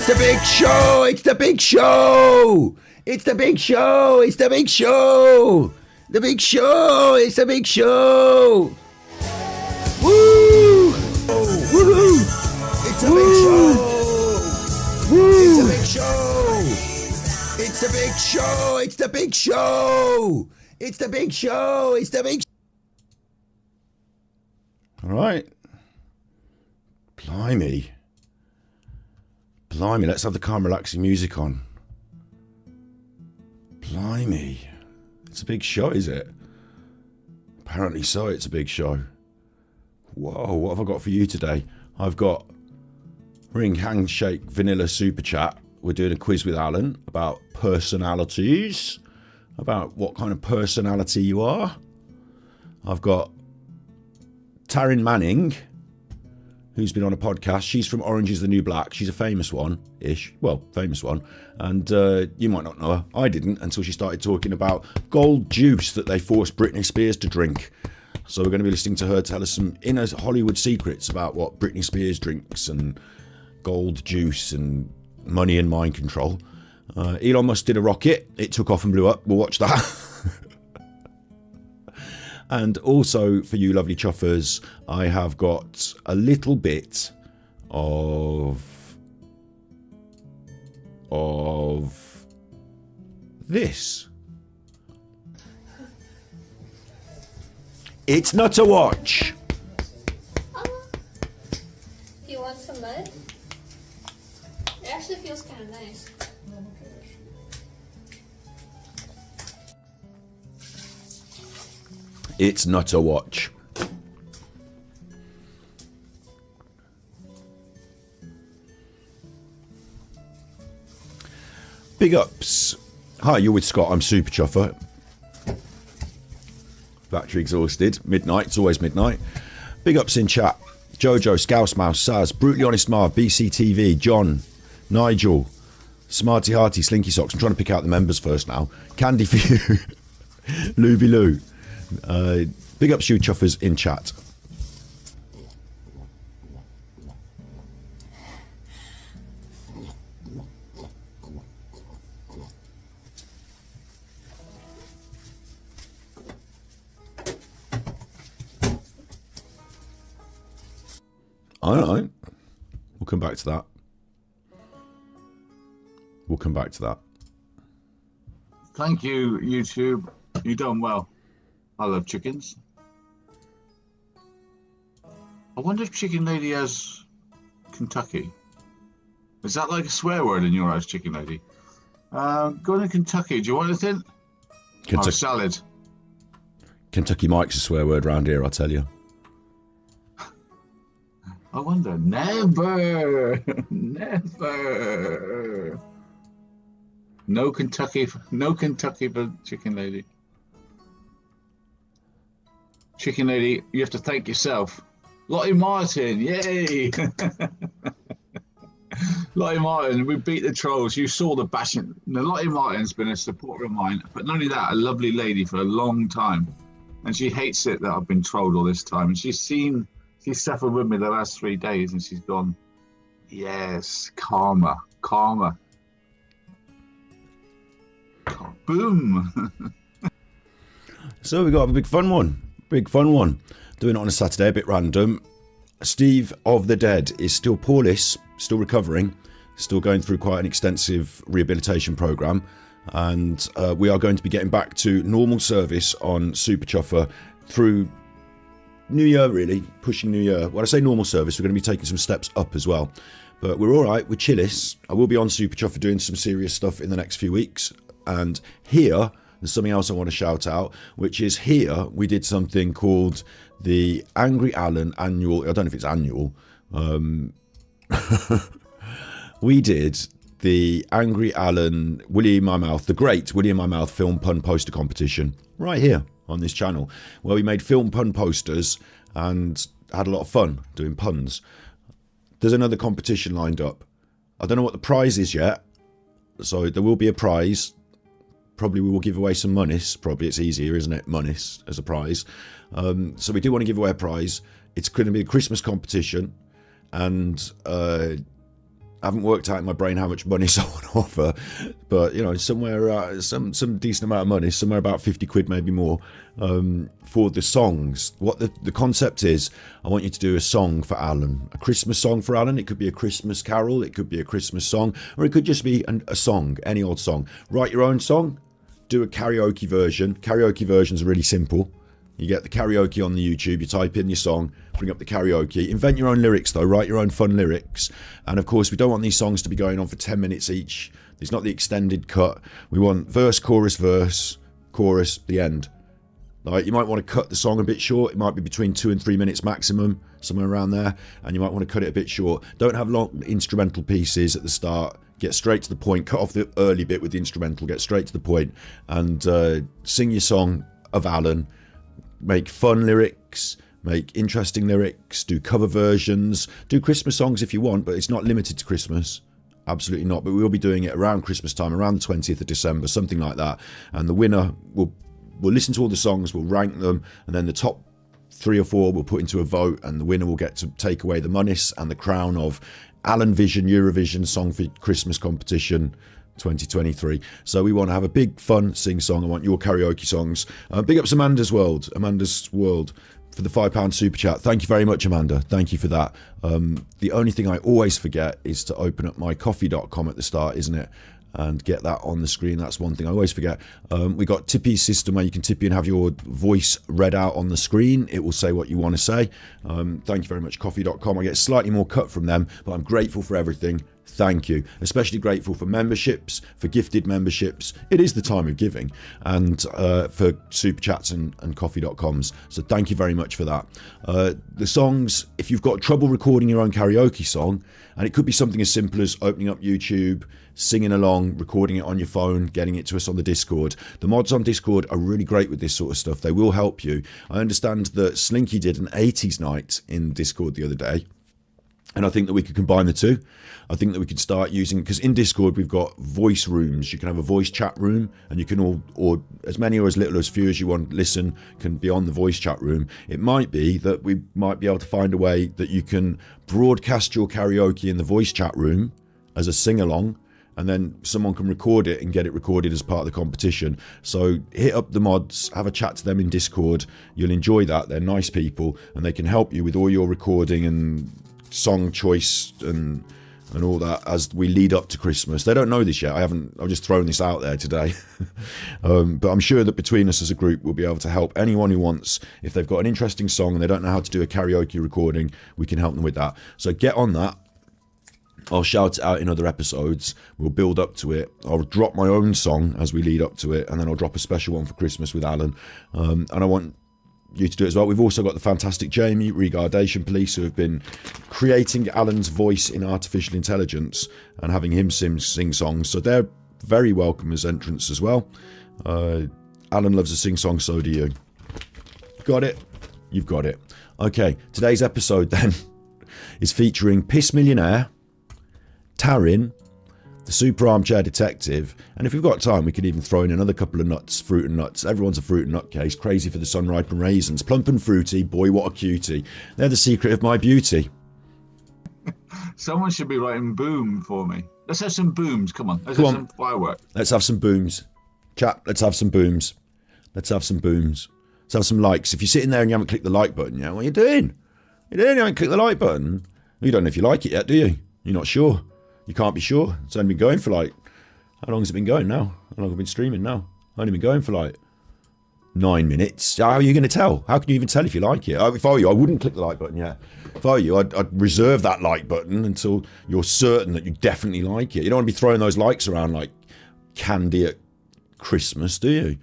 It's the big show! It's the big show! It's the big show! It's the big show! The big show! It's the big show! Woo! Woohoo! It's the big show! Woo! It's the big show! It's the big show! It's the big show! It's the big show! It's the big. All right. Blimey. Blimey, let's have the calm, relaxing music on. Blimey. It's a big show, is it? Apparently so, it's a big show. Whoa, what have I got for you today? I've got Ring Handshake Vanilla Super Chat. We're doing a quiz with Alan about personalities, about what kind of personality you are. I've got Taryn Manning, who's been on a podcast. She's from Orange is the New Black. She's a famous one-ish. Well, famous one. And you might not know her. I didn't until she started talking about gold juice that they forced Britney Spears to drink. So we're going to be listening to her tell us some inner Hollywood secrets about what Britney Spears drinks and gold juice and money and mind control. Elon Musk did a rocket. It took off and blew up. We'll watch that. And also for you lovely chuffers, I have got a little bit of this. It's not a watch. You want some mud? It actually feels kind of nice. It's not a watch. Big ups. Hi, you're with Scott. I'm Super Chuffer. Battery exhausted. Midnight. It's always midnight. Big ups in chat. Jojo, Scouse Mouse, Saz, Brutally Honest Marv, BCTV, John, Nigel, Smarty Hearty, Slinky Socks. I'm trying to pick out the members first now. Candy for you. Looby Loo. Big ups you chuffers in chat. I don't know. We'll come back to that. We'll come back to that. Thank you, YouTube. You've done well. I love chickens. I wonder if Chicken Lady has Kentucky. Is that like a swear word in your eyes, Chicken Lady? Going to Kentucky. Do you want anything? Oh, salad. Kentucky Mike's a swear word round here, I'll tell you. I wonder. Never. Never. No Kentucky for Chicken Lady. Chicken Lady, you have to thank yourself. Lottie Martin, yay! Lottie Martin, we beat the trolls. You saw the bashing. Now, Lottie Martin's been a supporter of mine, but not only that, a lovely lady for a long time. And she hates it that I've been trolled all this time. And she's suffered with me the last 3 days, and she's gone, yes, karma. Boom! So we got a big fun one. Doing it on a Saturday, a bit random. Steve of the Dead is still poorless, still recovering, still going through quite an extensive rehabilitation program. And we are going to be getting back to normal service on Super Chuffer through New Year, really, pushing New Year. When I say normal service, we're going to be taking some steps up as well. But we're all right, we're chillis. I will be on Super Chuffer doing some serious stuff in the next few weeks. And here, there's something else I want to shout out, which is here we did something called the Angry Alan annual. I don't know if it's annual. We did the Angry Alan Willie in My Mouth, the great Willie in My Mouth film pun poster competition right here on this channel, where we made film pun posters and had a lot of fun doing puns. There's another competition lined up. I don't know what the prize is yet, so there will be a prize. Probably we will give away some monies. Probably it's easier, isn't it? Monies as a prize. So we do want to give away a prize. It's going to be a Christmas competition, and haven't worked out in my brain how much money someone offer, but somewhere some decent amount of money, somewhere about 50 quid, maybe more, for the songs. What the concept is, I want you to do a song for Alan, a Christmas song for Alan. It could be a Christmas carol, it could be a Christmas song, or it could just be a song, any old song. Write your own song, do a karaoke version. Karaoke versions are really simple. You get the karaoke on the YouTube, you type in your song, bring up the karaoke, invent your own lyrics though, write your own fun lyrics. And of course, we don't want these songs to be going on for 10 minutes each. It's not the extended cut. We want verse, chorus, the end. Like, you might want to cut the song a bit short. It might be between 2 and 3 minutes maximum, somewhere around there. And you might want to cut it a bit short. Don't have long instrumental pieces at the start. Get straight to the point, cut off the early bit with the instrumental, get straight to the point, and sing your song of Alan. Make fun lyrics, make interesting lyrics, do cover versions, do Christmas songs if you want, but it's not limited to Christmas. Absolutely not. But we will be doing it around Christmas time, around the 20th of December, something like that. And the winner will listen to all the songs, we'll rank them, and then the top 3 or 4 we'll put into a vote, and the winner will get to take away the moneys and the crown of Alan Vision Eurovision Song for Christmas Competition 2023. So we want to have a big fun sing song. I want your karaoke songs. Big ups Amanda's World for the £5 super chat. Thank you very much, Amanda. Thank you for that. The only thing I always forget is to open up mycoffee.com at the start, isn't it? And get that on the screen. That's one thing I always forget. We got Tippy's system where you can Tippy and have your voice read out on the screen. It will say what you want to say. Thank you very much, coffee.com. I get slightly more cut from them, but I'm grateful for everything. Thank you. Especially grateful for memberships, for gifted memberships. It is the time of giving. And for super chats and coffee.coms. So thank you very much for that. The songs, if you've got trouble recording your own karaoke song, and it could be something as simple as opening up YouTube, singing along, recording it on your phone, getting it to us on the Discord. The mods on Discord are really great with this sort of stuff. They will help you. I understand that Slinky did an 80s night in Discord the other day. And I think that we could combine the two. I think that we could start using, because in Discord we've got voice rooms. You can have a voice chat room, and you can all, or as many or as little as few as you want listen, can be on the voice chat room. It might be that we might be able to find a way that you can broadcast your karaoke in the voice chat room as a sing-along, and then someone can record it and get it recorded as part of the competition. So hit up the mods, have a chat to them in Discord. You'll enjoy that. They're nice people, and they can help you with all your recording and song choice and all that as we lead up to Christmas. They don't know this yet. I've just thrown this out there today. But I'm sure that between us as a group, we'll be able to help anyone who wants. If they've got an interesting song and they don't know how to do a karaoke recording, we can help them with that. So get on that. I'll shout it out in other episodes. We'll build up to it. I'll drop my own song as we lead up to it, and then I'll drop a special one for Christmas with Alan. And I want you to do it as well. We've also got the fantastic Jamie, Regardation Police, who have been creating Alan's voice in artificial intelligence and having him sing songs. So they're very welcome as entrants as well. Alan loves a sing song, so do you. Got it? You've got it. Okay, today's episode then is featuring PiS Millionaire, Taryn, the Super Armchair Detective, and if we've got time, we could even throw in another couple of nuts, fruit and nuts. Everyone's a fruit and nut case. Crazy for the sun-ripe and raisins. Plump and fruity, boy, what a cutie. They're the secret of my beauty. Someone should be writing boom for me. Let's have some booms. Come on. Let's have some fireworks. Let's have some booms. Chat, let's have some booms. Let's have some booms. Let's have some likes. If you're sitting there and you haven't clicked the like button yet, what are you doing? You haven't clicked the like button? You don't know if you like it yet, do you? You're not sure. You can't be sure. It's only been going for like, how long has it been going now? How long have I been streaming now? Only been going for like 9 minutes. How are you going to tell? How can you even tell if you like it? If I were you, I wouldn't click the like button yet. If I were you, I'd reserve that like button until you're certain that you definitely like it. You don't want to be throwing those likes around like candy at Christmas, do you?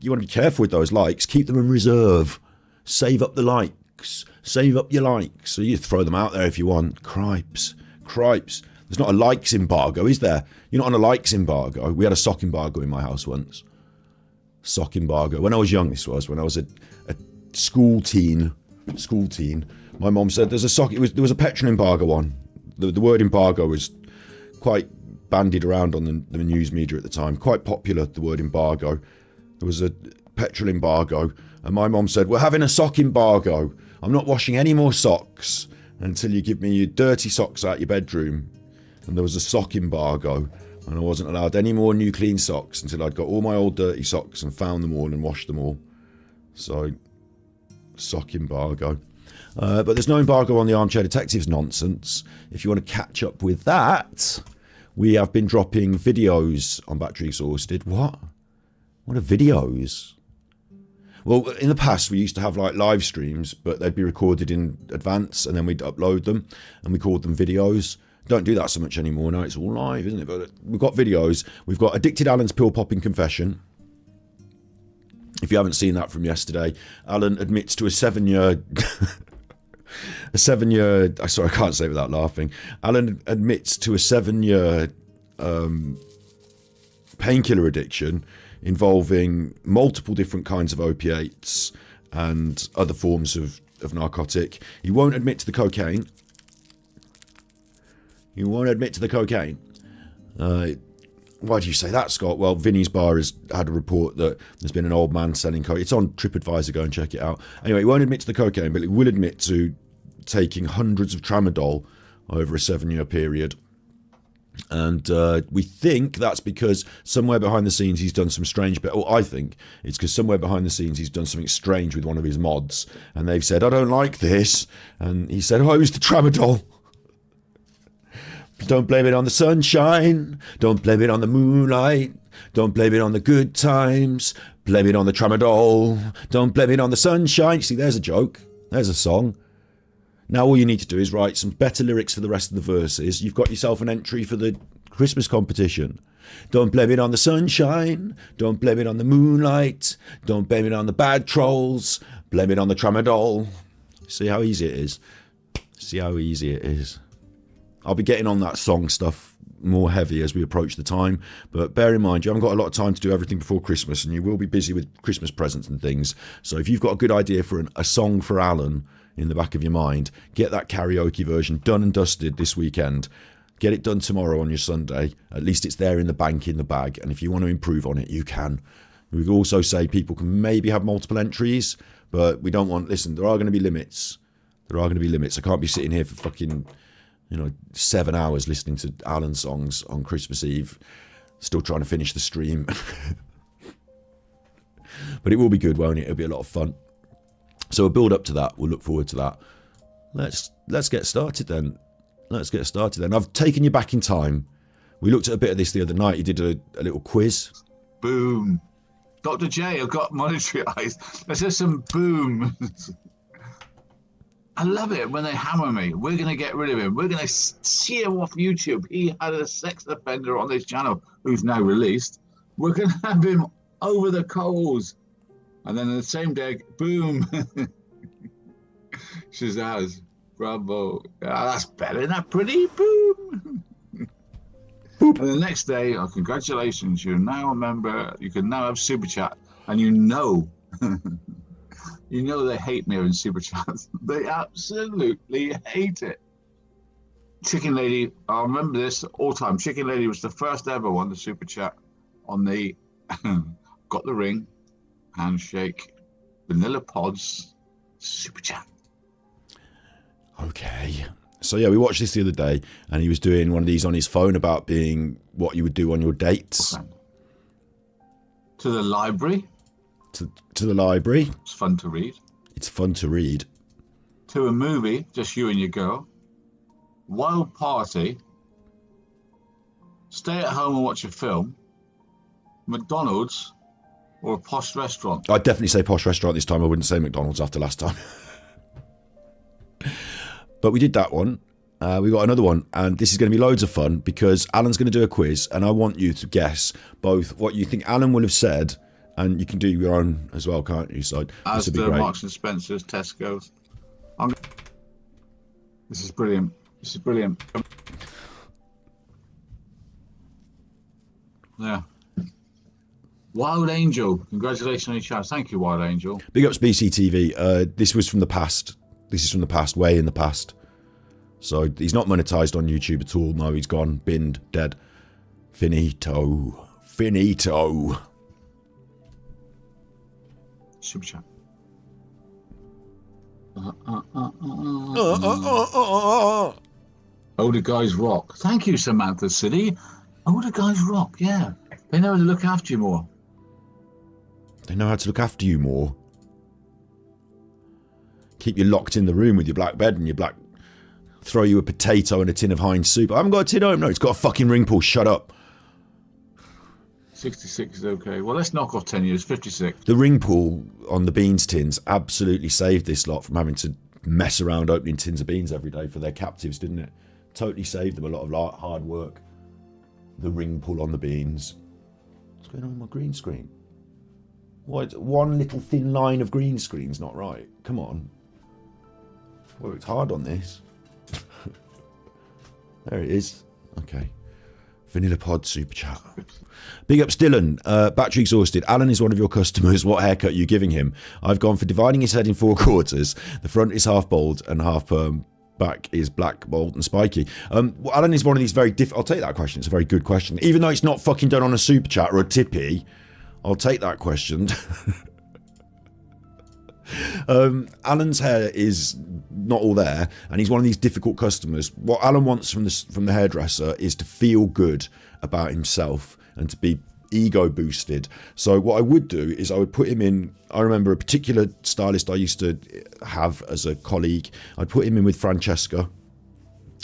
You want to be careful with those likes. Keep them in reserve. Save up the likes. Save up your likes. So you throw them out there if you want. Cripes. There's not a likes embargo, is there? You're not on a likes embargo. We had a sock embargo in my house once. Sock embargo. When I was young, this was. When I was a school teen. My mom said there's a sock. There was a petrol embargo on. The word embargo was quite bandied around on the news media at the time. Quite popular, the word embargo. There was a petrol embargo. And my mom said, we're having a sock embargo. I'm not washing any more socks until you give me your dirty socks out your bedroom and there was a sock embargo, and I wasn't allowed any more new clean socks until I'd got all my old dirty socks and found them all and washed them all. So, sock embargo. But there's no embargo on the Armchair Detectives nonsense. If you want to catch up with that, we have been dropping videos on Battery Exhausted. What? What are videos? Well, in the past, we used to have like live streams, but they'd be recorded in advance and then we'd upload them and we called them videos. Don't do that so much anymore. Now it's all live, isn't it? But we've got videos. We've got Addicted Alan's Pill Popping Confession. If you haven't seen that from yesterday, Alan admits to a 7-year... sorry, I can't say it without laughing. Alan admits to a 7-year painkiller addiction involving multiple different kinds of opiates and other forms of narcotic. He won't admit to the cocaine. Why do you say that, Scott? Well, Vinny's Bar has had a report that there's been an old man selling coke. It's on TripAdvisor, go and check it out. Anyway, he won't admit to the cocaine, but he will admit to taking hundreds of tramadol over a 7-year period. And we think that's because somewhere behind the scenes he's done some strange... I think it's because somewhere behind the scenes he's done something strange with one of his mods. And they've said, I don't like this. And he said, oh, it was the tramadol. Don't blame it on the sunshine. Don't blame it on the moonlight. Don't blame it on the good times. Blame it on the tramadol. Don't blame it on the sunshine. See, there's a joke. There's a song. Now all you need to do is write some better lyrics for the rest of the verses. You've got yourself an entry for the Christmas competition. Don't blame it on the sunshine. Don't blame it on the moonlight. Don't blame it on the bad trolls. Blame it on the tramadol. See how easy it is? See how easy it is? I'll be getting on that song stuff more heavy as we approach the time, but bear in mind you haven't got a lot of time to do everything before Christmas, and you will be busy with Christmas presents and things. So if you've got a good idea for a song for Alan in the back of your mind, get that karaoke version done and dusted this weekend. Get it done tomorrow on your Sunday. At least it's there in the bank, in the bag, and if you want to improve on it, you can. We also say people can maybe have multiple entries, but we don't want... Listen, there are going to be limits. I can't be sitting here for fucking... 7 hours listening to Alan songs on Christmas Eve, still trying to finish the stream. But it will be good, won't it? It'll be a lot of fun. So we'll build up to that. We'll look forward to that. Let's get started then. I've taken you back in time. We looked at a bit of this the other night. You did a little quiz. Boom. Dr. J, I've got monetary eyes. Let's have some boom. I love it when they hammer me. We're going to get rid of him. We're going to see him off YouTube. He had a sex offender on this channel who's now released. We're going to have him over the coals. And then the same day, boom. Shazaz. Bravo. That's better. Isn't that pretty? Boom. Boop. And the next day, congratulations. You're now a member. You can now have Super Chat. And you know they hate me in Super Chats. They absolutely hate it. Chicken Lady, I remember this all the time. Chicken Lady was the first ever one to Super Chat on the Got the Ring, Handshake, Vanilla Pods, Super Chat. Okay. So yeah, we watched this the other day, and he was doing one of these on his phone about being what you would do on your dates. Okay. To the library. To the library. It's fun to read. To a movie, just you and your girl. Wild party. Stay at home and watch a film. McDonald's or a posh restaurant. I'd definitely say posh restaurant this time. I wouldn't say McDonald's after last time. But we did that one. We got another one, and this is going to be loads of fun because Alan's going to do a quiz, and I want you to guess both what you think Alan will have said. And you can do your own as well, can't you? So as this will be great. Marks and Spencer's, Tesco's. This is brilliant. Yeah. Wild Angel, congratulations on your chance. Thank you, Wild Angel. Big ups BCTV. This was from the past. This is from the past, way in the past. So he's not monetized on YouTube at all. No, he's gone, binned, dead. Finito. Super chat. Older guys rock. Thank you, Samantha City. Older guys rock, yeah. They know how to look after you more. They know how to look after you more. Keep you locked in the room with your black bed and your black... Throw you a potato and a tin of Heinz soup. I haven't got a tin home. No, it's got a fucking ring pull. Shut up. 66 is okay. Well, let's knock off 10 years. 56. The ring pull on the beans tins absolutely saved this lot from having to mess around opening tins of beans every day for their captives, didn't it? Totally saved them a lot of hard work. The ring pull on the beans. What's going on with my green screen? What? One little thin line of green screen's not right. Come on. Worked hard on this. There it is. Okay. Vanilla Pod Super Chat. Big ups Dylan. Battery exhausted. Alan is one of your customers. What haircut are you giving him? I've gone for dividing his head in 4 quarters. The front is half bald and half perm. Back is black, bold and spiky. Well, Alan is one of these very I'll take that question. It's a very good question. Even though it's not fucking done on a Super Chat or a tippy, I'll take that question. Alan's hair is not all there, and he's one of these difficult customers. What Alan wants from the hairdresser is to feel good about himself and to be ego boosted. So what I would do is I would put him in. I remember a particular stylist I used to have as a colleague. I'd put him in with Francesca.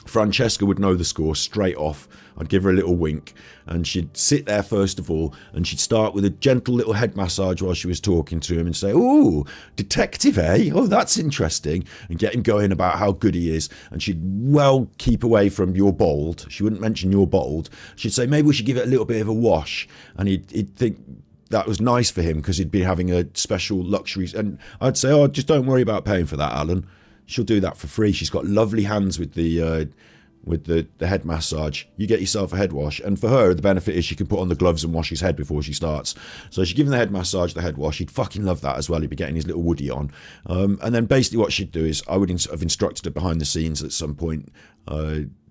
Francesca would know the score straight off. I'd give her a little wink and she'd sit there first of all and she'd start with a gentle little head massage while she was talking to him and say, "Ooh, detective, eh? Oh, that's interesting," and get him going about how good he is. And she'd well keep away from "you're bald." She wouldn't mention "you're bald." She'd say, "Maybe we should give it a little bit of a wash," and he'd think that was nice for him because he'd be having a special luxury. And I'd say, "Oh, just don't worry about paying for that, Alan. She'll do that for free. She's got lovely hands with the head massage. You get yourself a head wash." And for her, the benefit is she can put on the gloves and wash his head before she starts. So she'd give him the head massage, the head wash. He'd fucking love that as well. He'd be getting his little woody on. And then basically what she'd do is I would have instructed her behind the scenes at some point.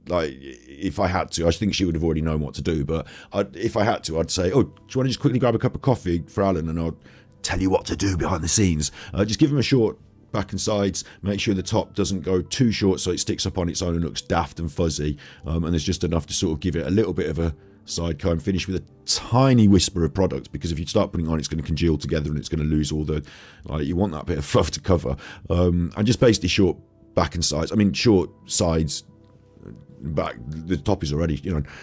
Like if I had to, I think she would have already known what to do. But if I had to, I'd say, "Oh, do you want to just quickly grab a cup of coffee for Alan?" And I'll tell you what to do behind the scenes. Just give him a short back and sides, make sure the top doesn't go too short so it sticks up on its own and looks daft and fuzzy, and there's just enough to sort of give it a little bit of a side comb, finish with a tiny whisper of product, because if you start putting it on, it's going to congeal together and it's going to lose all the, like, you want that bit of fluff to cover. And just basically short back and sides, short sides, back, the top is already,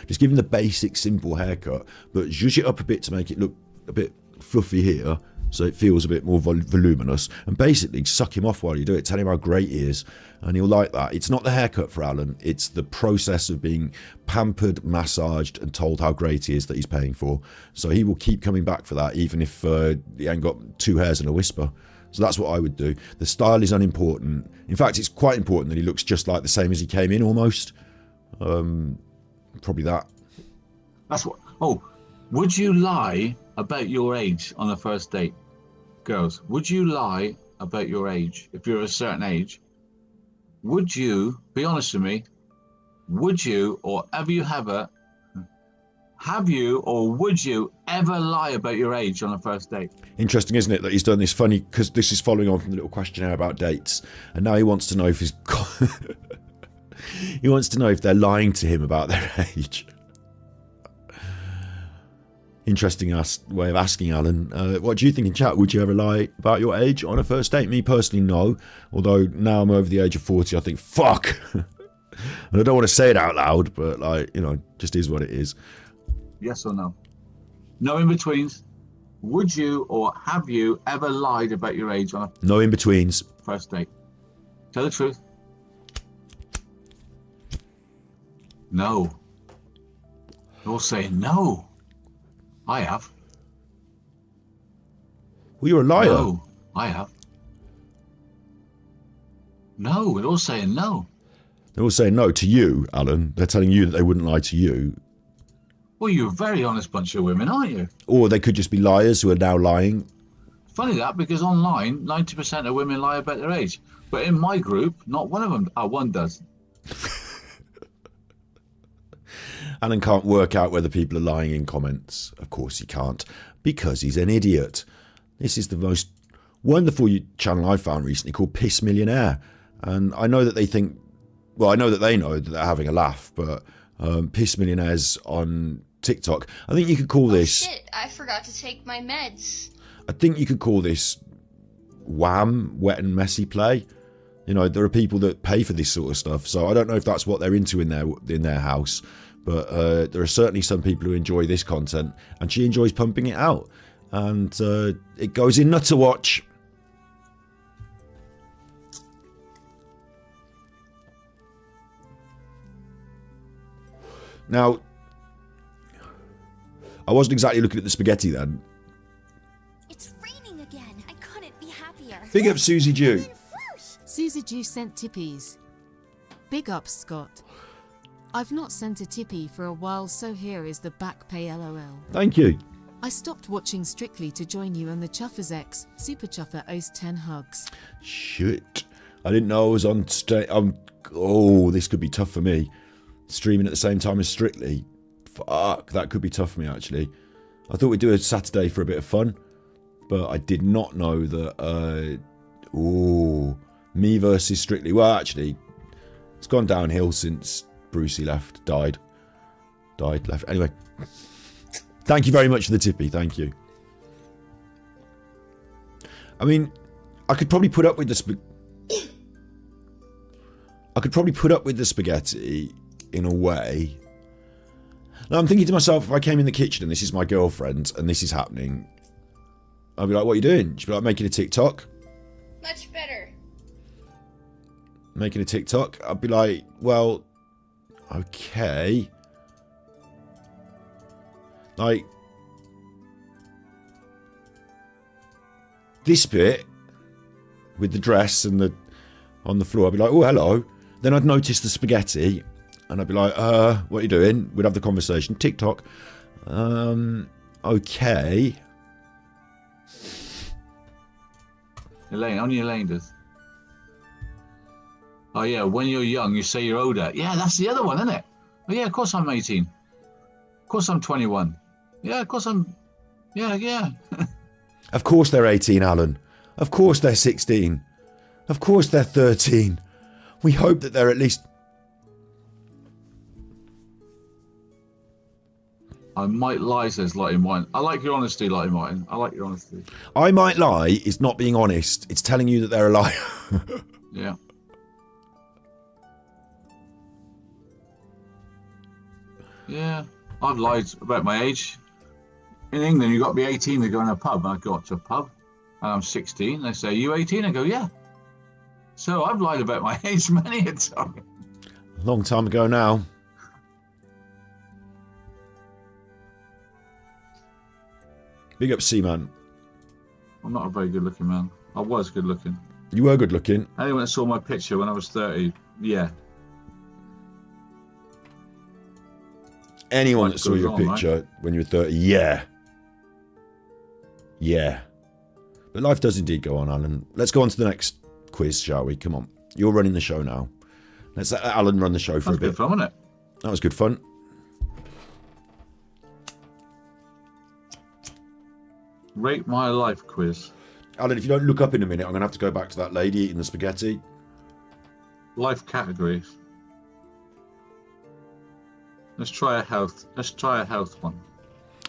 just give him the basic simple haircut, but zhuzh it up a bit to make it look a bit fluffy here, so it feels a bit more voluminous, and basically suck him off while you do it. Tell him how great he is, and he'll like that. It's not the haircut for Alan, it's the process of being pampered, massaged, and told how great he is that he's paying for. So he will keep coming back for that, even if he ain't got 2 hairs and a whisper. So that's what I would do. The style is unimportant. In fact, it's quite important that he looks just like the same as he came in, almost. Probably that. That's what. Oh, would you lie about your age on a first date? Girls, would you lie about your age if you're a certain age? Would you, be honest with me, would you or would you ever lie about your age on a first date? Interesting, isn't it, that he's done this funny, because this is following on from the little questionnaire about dates, and now he wants to know if he wants to know if they're lying to him about their age. Interesting way of asking, Alan. What do you think in chat? Would you ever lie about your age on a first date? Me personally, no. Although now I'm over the age of 40, I think, fuck. And I don't want to say it out loud, but just is what it is. Yes or no? No in-betweens. Would you or have you ever lied about your age on a No in-betweens. first date? Tell the truth. No. You're all saying no. I have. Well, you're a liar. No, I have. No, we're all saying no. They're all saying no to you, Alan. They're telling you that they wouldn't lie to you. Well, you're a very honest bunch of women, aren't you? Or they could just be liars who are now lying. Funny that, because online, 90% of women lie about their age. But in my group, not one of them. One does. Alan can't work out whether people are lying in comments. Of course he can't, because he's an idiot. This is the most wonderful channel I found recently called PiS Millionaire. And I know that they think well, I know that they know that they're having a laugh, but PiS Millionaires on TikTok. I think you could call this... Shit, I forgot to take my meds. I think you could call this wham, wet and messy play. You know, there are people that pay for this sort of stuff, so I don't know if that's what they're into in their house, but there are certainly some people who enjoy this content, and she enjoys pumping it out, and it goes in nuts to watch. Now, I wasn't exactly looking at the spaghetti then. It's raining again. I couldn't be happier. Big up Susie Jew. Susie Jew sent tippies. Big up, Scott. I've not sent a tippy for a while, so here is the back pay LOL. Thank you. I stopped watching Strictly to join you and the Chuffers X. Super Chuffer owes 10 hugs. Shit. I didn't know I was on... oh, this could be tough for me. Streaming at the same time as Strictly. Fuck, that could be tough for me, actually. I thought we'd do a Saturday for a bit of fun, but I did not know that... me versus Strictly. Well, actually, it's gone downhill since Brucey died. Anyway, thank you very much for the tippy. Thank you. I mean, I could probably put up with the spaghetti in a way. Now I'm thinking to myself, if I came in the kitchen and this is my girlfriend and this is happening, I'd be like, "What are you doing?" She'd be like, "Making a TikTok." Much better. Making a TikTok. I'd be like, "Well, okay." Like this bit with the dress and the on the floor, I'd be like, "Oh, hello." Then I'd notice the spaghetti and I'd be like, what are you doing? We'd have the conversation. TikTok. Okay. Elaine, only Elaine does. Oh yeah, when you're young, you say you're older. Yeah, that's the other one, isn't it? Oh yeah, of course I'm 18. Of course I'm 21. Yeah, of course I'm... Yeah. Of course they're 18, Alan. Of course they're 16. Of course they're 13. We hope that they're at least... I might lie, says Lottie Martin. I like your honesty, Lottie Martin. I like your honesty. I might lie is not being honest. It's telling you that they're a liar. Yeah. Yeah, I've lied about my age. In England, you've got to be 18 to go in a pub. I got to a pub, and I'm 16. They say, "Are you 18?" I go, "Yeah." So I've lied about my age many a time. A long time ago now. Big up C-Man. I'm not a very good-looking man. I was good-looking. You were good looking. Anyone that saw my picture when I was 30, yeah. Anyone Life that saw goes your on, picture when you were 30, yeah. Yeah. But life does indeed go on, Alan. Let's go on to the next quiz, shall we? Come on. You're running the show now. Let's let Alan run the show for That's a bit. good fun, wasn't it? That was good fun. Rate my life quiz. Alan, if you don't look up in a minute, I'm going to have to go back to that lady eating the spaghetti. Life categories. Let's try a health one.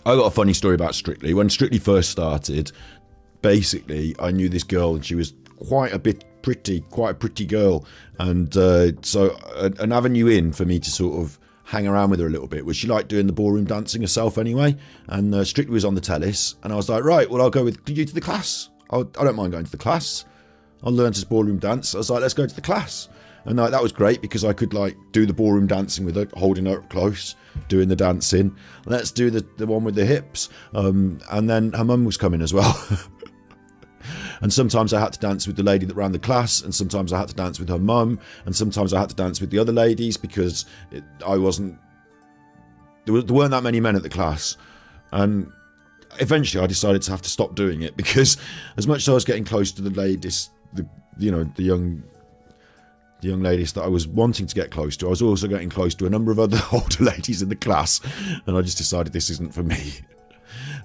I got a funny story about Strictly. When Strictly first started, basically, I knew this girl and she was quite a pretty girl. And so an avenue in for me to sort of hang around with her a little bit was she liked doing the ballroom dancing herself anyway. And Strictly was on the tellis. And I was like, right, well, I'll go with you to the class. I don't mind going to the class. I'll learn to ballroom dance. I was like, let's go to the class. And that was great because I could like do the ballroom dancing with her, holding her up close, doing the dancing. Let's do the one with the hips. And then her mum was coming as well. And sometimes I had to dance with the lady that ran the class, and sometimes I had to dance with her mum, and sometimes I had to dance with the other ladies because there weren't that many men at the class. And eventually I decided to have to stop doing it because as much as I was getting close to the ladies, the young ladies that I was wanting to get close to, I was also getting close to a number of other older ladies in the class, and I just decided this isn't for me.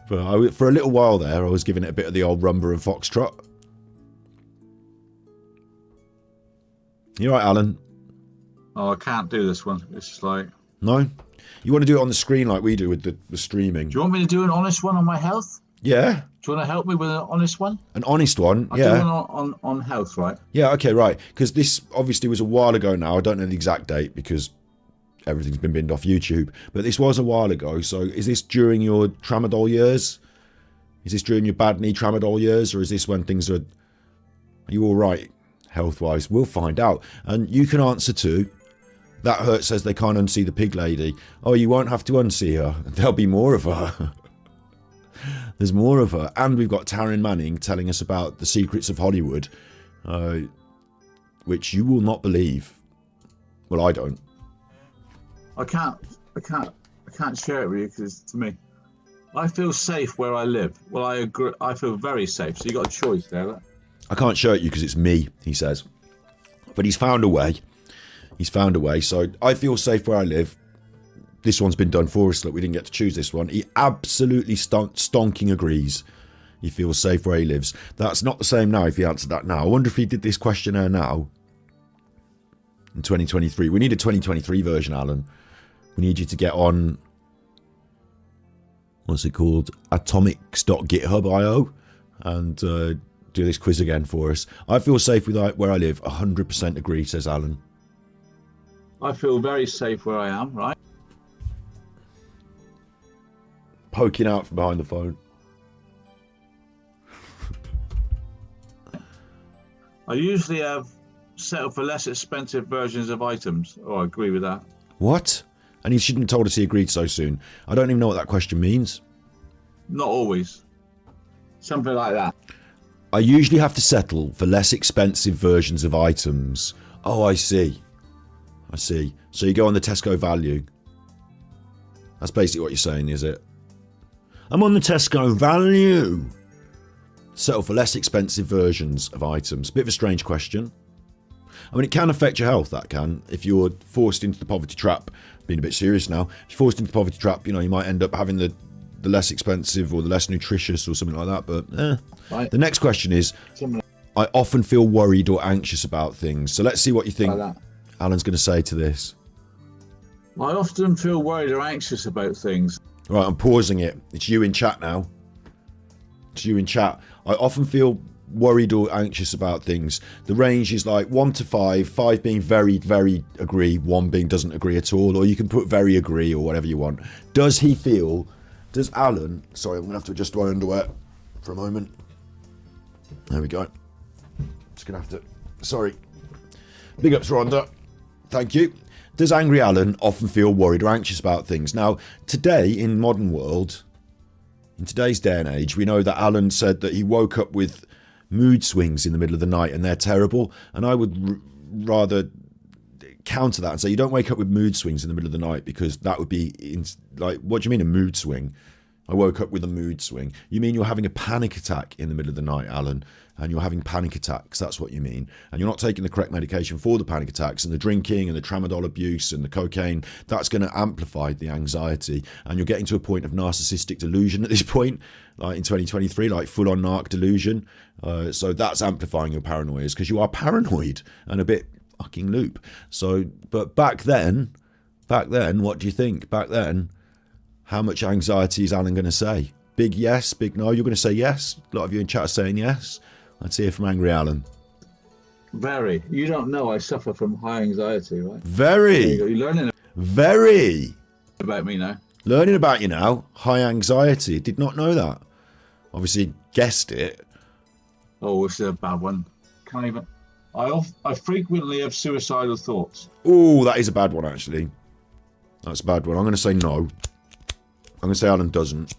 But for a little while there, I was giving it a bit of the old rumba and foxtrot. You right, Alan? Oh, I can't do this one. It's just like... No? You want to do it on the screen like we do with the streaming? Do you want me to do an honest one on my health? Yeah. Do you want to help me with an honest one? An honest one? I'll yeah. do one on health, right? Yeah, okay, right. Because this obviously was a while ago now. I don't know the exact date because everything's been binned off YouTube. But this was a while ago. So is this during your tramadol years? Is this during your bad knee tramadol years? Or is this when things are you all right health-wise? We'll find out. And you can answer too. That Hurt says they can't unsee the pig lady. Oh, you won't have to unsee her. There'll be more of her. There's more of her. And we've got Taryn Manning telling us about the secrets of Hollywood, which you will not believe. Well, I don't. I can't share it with you because to me, I feel safe where I live. Well, I agree. I feel very safe. So you got a choice there. Right? I can't show it you because it's me, he says. But he's found a way. He's found a way. So I feel safe where I live. This one's been done for us. Look, we didn't get to choose this one. He absolutely stonking agrees. He feels safe where he lives. That's not the same now if he answered that now. I wonder if he did this questionnaire now. In 2023. We need a 2023 version, Alan. We need you to get on... What's it called? atomics.github.io and do this quiz again for us. I feel safe with where I live. 100% agree, says Alan. I feel very safe where I am, right? Poking out from behind the phone. I usually have settled for less expensive versions of items. Oh, I agree with that. What? And he shouldn't have told us he agreed so soon. I don't even know what that question means. Not always. Something like that. I usually have to settle for less expensive versions of items. Oh, I see. I see. So you go on the Tesco value. That's basically what you're saying, is it? I'm on the Tesco value. Settle for less expensive versions of items. Bit of a strange question. I mean, it can affect your health, that can. If you're forced into the poverty trap, being a bit serious now, if you're forced into the poverty trap, you know, you might end up having the less expensive or the less nutritious or something like that. But Right. The next question is, I often feel worried or anxious about things. So let's see what you think Like that. Alan's going to say to this. I often feel worried or anxious about things. Right, I'm pausing it. It's you in chat now. It's you in chat. I often feel worried or anxious about things. The range is like 1 to 5, 5 being very, very agree, 1 being doesn't agree at all, or you can put very agree or whatever you want. Does Alan, sorry, I'm going to have to adjust my underwear for a moment. There we go. Just going to have to, sorry. Big ups, Rhonda. Thank you. Does angry Alan often feel worried or anxious about things? Now, today in modern world, in today's day and age, we know that Alan said that he woke up with mood swings in the middle of the night and they're terrible. And I would rather counter that and say you don't wake up with mood swings in the middle of the night, because that would be like, what do you mean a mood swing? I woke up with a mood swing. You mean you're having a panic attack in the middle of the night, Alan, and you're having panic attacks. That's what you mean. And you're not taking the correct medication for the panic attacks, and the drinking and the tramadol abuse and the cocaine, that's going to amplify the anxiety. And you're getting to a point of narcissistic delusion at this point, like in 2023, like full-on narc delusion. So that's amplifying your paranoias, because you are paranoid and a bit fucking loop. So, but back then, what do you think? Back then, how much anxiety is Alan going to say? Big yes, big no? You're going to say yes? A lot of you in chat are saying yes. Let's hear from angry Alan. Very. You don't know I suffer from high anxiety, right? Very. You're learning Very. about me now. Learning about you now. High anxiety. Did not know that. Obviously guessed it. Oh, this is a bad one. Can't even. I frequently have suicidal thoughts. Oh, that is a bad one, actually. That's a bad one. I'm going to say no. I'm going to say Alan doesn't.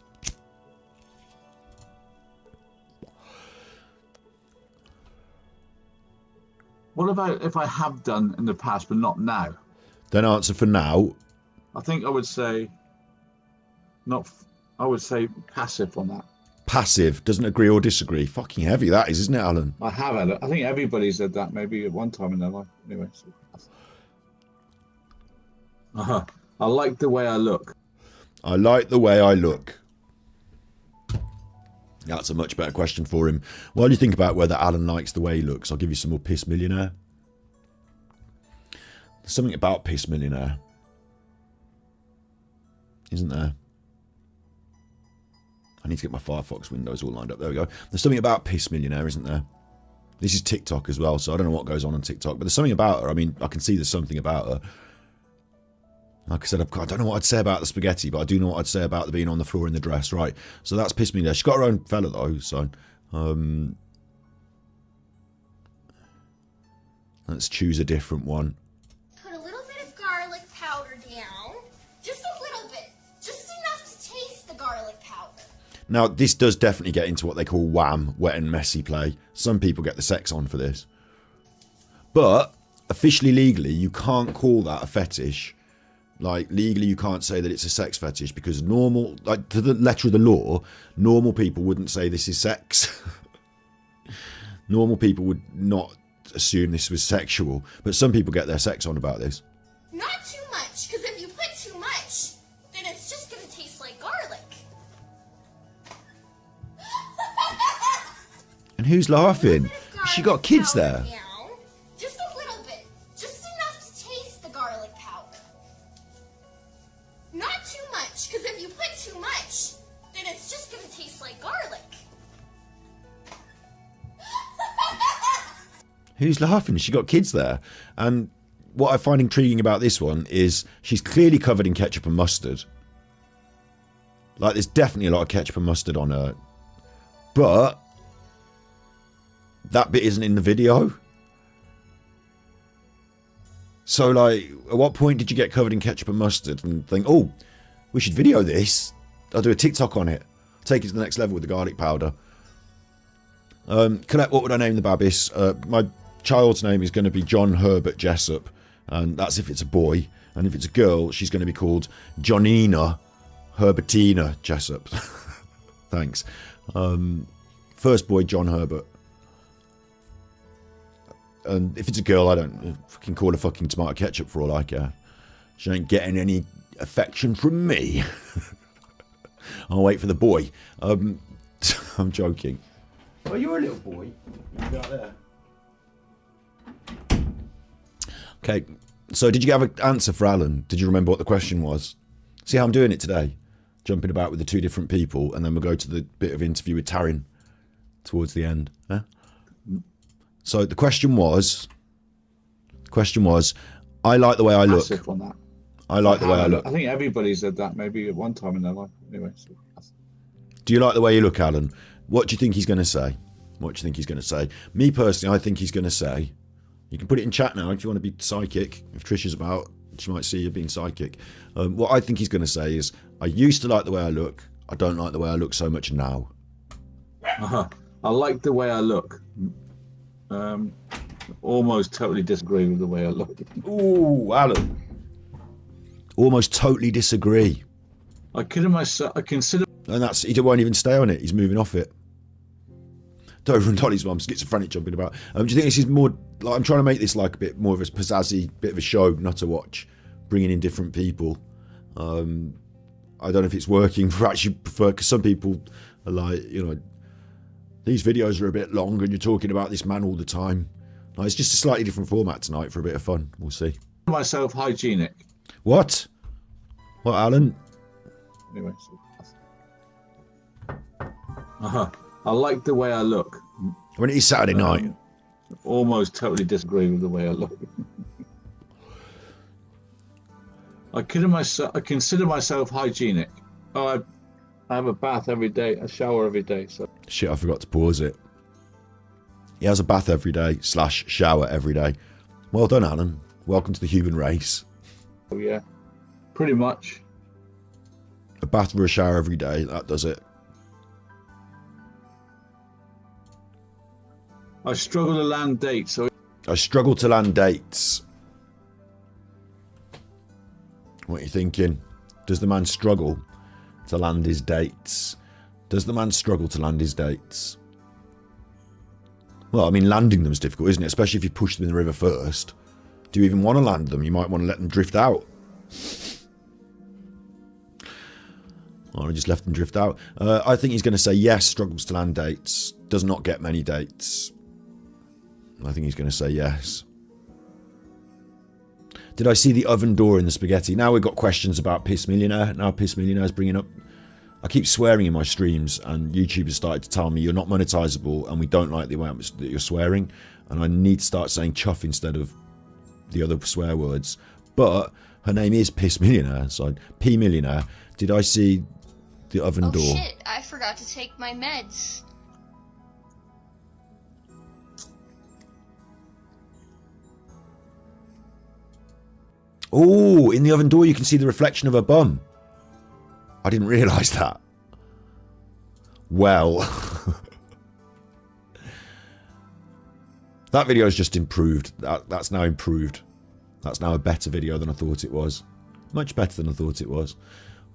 What about if I have done in the past but not now? Then answer for now. I think I would say not. I would say passive on that. Passive. Doesn't agree or disagree. Fucking heavy that is, isn't it, Alan? I have had it. I think everybody said that maybe at one time in their life. Anyway. So. I like the way I look. I like the way I look. That's a much better question for him. While you think about whether Alan likes the way he looks, I'll give you some more PiS Millionaire. There's something about PiS Millionaire, isn't there? I need to get my Firefox windows all lined up. There we go. There's something about PiS Millionaire, isn't there? This is TikTok as well, so I don't know what goes on TikTok, but there's something about her. I mean, I can see there's something about her. Like I said, I don't know what I'd say about the spaghetti, but I do know what I'd say about the being on the floor in the dress. Right, so that's PiS Millionaire. She's got her own fella, though, so... let's choose a different one. Put a little bit of garlic powder down. Just a little bit. Just enough to taste the garlic powder. Now, this does definitely get into what they call wham, wet and messy play. Some people get the sex on for this. But, officially, legally, you can't call that a fetish. Like, legally, you can't say that it's a sex fetish because normal, like, to the letter of the law, normal people wouldn't say this is sex. Normal people would not assume this was sexual. But some people get their sex on about this. Not too much, because if you put too much, then it's just going to taste like garlic. And who's laughing? She got kids there. Down. Just a little bit. Just enough to taste the garlic powder. Not too much, because if you put too much, then it's just going to taste like garlic. Who's laughing? She got kids there. And what I find intriguing about this one is she's clearly covered in ketchup and mustard. Like, there's definitely a lot of ketchup and mustard on her. But that bit isn't in the video. So, like, at what point did you get covered in ketchup and mustard and think, oh, we should video this? I'll do a TikTok on it. Take it to the next level with the garlic powder. Colette, what would I name the Babis? My child's name is going to be John Herbert Jessup, and that's if it's a boy. And if it's a girl, she's going to be called Johnina Herbertina Jessup. Thanks. First boy, John Herbert. And if it's a girl, I don't fucking call her fucking tomato ketchup for all I care. She ain't getting any affection from me. I'll wait for the boy. I'm joking. Oh, you're a little boy. You're out there. Okay, so did you have an answer for Alan? Did you remember what the question was? See how I'm doing it today? Jumping about with the two different people, and then we'll go to the bit of interview with Taryn towards the end. Yeah? So the question was, I like the way I look. Massive on that. I like the way I look. I think everybody said that maybe at one time in their life. Anyway. So do you like the way you look, Alan? What do you think he's going to say? What do you think he's going to say? Me personally, I think he's going to say, you can put it in chat now if you want to be psychic. If Trish is about, she might see you being psychic. What I think he's going to say is, I used to like the way I look. I don't like the way I look so much now. I like the way I look. Almost totally disagree with the way I look. Ooh, Alan. Almost totally disagree. I consider. And that's, he won't even stay on it. He's moving off it. Dover and Dolly's mum, schizophrenic jumping about. Do you think this is more, like, I'm trying to make this like a bit more of a pizzazzy, bit of a show, not to watch, bringing in different people. I don't know if it's working for actually prefer, because some people are like, you know, these videos are a bit long and you're talking about this man all the time. No, it's just a slightly different format tonight for a bit of fun. We'll see. Myself hygienic. What? What, Alan? Anyway. I like the way I look. When it is Saturday night. Almost totally disagree with the way I look. I consider myself hygienic. I have a bath every day, a shower every day. So shit, I forgot to pause it. He has a bath every day / shower every day. Well done, Alan. Welcome to the human race. Oh yeah, pretty much. A bath or a shower every day, that does it. I struggle to land dates. So I struggle to land dates. What are you thinking? Does the man struggle to land his dates? Does the man struggle to land his dates? Well, I mean, landing them is difficult, isn't it? Especially if you push them in the river first. Do you even want to land them? You might want to let them drift out. Or I just left them drift out. I think he's going to say yes, struggles to land dates. Does not get many dates. I think he's going to say yes. Did I see the oven door in the spaghetti? Now we've got questions about PiS Millionaire. Now PiS Millionaire is bringing up... I keep swearing in my streams, and YouTube has started to tell me you're not monetizable and we don't like the way that you're swearing. And I need to start saying chuff instead of the other swear words. But her name is PiS Millionaire, so P Millionaire. Did I see the oven door? Oh shit, I forgot to take my meds. Oh, in the oven door you can see the reflection of her bum. I didn't realise that. Well. That video has just improved. That's now improved. That's now a better video than I thought it was. Much better than I thought it was.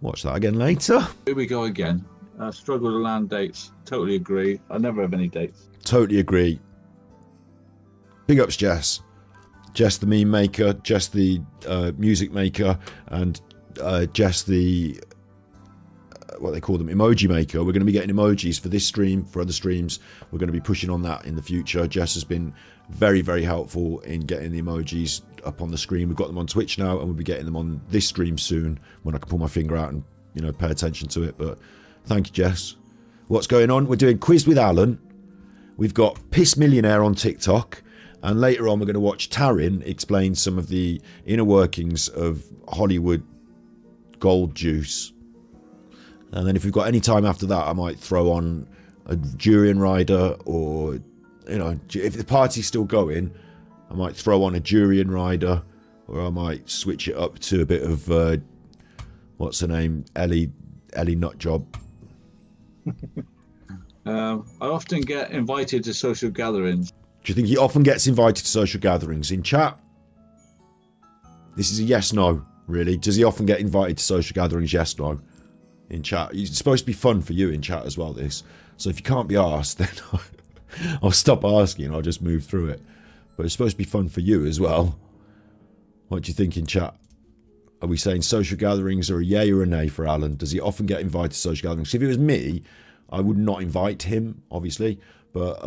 Watch that again later. Here we go again. Struggle to land dates. Totally agree. I never have any dates. Totally agree. Big ups, Jess. Jess the meme maker, Jess the music maker, and Jess the... what they call them, emoji maker. We're going to be getting emojis for this stream, for other streams. We're going to be pushing on that in the future. Jess has been very, very helpful in getting the emojis up on the screen. We've got them on Twitch now, and we'll be getting them on this stream soon when I can pull my finger out and, you know, pay attention to it. But thank you, Jess. What's going on? We're doing Quiz with Alan. We've got PiS Millionaire on TikTok. And later on, we're going to watch Taryn explain some of the inner workings of Hollywood gold juice. And then if we've got any time after that, I might throw on a Durian Rider, or, you know, if the party's still going, I might throw on a Durian Rider, or I might switch it up to a bit of, what's her name, Ellie Nutjob. I often get invited to social gatherings. Do you think he often gets invited to social gatherings? In chat? This is a yes-no, really. Does he often get invited to social gatherings? Yes, no. In chat. It's supposed to be fun for you in chat as well, this. So if you can't be asked, then I'll stop asking. I'll just move through it. But it's supposed to be fun for you as well. What do you think in chat? Are we saying social gatherings are a yay or a nay for Alan? Does he often get invited to social gatherings? If it was me, I would not invite him, obviously. But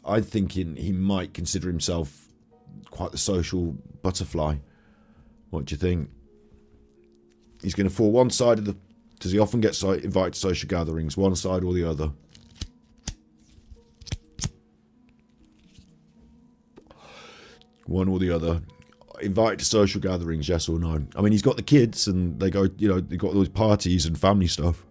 I'm thinking he might consider himself quite the social butterfly. What do you think? He's going to fall one side of the... Does he often get invited to social gatherings? One side or the other? One or the other. Invited to social gatherings, yes or no? I mean, he's got the kids and they go, you know, they've got those parties and family stuff.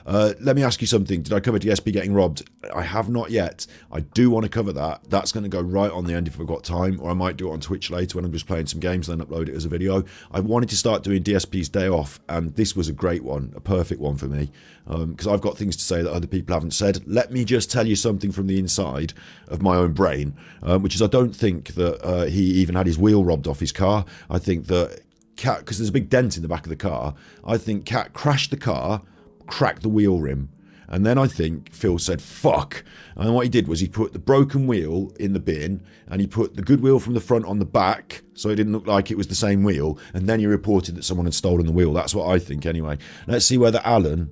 Let me ask you something. Did I cover DSP getting robbed? I have not yet. I do want to cover that. That's going to go right on the end if I've got time, or I might do it on Twitch later when I'm just playing some games, then upload it as a video. I wanted to start doing DSP's day off, and this was a great one, a perfect one for me, because I've got things to say that other people haven't said. Let me just tell you something from the inside of my own brain, which is I don't think that he even had his wheel robbed off his car. I think that Cat, because there's a big dent in the back of the car, I think Cat crashed the car, cracked the wheel rim, and then I think Phil said fuck, and what he did was he put the broken wheel in the bin and he put the good wheel from the front on the back so it didn't look like it was the same wheel, and then he reported that someone had stolen the wheel. That's what I think anyway. Let's see whether Alan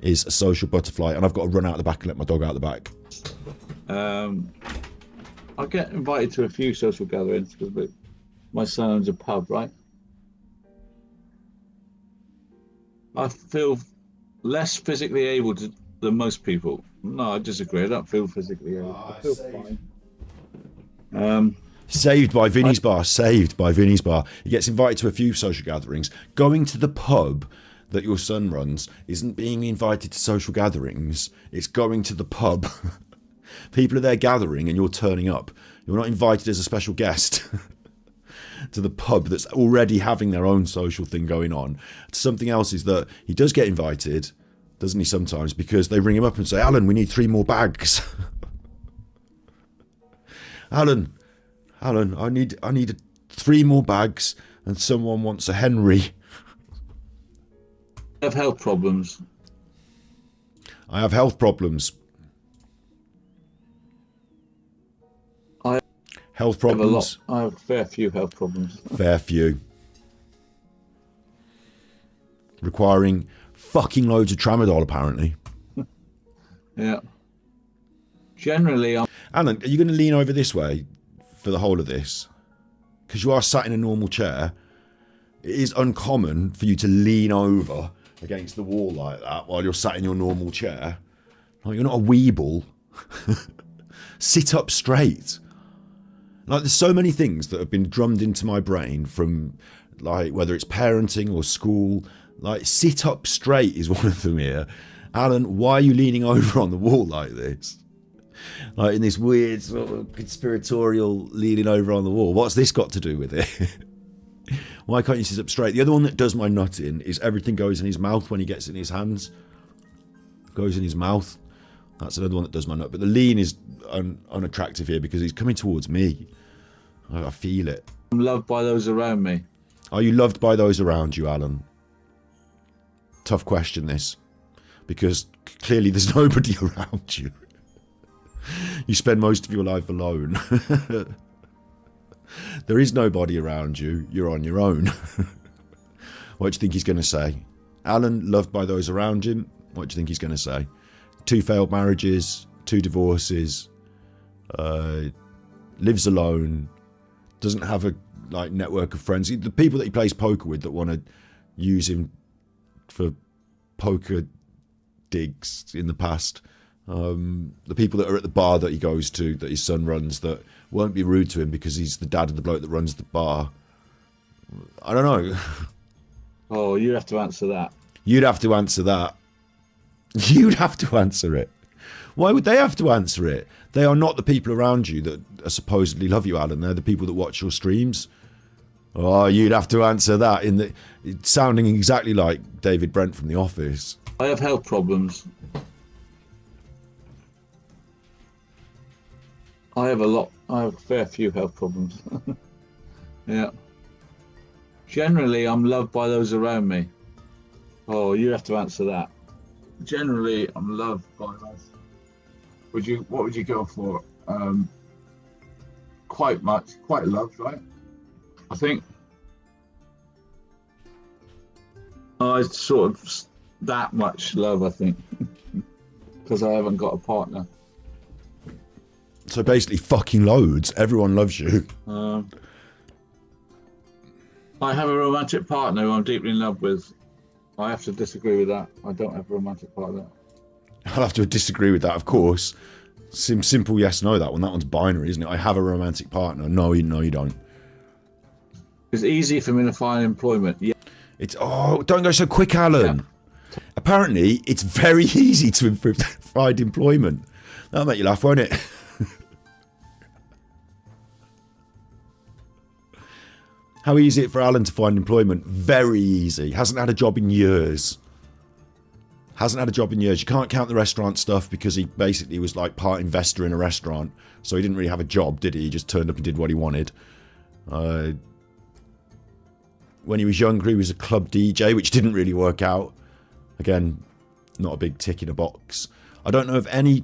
is a social butterfly, and I've got to run out the back and let my dog out the back. I get invited to a few social gatherings because my son owns a pub, right? I feel less physically able than most people. No, I disagree. I don't feel physically able. I feel fine. Saved by Vinny's Bar. Saved by Vinny's Bar. He gets invited to a few social gatherings. Going to the pub that your son runs isn't being invited to social gatherings. It's going to the pub. People are there gathering and you're turning up. You're not invited as a special guest to the pub that's already having their own social thing going on. Something else is that he does get invited, doesn't he, sometimes, because they ring him up and say, Alan, we need 3 more bags. Alan, I need 3 more bags, and someone wants a Henry. I have health problems. I have health problems. Health problems. I have a fair few health problems. Fair few. Requiring fucking loads of tramadol, apparently. Yeah. Generally, Alan, are you going to lean over this way for the whole of this? because you are sat in a normal chair, it is uncommon for you to lean over against the wall like that while you're sat in your normal chair. Like, you're not a weeble. Sit up straight. Like, there's so many things that have been drummed into my brain from, like, whether it's parenting or school. Like, sit up straight is one of them here. Alan, why are you leaning over on the wall like this? Like, in this weird sort of conspiratorial leaning over on the wall. What's this got to do with it? Why can't you sit up straight? The other one that does my nut in is everything goes in his mouth when he gets it in his hands. Goes in his mouth. That's another one that does my nut. But the lean is unattractive here because he's coming towards me. I feel it. I'm loved by those around me. Are you loved by those around you, Alan? Tough question, this. Because clearly there's nobody around you. You spend most of your life alone. There is nobody around you. You're on your own. What do you think he's going to say? Alan, loved by those around him. What do you think he's going to say? 2 failed marriages, 2 divorces, lives alone, doesn't have a network of friends. The people that he plays poker with that want to use him for poker digs in the past. The people that are at the bar that he goes to, that his son runs, that won't be rude to him because he's the dad of the bloke that runs the bar. I don't know. Oh, you have to answer that. You'd have to answer that. You'd have to answer it. Why would they have to answer it? They are not the people around you that are supposedly love you, Alan. They're the people that watch your streams. Oh, you'd have to answer that. It's sounding exactly like David Brent from The Office. I have health problems. I have a fair few health problems. Yeah. Generally, I'm loved by those around me. Oh, you have to answer that. Generally, I'm loved by those. What would you go for? Quite loved, right? I think. I sort of that much love, I think, because I haven't got a partner. So basically, fucking loads. Everyone loves you. I have a romantic partner who I'm deeply in love with. I have to disagree with that. I don't have a romantic partner. I'll have to disagree with that, of course. Simple yes, no, that one. That one's binary, isn't it? I have a romantic partner. No, you don't. It's easy for me to find employment. Yeah. Don't go so quick, Alan. Yeah. Apparently, it's very easy to find employment. That'll make you laugh, won't it? How easy is it for Alan to find employment? Very easy. Hasn't had a job in years. You can't count the restaurant stuff because he basically was like part investor in a restaurant. So he didn't really have a job, did he? He just turned up and did what he wanted. When he was younger, he was a club DJ, which didn't really work out. Again, not a big tick in a box. I don't know of any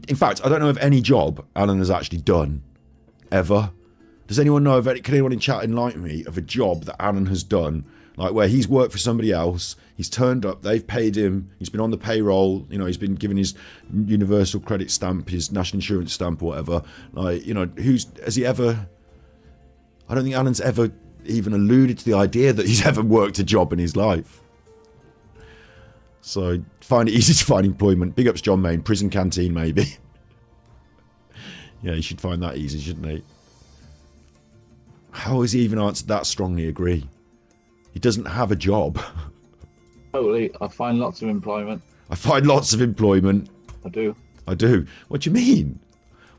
job Alan has actually done. Ever. Does anyone know of any, can anyone in chat enlighten me of a job that Alan has done? Like where he's worked for somebody else, he's turned up, they've paid him, he's been on the payroll, he's been given his universal credit stamp, his national insurance stamp or whatever. Like, has he ever, I don't think Alan's ever even alluded to the idea that he's ever worked a job in his life. So, find it easy to find employment. Big ups John Main, prison canteen maybe. Yeah, he should find that easy, shouldn't he? How has he even answered that strongly agree? He doesn't have a job. Totally. I find lots of employment. I find lots of employment. I do. What do you mean?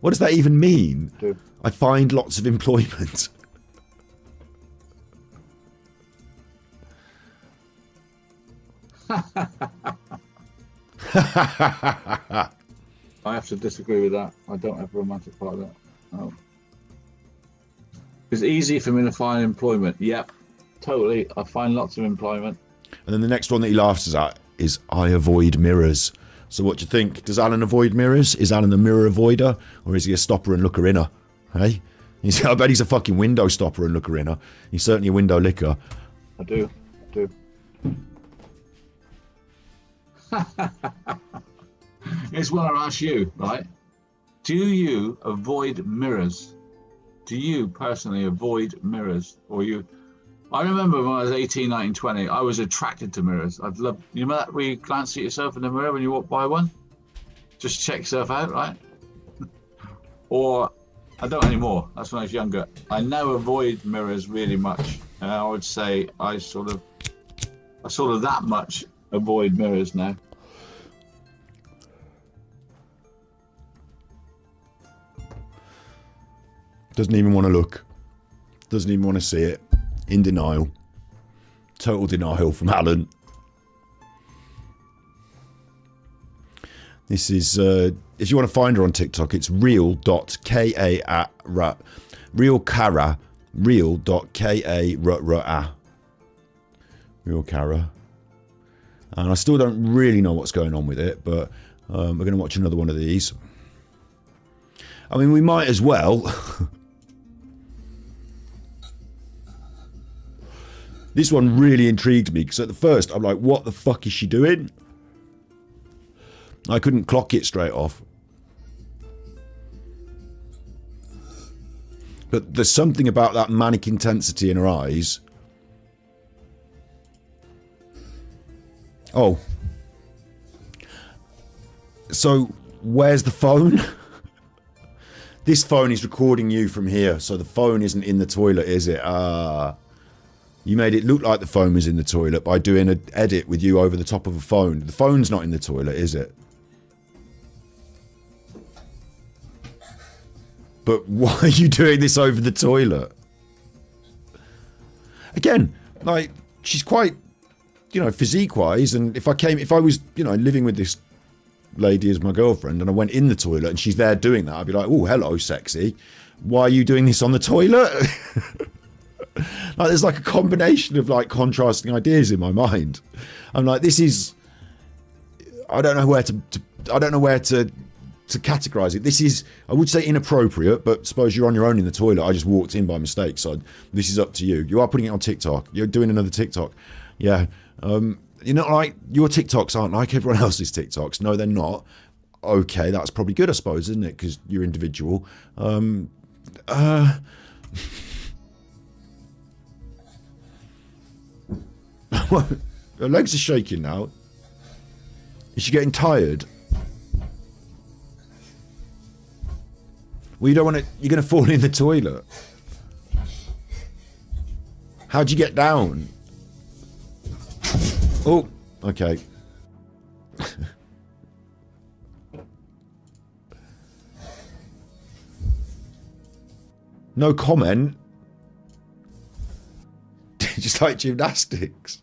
What does that even mean? I do. I find lots of employment. I have to disagree with that. I don't have a romantic partner. No. It's easy for me to find employment. Yep, totally. I find lots of employment. And then the next one that he laughs at is I avoid mirrors. So what do you think? Does Alan avoid mirrors? Is Alan a mirror avoider? Or is he a stopper and looker inner? Hey? I bet he's a fucking window stopper and looker inner. He's certainly a window licker. I do. Here's one I ask you, right? Do you avoid mirrors? do you personally avoid mirrors, or you? I remember when I was 18, 19, 20, I was attracted to mirrors. I'd love, you know that where you glance at yourself in the mirror when you walk by one? Just check yourself out, right? Or, I don't anymore. That's when I was younger. I now avoid mirrors really much. And I would say I sort of that much avoid mirrors now. Doesn't even want to look. Doesn't even want to see it. In denial. Total denial from Alan. This is, if you want to find her on TikTok, it's real.ka real.cara real.ka Real Cara. And I still don't really know what's going on with it, but we're going to watch another one of these. I mean, we might as well. This one really intrigued me, because at the first I'm like, what the fuck is she doing? I couldn't clock it straight off. But there's something about that manic intensity in her eyes. Oh. So, where's the phone? This phone is recording you from here, so the phone isn't in the toilet, is it? You made it look like the phone was in the toilet by doing an edit with you over the top of a phone. The phone's not in the toilet, is it? But why are you doing this over the toilet? Again, like, she's quite, you know, physique-wise, and if I was, you know, living with this lady as my girlfriend and I went in the toilet and she's there doing that, I'd be like, oh, hello, sexy. Why are you doing this on the toilet? Like, there's like a combination of like contrasting ideas in my mind. I'm like, this is, I don't know where to categorize it. This is, I would say, inappropriate, but suppose you're on your own in the toilet. I just walked in by mistake, so this is up to you. You are putting it on TikTok. You're doing another TikTok. Yeah. You're not like, your TikToks aren't like everyone else's TikToks. No, they're not. Okay, that's probably good, I suppose, isn't it? Because you're individual. Her legs are shaking now. Is she getting tired? Well, you don't want to, you're going to fall in the toilet. How'd you get down? Oh, okay. No comment. Just like gymnastics.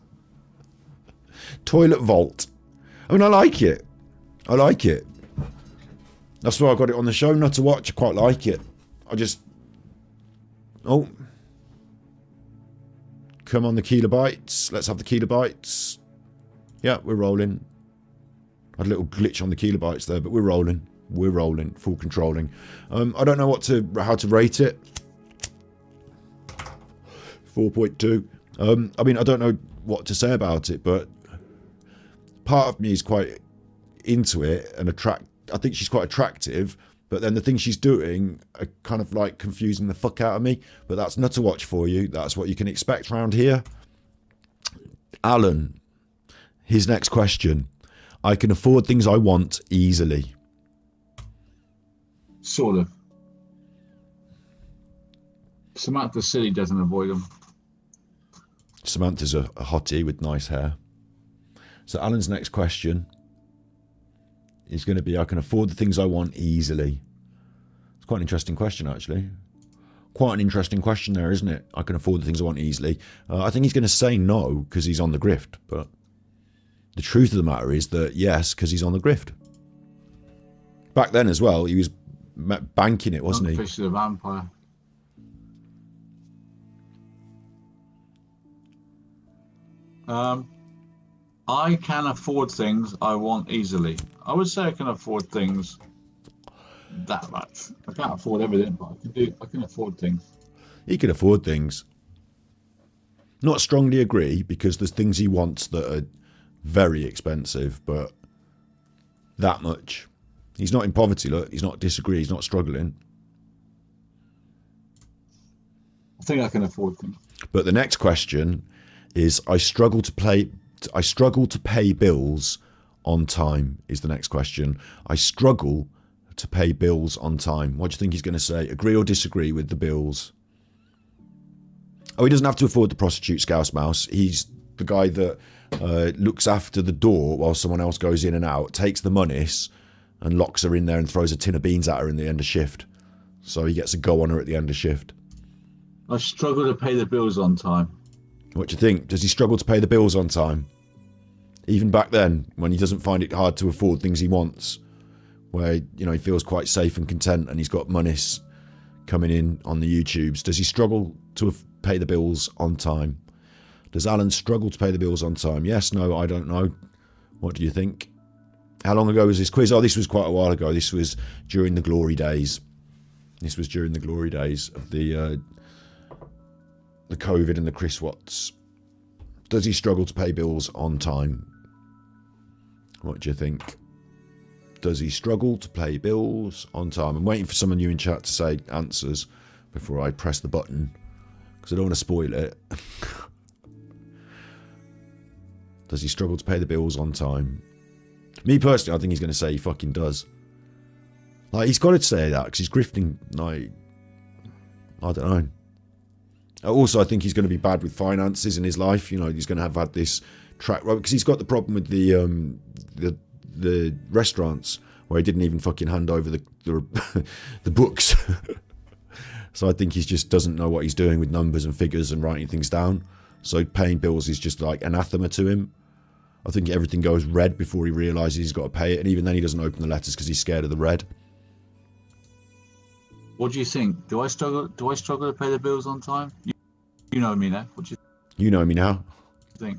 Toilet vault. I mean, I like it. I like it. That's why I got it on the show, not to watch. I quite like it. I just... Oh. Come on, the kilobytes. Let's have the kilobytes. Yeah, we're rolling. I had a little glitch on the kilobytes there, but we're rolling. We're rolling. Full controlling. I don't know how to rate it. 4.2. I mean, I don't know what to say about it, but part of me is quite into it and I think she's quite attractive, but then the things she's doing are kind of like confusing the fuck out of me. But that's not to watch for you. That's what you can expect around here. Alan, his next question. I can afford things I want easily. Sort of. Samantha Silly doesn't avoid them. Samantha's a hottie with nice hair. So Alan's next question is going to be, I can afford the things I want easily. It's quite an interesting question, actually. Quite an interesting question there, isn't it? I can afford the things I want easily. I think he's going to say no because he's on the grift. But the truth of the matter is that yes, because he's on the grift. Back then as well, he was banking it, wasn't he? Fish the vampire. I can afford things I want easily. I would say I can afford things that much. I can't afford everything, but I can afford things. He can afford things. Not strongly agree, because there's things he wants that are very expensive, but that much. He's not in poverty, look. He's not disagree. He's not struggling. think I can afford things. But the next question is, I struggle to pay bills on time is the next question. I struggle to pay bills on time. What do you think he's going to say? Agree or disagree with the bills? Oh, he doesn't have to afford the prostitute Scouse Mouse. He's the guy that looks after the door while someone else goes in and out, takes the monies and locks her in there and throws a tin of beans at her in the end of shift. So he gets a go on her at the end of shift. I struggle to pay the bills on time. What do you think? Does he struggle to pay the bills on time? Even back then, when he doesn't find it hard to afford things he wants, where, you know, he feels quite safe and content and he's got monies coming in on the YouTubes. Does he struggle to pay the bills on time? Does Alan struggle to pay the bills on time? Yes, no, I don't know. What do you think? How long ago was this quiz? Oh, this was quite a while ago. This was during the glory days. This was during the glory days of the COVID and the Chris Watts. Does he struggle to pay bills on time? What do you think? Does he struggle to pay bills on time? I'm waiting for someone new in chat to say answers before I press the button, because I don't want to spoil it. Does he struggle to pay the bills on time? Me personally, I think he's going to say he fucking does. Like, he's got to say that because he's grifting. Like, I don't know. Also, I think he's going to be bad with finances in his life. You know, he's going to have had this track record because he's got the problem with the restaurants where he didn't even fucking hand over the the books. So I think he just doesn't know what he's doing with numbers and figures and writing things down. So paying bills is just like anathema to him. I think everything goes red before he realises he's got to pay it, and even then he doesn't open the letters because he's scared of the red. What do you think? Do I struggle to pay the bills on time? You know me now. What do You know me now. you think?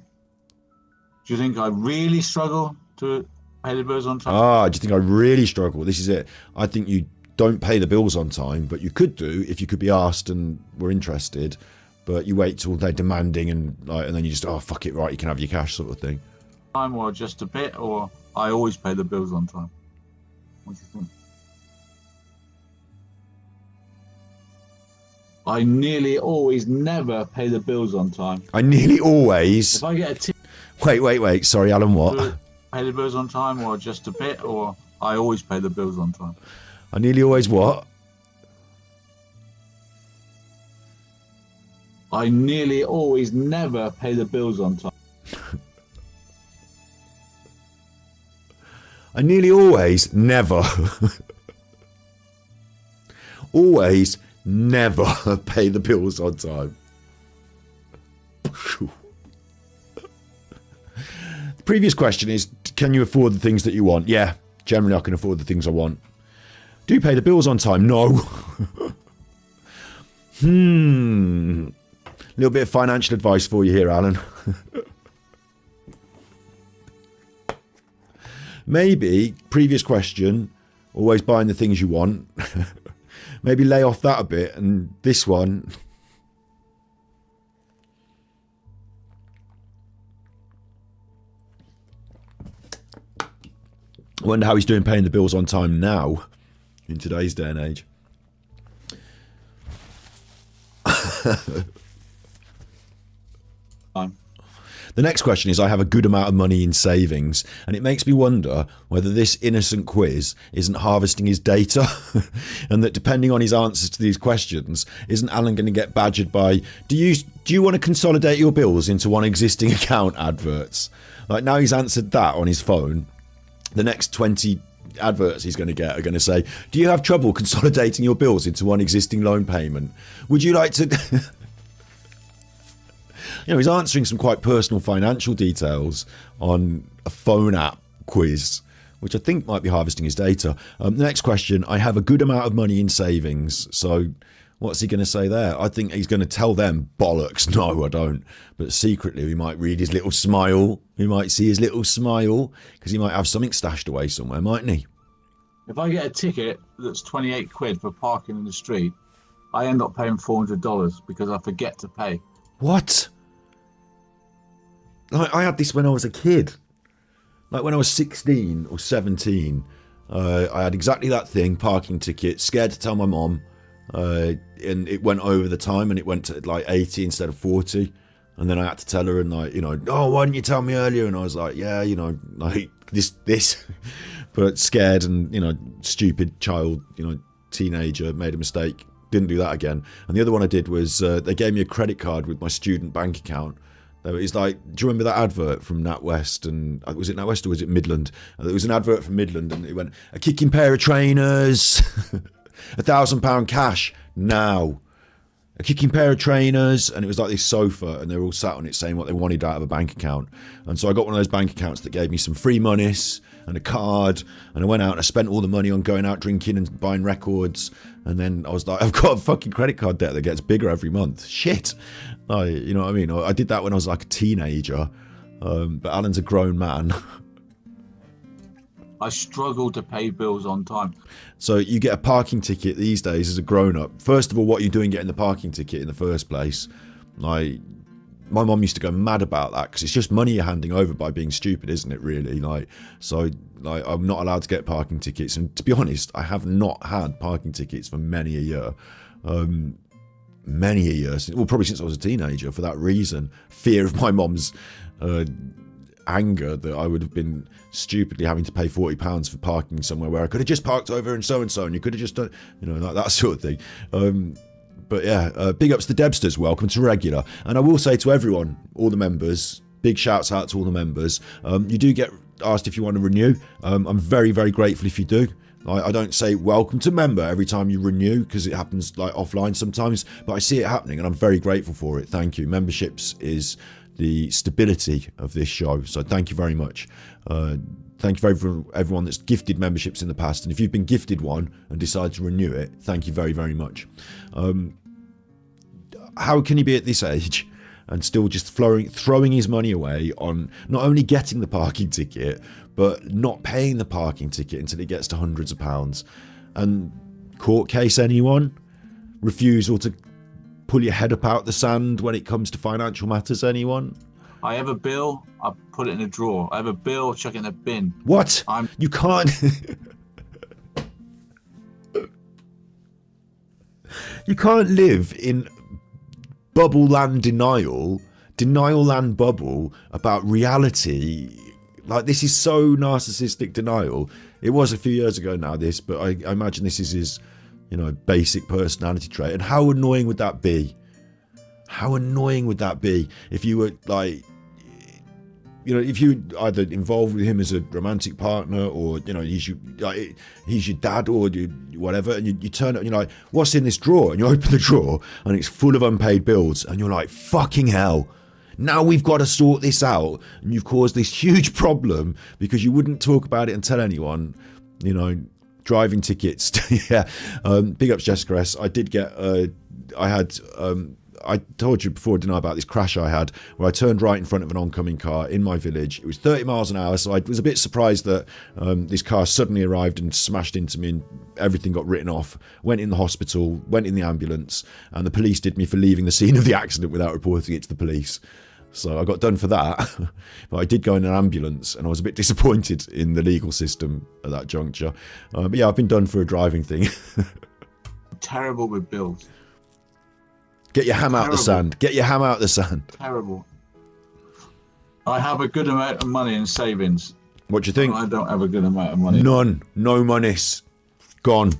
Do you think I really struggle to pay the bills on time? Ah, do you think I really struggle? This is it. I think you don't pay the bills on time, but you could do if you could be asked and were interested. But you wait till they're demanding and then you just, oh, fuck it, right, you can have your cash sort of thing. Time or just a bit, or I always pay the bills on time? What do you think? I nearly always never pay the bills on time. I nearly always... If I get a tip... Wait. Sorry, Alan, what? Pay the bills on time or just a bit, or I always pay the bills on time? I nearly always what? I nearly always never pay the bills on time. I nearly always never. Always never pay the bills on time. The previous question is, can you afford the things that you want? Yeah, generally I can afford the things I want. Do you pay the bills on time? No. Little bit of financial advice for you here, Alan. Maybe, previous question, always buying the things you want. Maybe lay off that a bit, and this one... I wonder how he's doing paying the bills on time now, in today's day and age. The next question is, I have a good amount of money in savings, and it makes me wonder whether this innocent quiz isn't harvesting his data, and that depending on his answers to these questions, isn't Alan going to get badgered by, do you want to consolidate your bills into one existing account adverts? Like, now he's answered that on his phone, the next 20 adverts he's going to get are going to say, do you have trouble consolidating your bills into one existing loan payment? Would you like to... You know, he's answering some quite personal financial details on a phone app quiz, which I think might be harvesting his data. The next question, I have a good amount of money in savings. So what's he going to say there? I think he's going to tell them, bollocks. No, I don't. But secretly, we might read his little smile. We might see his little smile, because he might have something stashed away somewhere, mightn't he? If I get a ticket that's 28 quid for parking in the street, I end up paying $400 because I forget to pay. What? I had this when I was a kid. Like when I was 16 or 17, I had exactly that thing, parking ticket, scared to tell my mom, and it went over the time, and it went to like 80 instead of 40. And then I had to tell her, and like, you know, oh, why didn't you tell me earlier? And I was like, yeah, you know, like this, but scared and, you know, stupid child, you know, teenager, made a mistake. Didn't do that again. And the other one I did was they gave me a credit card with my student bank account. It's like, do you remember that advert from NatWest? And was it NatWest or was it Midland? It was an advert from Midland, and it went, a kicking pair of trainers, £1,000 cash now. A kicking pair of trainers, and it was like this sofa, and they were all sat on it saying what they wanted out of a bank account. And so I got one of those bank accounts that gave me some free monies and a card, and I went out and I spent all the money on going out drinking and buying records. And then I was like, I've got a fucking credit card debt that gets bigger every month. Shit. You know what I mean? I did that when I was like a teenager, but Alan's a grown man. I struggle to pay bills on time. So you get a parking ticket these days as a grown-up. First of all, what are you doing getting the parking ticket in the first place? Like, my mum used to go mad about that because it's just money you're handing over by being stupid, isn't it, really? So I'm not allowed to get parking tickets. And to be honest, I have not had parking tickets for many a year. Many a year. Well, probably since I was a teenager, for that reason. Fear of my mum's anger that I would have been stupidly having to pay £40 for parking somewhere where I could have just parked over and so, and you could have just done, you know, like that sort of thing. But yeah, big ups to Debsters, welcome to regular. And I will say to everyone, all the members, big shouts out to all the members. You do get asked if you want to renew. I'm very, very grateful if you do. I don't say welcome to member every time you renew because it happens like offline sometimes, but I see it happening and I'm very grateful for it. Thank you. Memberships is the stability of this show, so thank you very much. Thank you for everyone that's gifted memberships in the past, and if you've been gifted one and decide to renew it, thank you very, very much. How can he be at this age and still just throwing his money away on not only getting the parking ticket, but not paying the parking ticket until it gets to hundreds of pounds? And court case, anyone? Refusal to pull your head up out the sand when it comes to financial matters, anyone? I have a bill, I put it in a drawer. I have a bill, chuck it in a bin. What? You can't... You can't live in bubble land denial land bubble about reality. Like, this is so narcissistic denial. It was a few years ago now, this, but I imagine this is his, you know, basic personality trait. And how annoying would that be? How annoying would that be if you were like, you know, if you were either involved with him as a romantic partner, or, you know, he's your dad or whatever, and you turn up and you're like, what's in this drawer? And you open the drawer and it's full of unpaid bills, and you're like, fucking hell, now we've got to sort this out. And you've caused this huge problem because you wouldn't talk about it and tell anyone, you know. Driving tickets. Yeah. Big ups, Jessica S. I did get, I told you before, didn't I, about this crash I had where I turned right in front of an oncoming car in my village. It was 30 miles an hour, so I was a bit surprised that this car suddenly arrived and smashed into me and everything got written off. Went in the hospital, went in the ambulance, and the police did me for leaving the scene of the accident without reporting it to the police. So I got done for that. But I did go in an ambulance, and I was a bit disappointed in the legal system at that juncture. But yeah, I've been done for a driving thing. Terrible with bills. Get your ham out the sand. Get your ham out the sand. Terrible. I have a good amount of money in savings. What do you think? I don't have a good amount of money. None. No monies. Gone.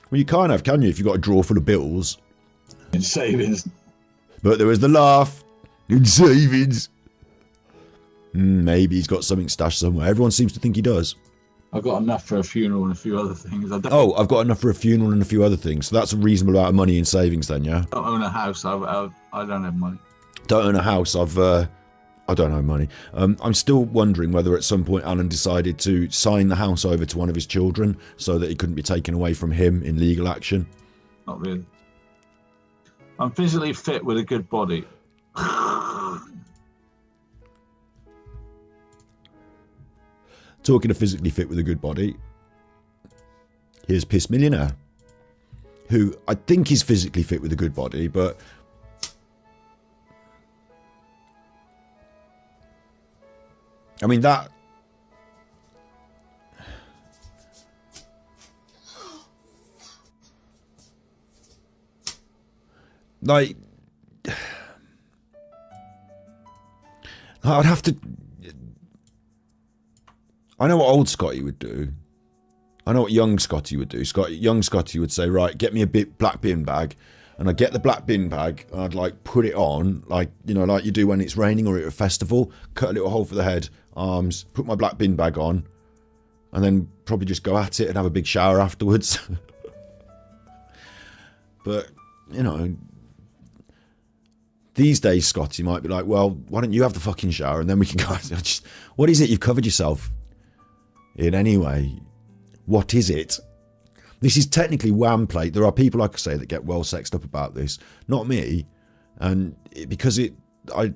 Well, you can't have, can you, if you've got a drawer full of bills? In savings. But there was the laugh. In savings. Maybe he's got something stashed somewhere. Everyone seems to think he does. I've got enough for a funeral and a few other things. I've got enough for a funeral and a few other things. So that's a reasonable amount of money in savings then, yeah? I don't own a house. I don't have money. Don't own a house. I don't have money. I'm still wondering whether at some point Alan decided to sign the house over to one of his children so that it couldn't be taken away from him in legal action. Not really. I'm physically fit with a good body. Talking of physically fit with a good body, here's PiS Millionaire, who I think is physically fit with a good body, but I mean, that like, I'd have to. I know what old Scotty would do. I know what young Scotty would do. Young Scotty would say, right, get me a black bin bag. And I'd get the black bin bag and I'd like put it on, like, you know, like you do when it's raining or at a festival, cut a little hole for the head, arms, put my black bin bag on, and then probably just go at it and have a big shower afterwards. But, you know, these days, Scotty might be like, well, why don't you have the fucking shower and then we can go. What is it you've covered yourself in anyway? What is it? This is technically wham plate. There are people, like I say, that get well sexed up about this. Not me. And because I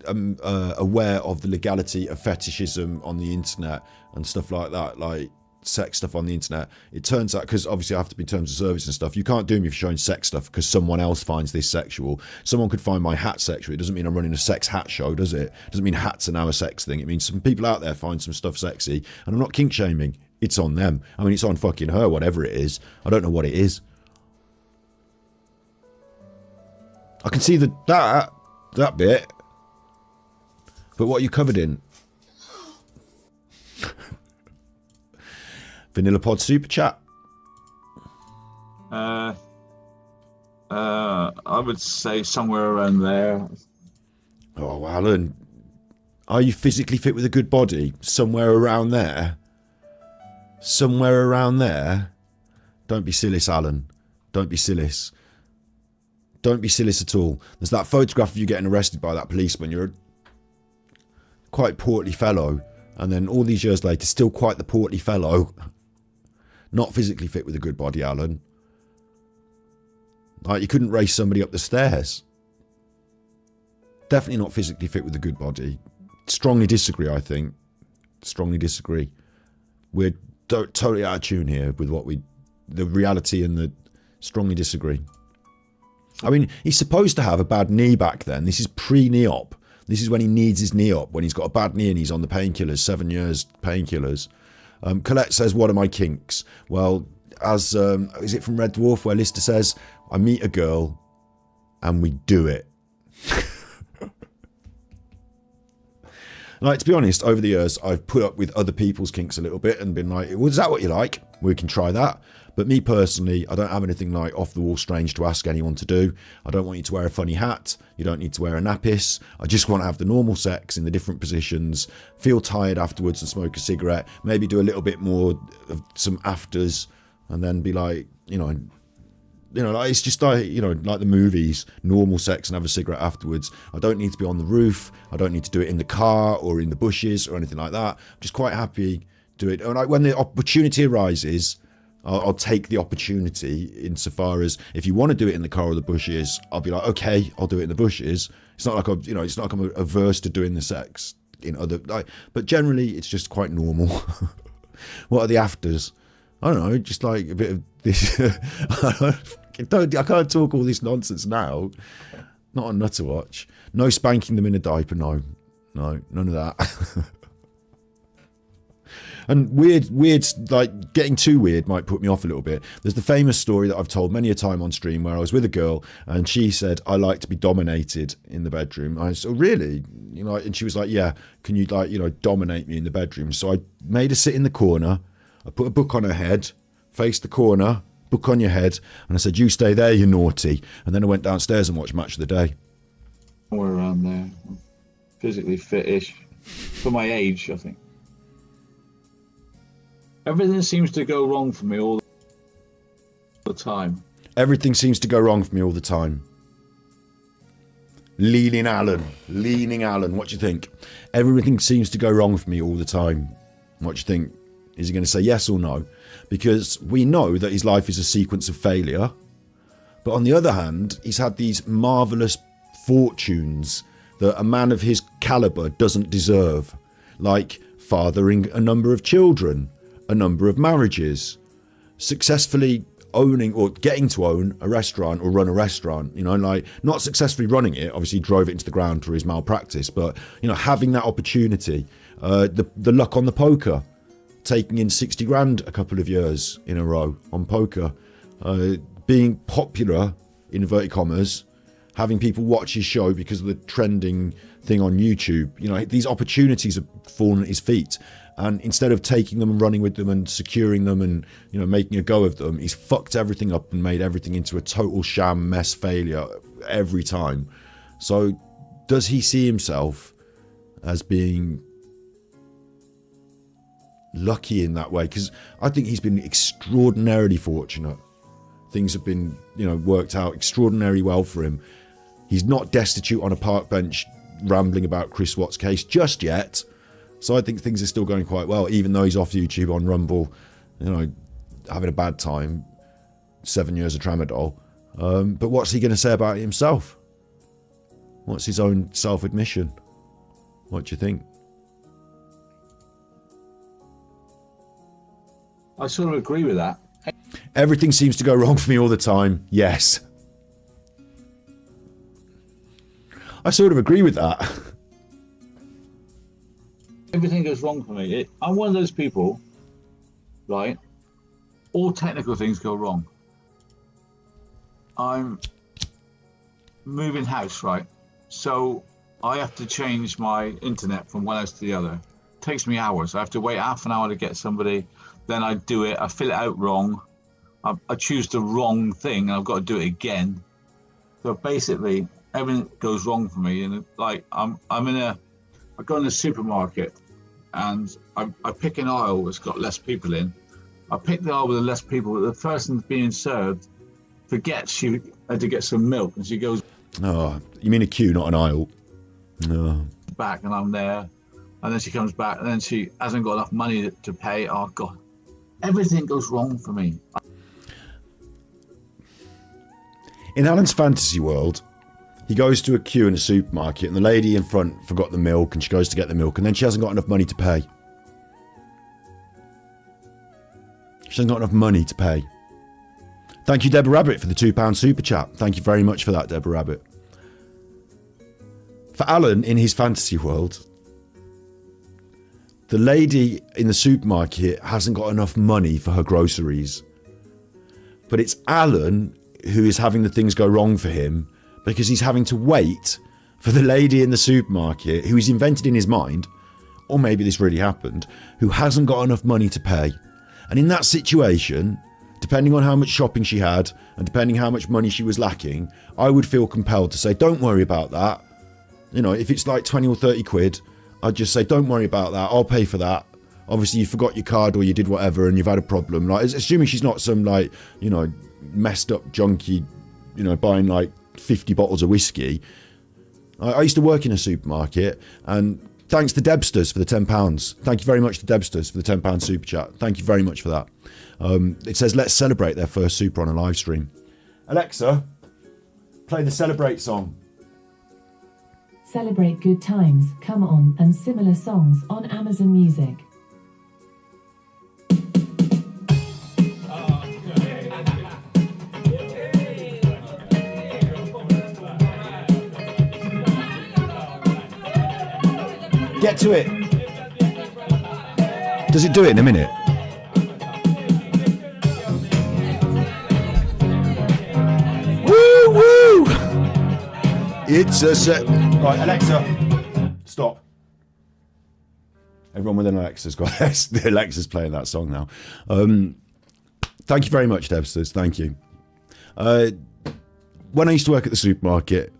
am aware of the legality of fetishism on the internet and stuff like that, like sex stuff on the internet. It turns out, because obviously I have to be terms of service and stuff, you can't do me for showing sex stuff because someone else finds this sexual. Someone could find my hat sexual. It doesn't mean I'm running a sex hat show, does it? It doesn't mean hats are now a sex thing. It means some people out there find some stuff sexy. And I'm not kink shaming. It's on them. I mean, it's on fucking her, whatever it is. I don't know what it is. I can see that bit. But what are you covered in? Vanilla Pod Super Chat. I would say somewhere around there. Oh, Alan. Are you physically fit with a good body? Somewhere around there? Somewhere around there? Don't be silly, Alan. Don't be silly. Don't be silly at all. There's that photograph of you getting arrested by that policeman. You're a quite portly fellow. And then all these years later, still quite the portly fellow. Not physically fit with a good body, Alan. Like, you couldn't race somebody up the stairs. Definitely not physically fit with a good body. Strongly disagree, I think. Strongly disagree. We're totally out of tune here with the reality and the strongly disagree. I mean, he's supposed to have a bad knee back then. This is pre-knee op. This is when he needs his knee op, when he's got a bad knee and he's on the painkillers, 7 years painkillers. Colette says, what are my kinks? Well, as is it from Red Dwarf where Lister says, I meet a girl and we do it. Like, to be honest, over the years, I've put up with other people's kinks a little bit and been like, well, is that what you like? We can try that. But me personally, I don't have anything like off the wall strange to ask anyone to do. I don't want you to wear a funny hat. You don't need to wear a nappis. I just want to have the normal sex in the different positions, feel tired afterwards and smoke a cigarette, maybe do a little bit more of some afters and then be like, like it's just like, like the movies, normal sex and have a cigarette afterwards. I don't need to be on the roof. I don't need to do it in the car or in the bushes or anything like that. I'm just quite happy to do it. And when the opportunity arises, I'll take the opportunity insofar as if you want to do it in the car or the bushes, I'll be like, okay, I'll do it in the bushes. It's not like it's not like I'm averse to doing the sex in other, but generally it's just quite normal. What are the afters? I don't know, just like a bit of this. I can't talk all this nonsense now. Not a nut to watch. No spanking them in a diaper. No, none of that. And weird, like getting too weird might put me off a little bit. There's the famous story that I've told many a time on stream where I was with a girl and she said, I like to be dominated in the bedroom. I said, oh, really? And she was like, yeah, can you dominate me in the bedroom? So I made her sit in the corner. I put a book on her head, faced the corner, book on your head. And I said, you stay there, you naughty. And then I went downstairs and watched Match of the Day. Somewhere around there. Physically fit-ish. For my age, I think. Everything seems to go wrong for me all the time. Everything seems to go wrong for me all the time. Leaning Alan, what do you think? Everything seems to go wrong for me all the time. What do you think? Is he going to say yes or no? Because we know that his life is a sequence of failure. But on the other hand, he's had these marvellous fortunes that a man of his calibre doesn't deserve. Like fathering a number of children, a number of marriages, successfully owning or getting to own a restaurant or run a restaurant, like not successfully running it, obviously drove it into the ground through his malpractice, but having that opportunity, the luck on the poker, taking in 60 grand a couple of years in a row on poker, being popular, in inverted commas, having people watch his show because of the trending thing on YouTube. You know, these opportunities have fallen at his feet. And instead of taking them and running with them and securing them and, you know, making a go of them, he's fucked everything up and made everything into a total sham mess failure every time. So does he see himself as being lucky in that way? Because I think he's been extraordinarily fortunate. Things have been, you know, worked out extraordinarily well for him. He's not destitute on a park bench rambling about Chris Watt's case just yet. So I think things are still going quite well, even though he's off YouTube on Rumble, you know, having a bad time, 7 years of tramadol. But what's he going to say about it himself? What's his own self-admission? What do you think? I sort of agree with that. Everything seems to go wrong for me all the time. Yes. I sort of agree with that. Everything goes wrong for me. I'm one of those people, right? All technical things go wrong. I'm moving house, right? So I have to change my internet from one house to the other. It takes me hours. I have to wait half an hour to get somebody. Then I do it. I fill it out wrong. I choose the wrong thing, and I've got to do it again. So basically, everything goes wrong for me. And like I go in a supermarket, and I pick an aisle that's got less people in. I pick the aisle with the less people, but the person being served forgets she had to get some milk, and she goes, Oh, you mean a queue, not an aisle? No. Back, and I'm there, and then she comes back, and then she hasn't got enough money to pay. Oh God, everything goes wrong for me. In Alan's fantasy world, he goes to a queue in a supermarket and the lady in front forgot the milk and she goes to get the milk and then she hasn't got enough money to pay. She hasn't got enough money to pay. Thank you, Deborah Rabbit, for the £2 super chat. Thank you very much for that, Deborah Rabbit. For Alan, in his fantasy world, the lady in the supermarket hasn't got enough money for her groceries. But it's Alan who is having the things go wrong for him because he's having to wait for the lady in the supermarket who he's invented in his mind, or maybe this really happened, who hasn't got enough money to pay. And in that situation, depending on how much shopping she had and depending how much money she was lacking, I would feel compelled to say, don't worry about that. You know, if it's like 20 or 30 quid, I'd just say, don't worry about that. I'll pay for that. Obviously, you forgot your card or you did whatever and you've had a problem. Like, assuming she's not some, like, you know, messed up junkie, you know, buying like 50 bottles of whiskey. I used to work in a supermarket, and thanks to Debsters for the £10. Thank you very much to Debsters for the £10 super chat. Thank you very much for that. It says, let's celebrate their first super on a live stream. Alexa, play the Celebrate song. Celebrate Good Times, Come On, and similar songs on Amazon Music. Get to it. Does it do it in a minute? Woo woo! It's a set. Right, Alexa, stop. Everyone with an Alexa's got this. The Alexa's playing that song now. Thank you very much, Debsters. Thank you. When I used to work at the supermarket,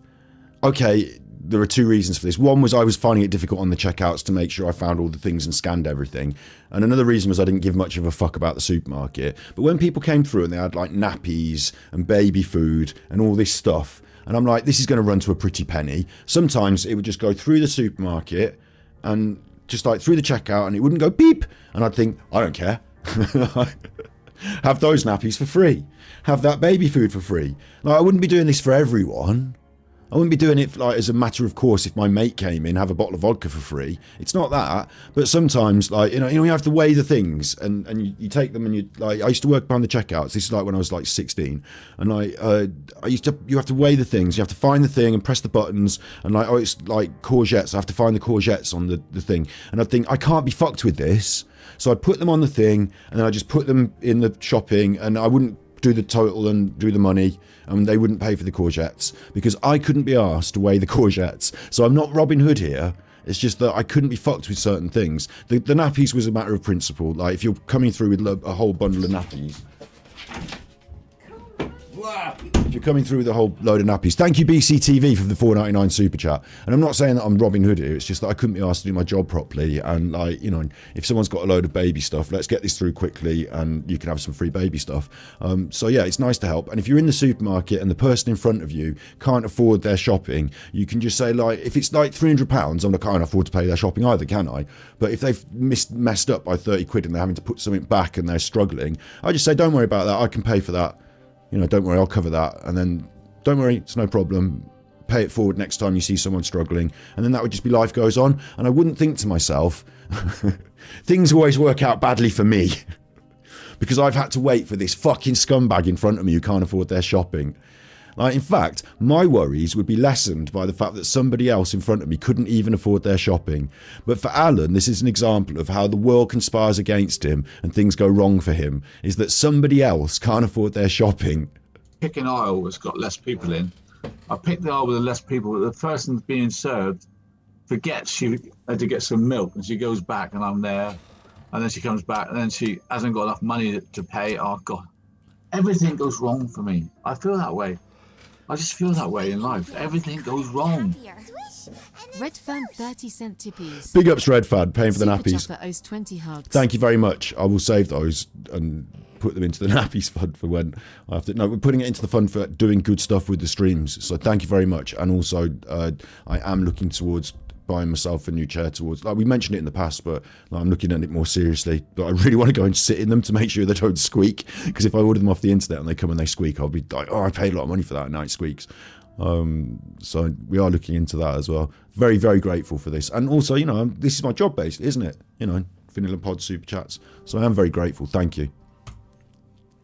okay, there are two reasons for this. One was I was finding it difficult on the checkouts to make sure I found all the things and scanned everything. And another reason was I didn't give much of a fuck about the supermarket. But when people came through and they had like nappies and baby food and all this stuff, and I'm like, this is going to run to a pretty penny. Sometimes it would just go through the supermarket and just like through the checkout and it wouldn't go beep. And I'd think, I don't care. Have those nappies for free. Have that baby food for free. Like, I wouldn't be doing this for everyone. I wouldn't be doing it like as a matter of course if my mate came in, have a bottle of vodka for free. It's not that. But sometimes, like, you know, you have to weigh the things and you take them and you, like, I used to work behind the checkouts. This is like when I was like 16. And like, you have to weigh the things. You have to find the thing and press the buttons. And like, oh, it's like courgettes. I have to find the courgettes on the thing. And I'd think, I can't be fucked with this. So I'd put them on the thing and then I just put them in the shopping and I wouldn't do the total and do the money, and they wouldn't pay for the courgettes because I couldn't be asked to weigh the courgettes. So I'm not Robin Hood here. It's just that I couldn't be fucked with certain things. The nappies was a matter of principle. Like, if you're coming through with a whole bundle of nappies... If you're coming through with a whole load of nappies. Thank you, BCTV, for the $4.99 super chat. And I'm not saying that I'm Robin Hood here. It's just that I couldn't be asked to do my job properly. And, like, you know, if someone's got a load of baby stuff, let's get this through quickly and you can have some free baby stuff. So, yeah, it's nice to help. And if you're in the supermarket and the person in front of you can't afford their shopping, you can just say, like, if it's like £300, I'm not, can't afford to pay their shopping either, can I? But if they've messed up by 30 quid and they're having to put something back and they're struggling, I just say, don't worry about that. I can pay for that. You know, don't worry, I'll cover that. And then, don't worry, it's no problem. Pay it forward next time you see someone struggling. And then that would just be life goes on. And I wouldn't think to myself, things always work out badly for me. Because I've had to wait for this fucking scumbag in front of me who can't afford their shopping. Like, in fact, my worries would be lessened by the fact that somebody else in front of me couldn't even afford their shopping. But for Alan, this is an example of how the world conspires against him and things go wrong for him, is that somebody else can't afford their shopping. Pick an aisle that's got less people in. I pick the aisle with less people, but the person being served forgets she had to get some milk, and she goes back, and I'm there, and then she comes back, and then she hasn't got enough money to pay. Oh, God. Everything goes wrong for me. I feel that way. I just feel that way in life. Everything goes wrong. Happier. Red Fan 30-cent tippies. Big ups, Red Fad, paying for the Super nappies. Chopper owes 20 hugs. Thank you very much. I will save those and put them into the nappies fund for when I have to. No, we're putting it into the fund for doing good stuff with the streams. So thank you very much. And also, I am looking towards buying myself a new chair towards, like we mentioned it in the past, but like, I'm looking at it more seriously. But I really want to go and sit in them to make sure they don't squeak, because if I order them off the internet and they come and they squeak, I'll be like, oh, I paid a lot of money for that and now it squeaks. So we are looking into that as well. Very, very grateful for this. And also, you know, this is my job based, isn't it? You know, Vanilla Pod Super Chats. So I am very grateful. Thank you.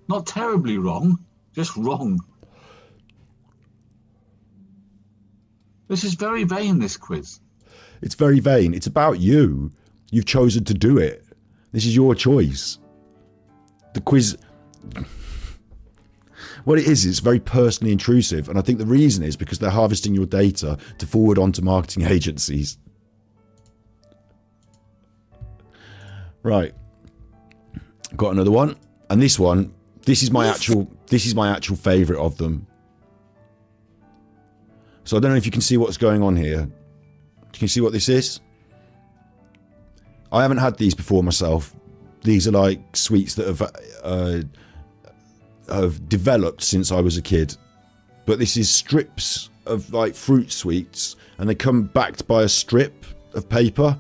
Not terribly wrong, just wrong. This is very vain, this quiz. It's very vain. It's about you. You've chosen to do it. This is your choice. The quiz... What it is, it's very personally intrusive. And I think the reason is because they're harvesting your data to forward on to marketing agencies. Right. Got another one. And this one, this is my actual favourite of them. So I don't know if you can see what's going on here. Can you see what this is? I haven't had these before myself. These are like sweets that have developed since I was a kid. But this is strips of like fruit sweets, and they come backed by a strip of paper,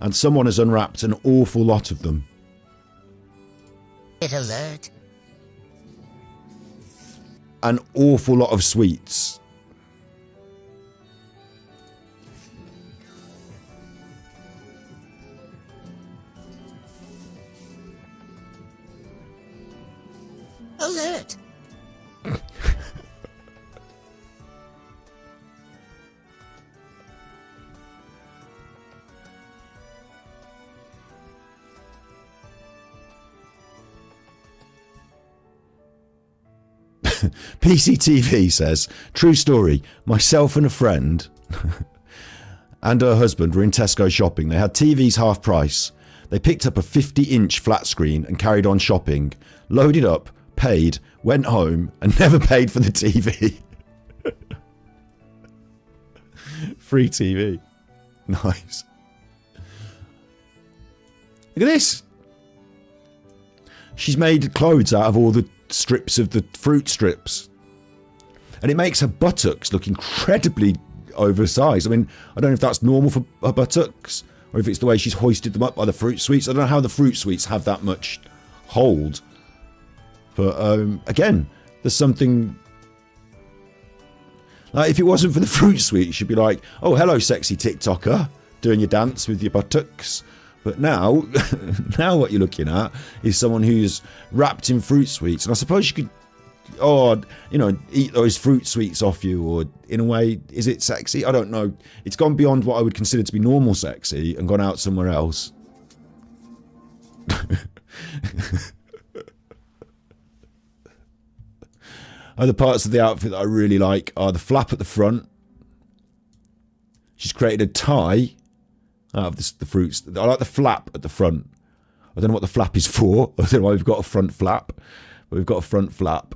and someone has unwrapped an awful lot of them. Hit alert. An awful lot of sweets. Alert. PCTV says, true story, myself and a friend and her husband were in Tesco shopping. They had TVs half price. They picked up a 50-inch flat screen and carried on shopping. Loaded up, paid, went home and never paid for the TV. Free TV. Nice. Look at this. She's made clothes out of all the strips of the fruit strips. And it makes her buttocks look incredibly oversized. I mean, I don't know if that's normal for her buttocks or if it's the way she's hoisted them up by the fruit sweets. I don't know how the fruit sweets have that much hold. But again, there's something... Like, if it wasn't for the fruit sweets, you'd be like, oh, hello, sexy TikToker, doing your dance with your buttocks. But now, now what you're looking at is someone who's wrapped in fruit sweets. And I suppose you could, you know, eat those fruit sweets off you, or in a way, is it sexy? I don't know. It's gone beyond what I would consider to be normal sexy and gone out somewhere else. Other parts of the outfit that I really like are the flap at the front. She's created a tie out of the fruits. I like the flap at the front. I don't know what the flap is for. I don't know why we've got a front flap, but we've got a front flap.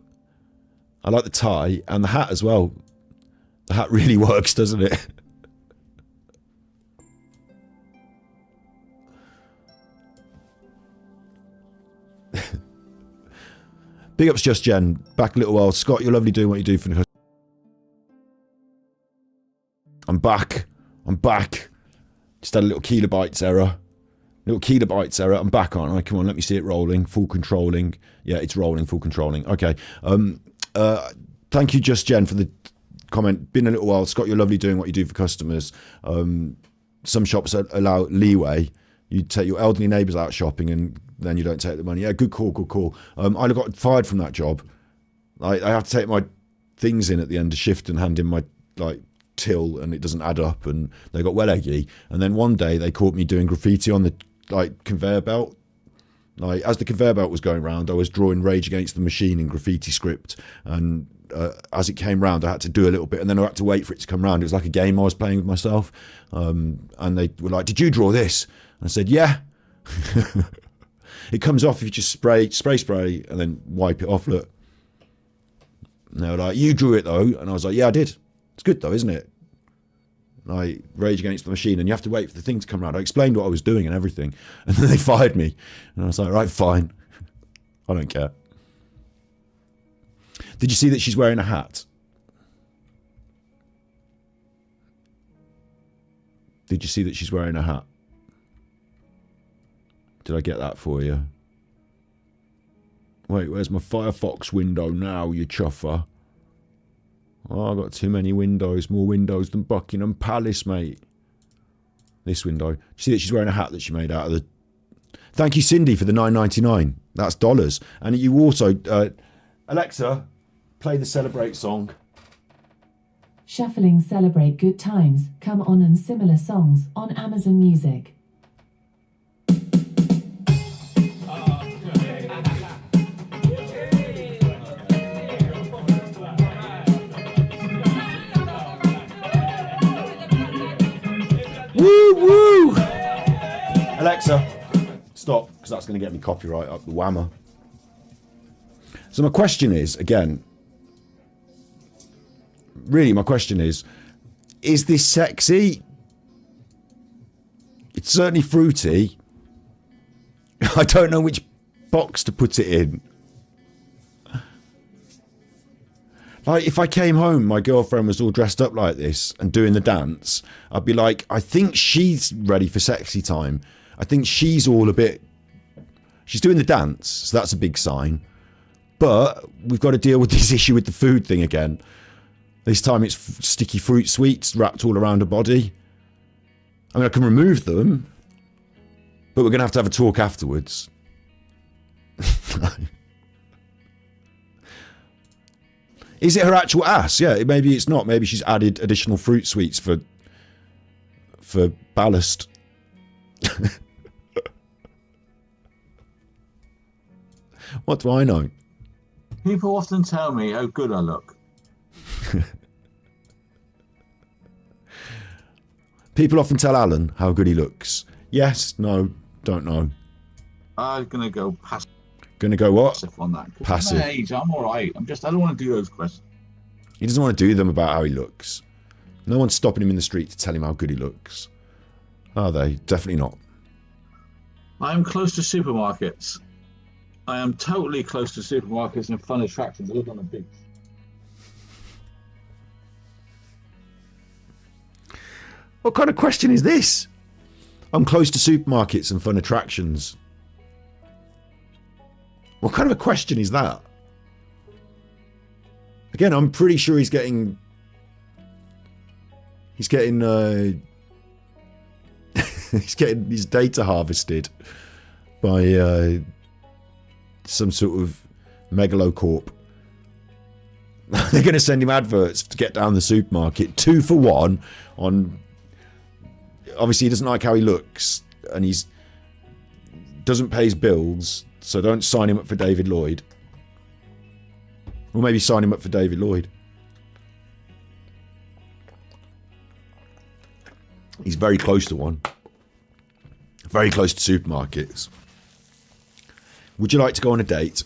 I like the tie and the hat as well. The hat really works, doesn't it? Big ups, Just Jen. Back a little while. Scott, you're lovely doing what you do for the... I'm back. I'm back. Just had a little kilobytes error. Little kilobytes error. I'm back, aren't I? Come on, let me see it rolling. Full controlling. Yeah, it's rolling. Full controlling. Okay. Thank you, Just Jen, for the comment. Been a little while. Scott, you're lovely doing what you do for customers. Some shops allow leeway. You take your elderly neighbours out shopping and then you don't take the money. Yeah, good call, good call. I got fired from that job. I have to take my things in at the end of shift and hand in my till, and it doesn't add up, and they got well eggy. And then one day they caught me doing graffiti on the conveyor belt. As the conveyor belt was going round, I was drawing Rage Against the Machine in graffiti script, and as it came round I had to do a little bit, and then I had to wait for it to come round. It was like a game I was playing with myself, and they were like, "Did you draw this?" And I said, "Yeah." It comes off if you just spray, and then wipe it off. Look. And they were like, "You drew it though," and I was like, "Yeah, I did. It's good though, isn't it?" Rage Against the Machine, and you have to wait for the thing to come around. I explained what I was doing and everything, and then they fired me, and I was like, "Right, fine, I don't care." Did you see that she's wearing a hat? Did you see that she's wearing a hat? Did I get that for you? Wait, where's my Firefox window now, you chuffer? Oh, I've got too many windows. More windows than Buckingham Palace, mate. This window. See that she's wearing a hat that she made out of the... Thank you, Cindy, for the $9.99. That's dollars. And you also... Alexa, play the Celebrate song. Shuffling Celebrate Good Times, Come On and Similar Songs on Amazon Music. Woo woo! Alexa, stop, because that's going to get me copyright up the whammer. So my question is, again, really my question is this sexy? It's certainly fruity. I don't know which box to put it in. If I came home, my girlfriend was all dressed up like this and doing the dance, I'd be like, I think she's ready for sexy time. I think she's all a bit... She's doing the dance, so that's a big sign. But we've got to deal with this issue with the food thing again. This time it's sticky fruit sweets wrapped all around her body. I mean, I can remove them, but we're going to have a talk afterwards. Is it her actual ass? Yeah, maybe it's not. Maybe she's added additional fruit sweets for ballast. What do I know? People often tell me how good I look. People often tell Alan how good he looks. Yes, no, don't know. I'm gonna go passive. Gonna go what? On that. Passive. My age, I'm all right. I don't want to do those questions. He doesn't want to do them about how he looks. No one's stopping him in the street to tell him how good he looks. Are they? Definitely not. I am close to supermarkets. I am totally close to supermarkets and fun attractions. I live on a beach. What kind of question is this? I'm close to supermarkets and fun attractions. What kind of a question is that? Again, I'm pretty sure he's getting he's getting his data harvested by some sort of megalocorp. They're going to send him adverts to get down the supermarket 2 for 1 on. Obviously, he doesn't like how he looks, and he's doesn't pay his bills, so don't sign him up for David Lloyd. Or maybe sign him up for David Lloyd. He's very close to one. Very close to supermarkets. Would you like to go on a date?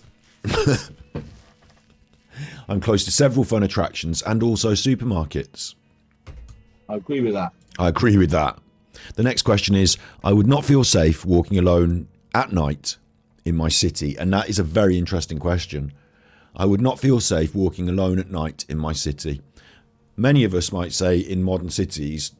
I'm close to several fun attractions and also supermarkets. I agree with that. I agree with that. The next question is, I would not feel safe walking alone at night in my city. And that is a very interesting question. I would not feel safe walking alone at night in my city. Many of us might say in modern cities,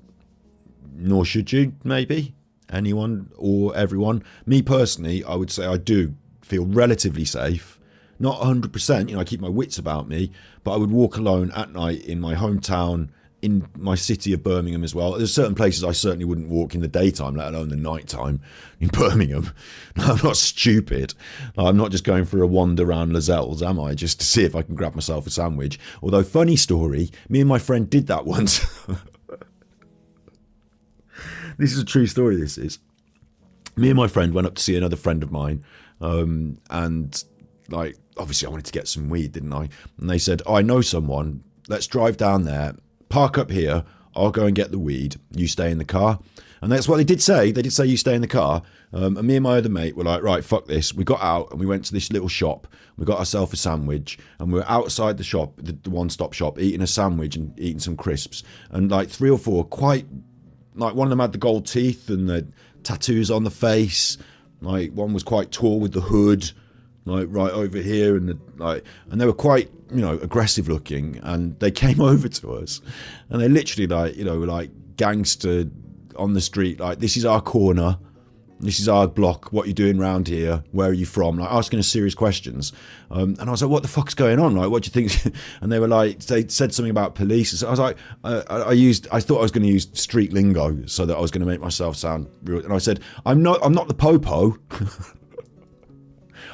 nor should you, maybe. Anyone or everyone. Me personally, I would say I do feel relatively safe. Not 100%, I keep my wits about me, but I would walk alone at night in my hometown, in my city of Birmingham as well. There's certain places I certainly wouldn't walk in the daytime, let alone the nighttime in Birmingham. I'm not stupid. I'm not just going for a wander around Lazelle's, am I? Just to see if I can grab myself a sandwich. Although, funny story, me and my friend did that once. This is a true story, this is. Me and my friend went up to see another friend of mine, and like, obviously I wanted to get some weed, didn't I? And they said, I know someone, let's drive down there, park up here, I'll go and get the weed, you stay in the car. And that's what they did say. They did say you stay in the car. And me and my other mate were like, right, fuck this. We got out and we went to this little shop. We got ourselves a sandwich and we were outside the shop, the one-stop shop, eating a sandwich and eating some crisps. And like 3 or 4 quite, like one of them had the gold teeth and the tattoos on the face. Like one was quite tall with the hood, like right over here, and they were quite, aggressive looking, and they came over to us, and they literally were like gangster on the street, like, this is our corner, this is our block, what are you doing round here, where are you from, like asking us serious questions. And I was like, what the fuck's going on, like, what do you think? And they were like, they said something about police. So I was like, I thought I was going to use street lingo so that I was going to make myself sound real. And I said, I'm not the popo.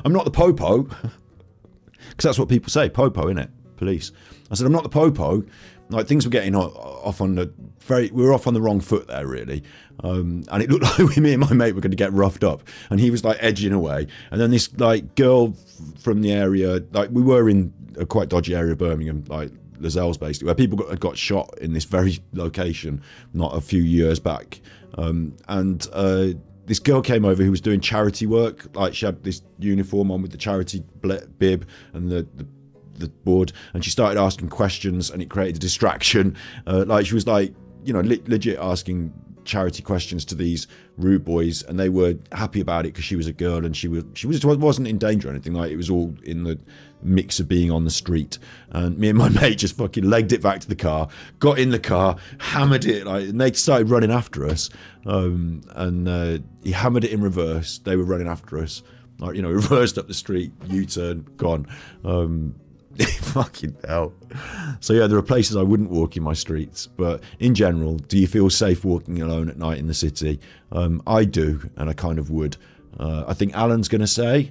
I'm not the popo, because that's what people say, popo, innit? Police. I said, I'm not the popo. Like, things were getting off on we were off on the wrong foot there, really. And it looked like me and my mate were going to get roughed up. And he was like edging away. And then this like girl from the area, like we were in a quite dodgy area of Birmingham, like Lazelle's basically, where people got shot in this very location not a few years back. This girl came over who was doing charity work. Like, she had this uniform on with the charity bib and the board, and she started asking questions, and it created a distraction. Like, she was like, legit asking charity questions to these rude boys, and they were happy about it because she was a girl and she wasn't in danger or anything. Like, it was all in the mix of being on the street. And me and my mate just fucking legged it back to the car, got in the car, hammered it, like, and they started running after us. He hammered it in reverse. They were running after us, like, reversed up the street, U-turn, gone. Fucking hell. So yeah, there are places I wouldn't walk in my streets, but in general, do you feel safe walking alone at night in the city? I do, and I kind of would. I think Alan's going to say.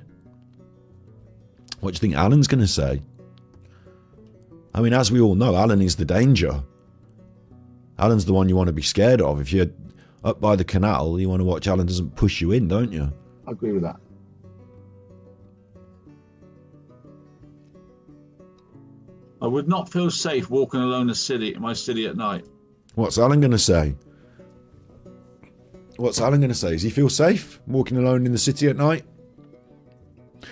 What do you think Alan's going to say? I mean, as we all know, Alan is the danger. Alan's the one you want to be scared of. If you're up by the canal, you want to watch Alan doesn't push you in, don't you? I agree with that. I would not feel safe walking alone in my city at night. What's Alan going to say? What's Alan going to say? Does he feel safe walking alone in the city at night?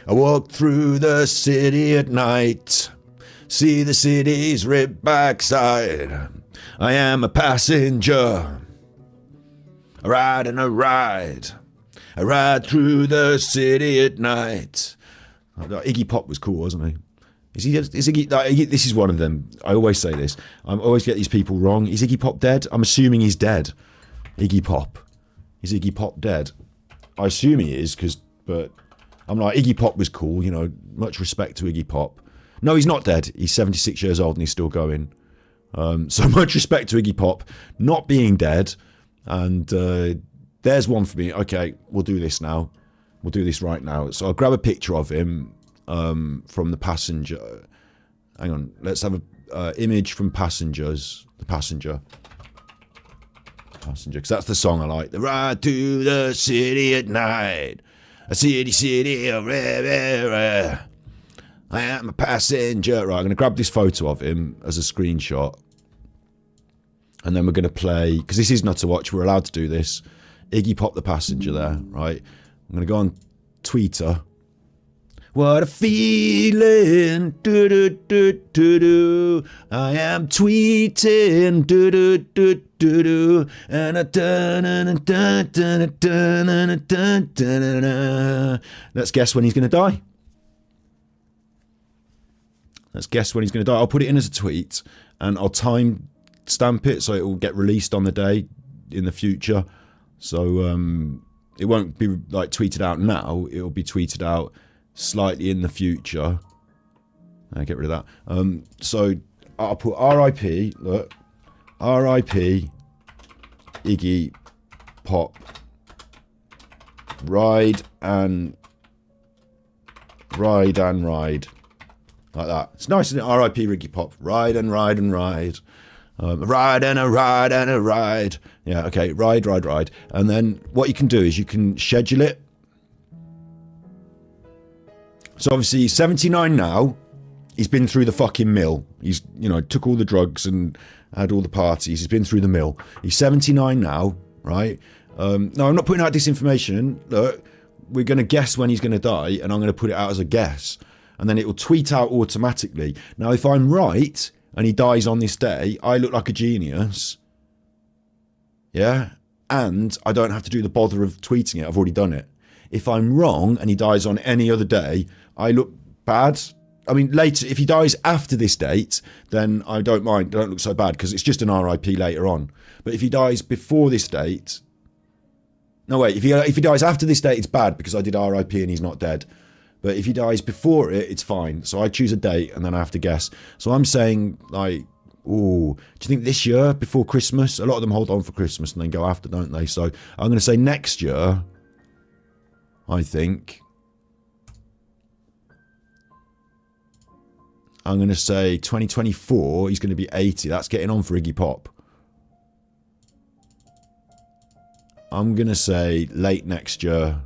I walk through the city at night, see the city's ripped backside. I am a passenger, I ride and I ride. I ride through the city at night. Iggy Pop was cool, wasn't he? Is Iggy, like, this is one of them. I always say this. I always get these people wrong. Is Iggy Pop dead? I'm assuming he's dead. Iggy Pop. Is Iggy Pop dead? I assume he is, but I'm like, Iggy Pop was cool, much respect to Iggy Pop. No, he's not dead. He's 76 years old and he's still going. So much respect to Iggy Pop not being dead. And there's one for me. Okay, we'll do this now. We'll do this right now. So I'll grab a picture of him. From the passenger. Hang on, let's have a image from Passengers. The Passenger, because that's the song I like. The ride to the city at night, a city, I am a passenger. Right, I'm going to grab this photo of him as a screenshot. And then we're going to play, because this is not to watch, we're allowed to do this. Iggy Pop the passenger there, right? I'm going to go on Twitter. What a feeling, do do do do do. I am tweeting, do do do do do, and a dun dun dun dun dun dun dun dun. Let's guess when he's going to die. Let's guess when he's going to die. I'll put it in as a tweet, and I'll time stamp it so it will get released on the day in the future. So it won't be like tweeted out now. It will be tweeted out slightly in the future. Get rid of that. So I'll put RIP. Look, RIP Iggy Pop. Ride and ride like that. It's nice, isn't it? RIP Iggy Pop. Ride and ride and ride. Ride and a ride and a ride. Yeah, okay. Ride. And then what you can do is you can schedule it. So obviously he's 79 now. He's been through the fucking mill. He's, took all the drugs and had all the parties. He's been through the mill. He's 79 now, right? No, I'm not putting out disinformation. Look, we're going to guess when he's going to die, and I'm going to put it out as a guess. And then it will tweet out automatically. Now, if I'm right and he dies on this day, I look like a genius. Yeah? And I don't have to do the bother of tweeting it. I've already done it. If I'm wrong and he dies on any other day, I look bad. I mean, later, if he dies after this date, then I don't mind. I don't look so bad because it's just an RIP later on. But if he dies before this date... No, wait. If he dies after this date, it's bad because I did RIP and he's not dead. But if he dies before it, it's fine. So I choose a date and then I have to guess. So I'm saying, like, ooh, do you think this year, before Christmas? A lot of them hold on for Christmas and then go after, don't they? So I'm going to say next year, I think. I'm going to say 2024, he's going to be 80. That's getting on for Iggy Pop. I'm going to say late next year.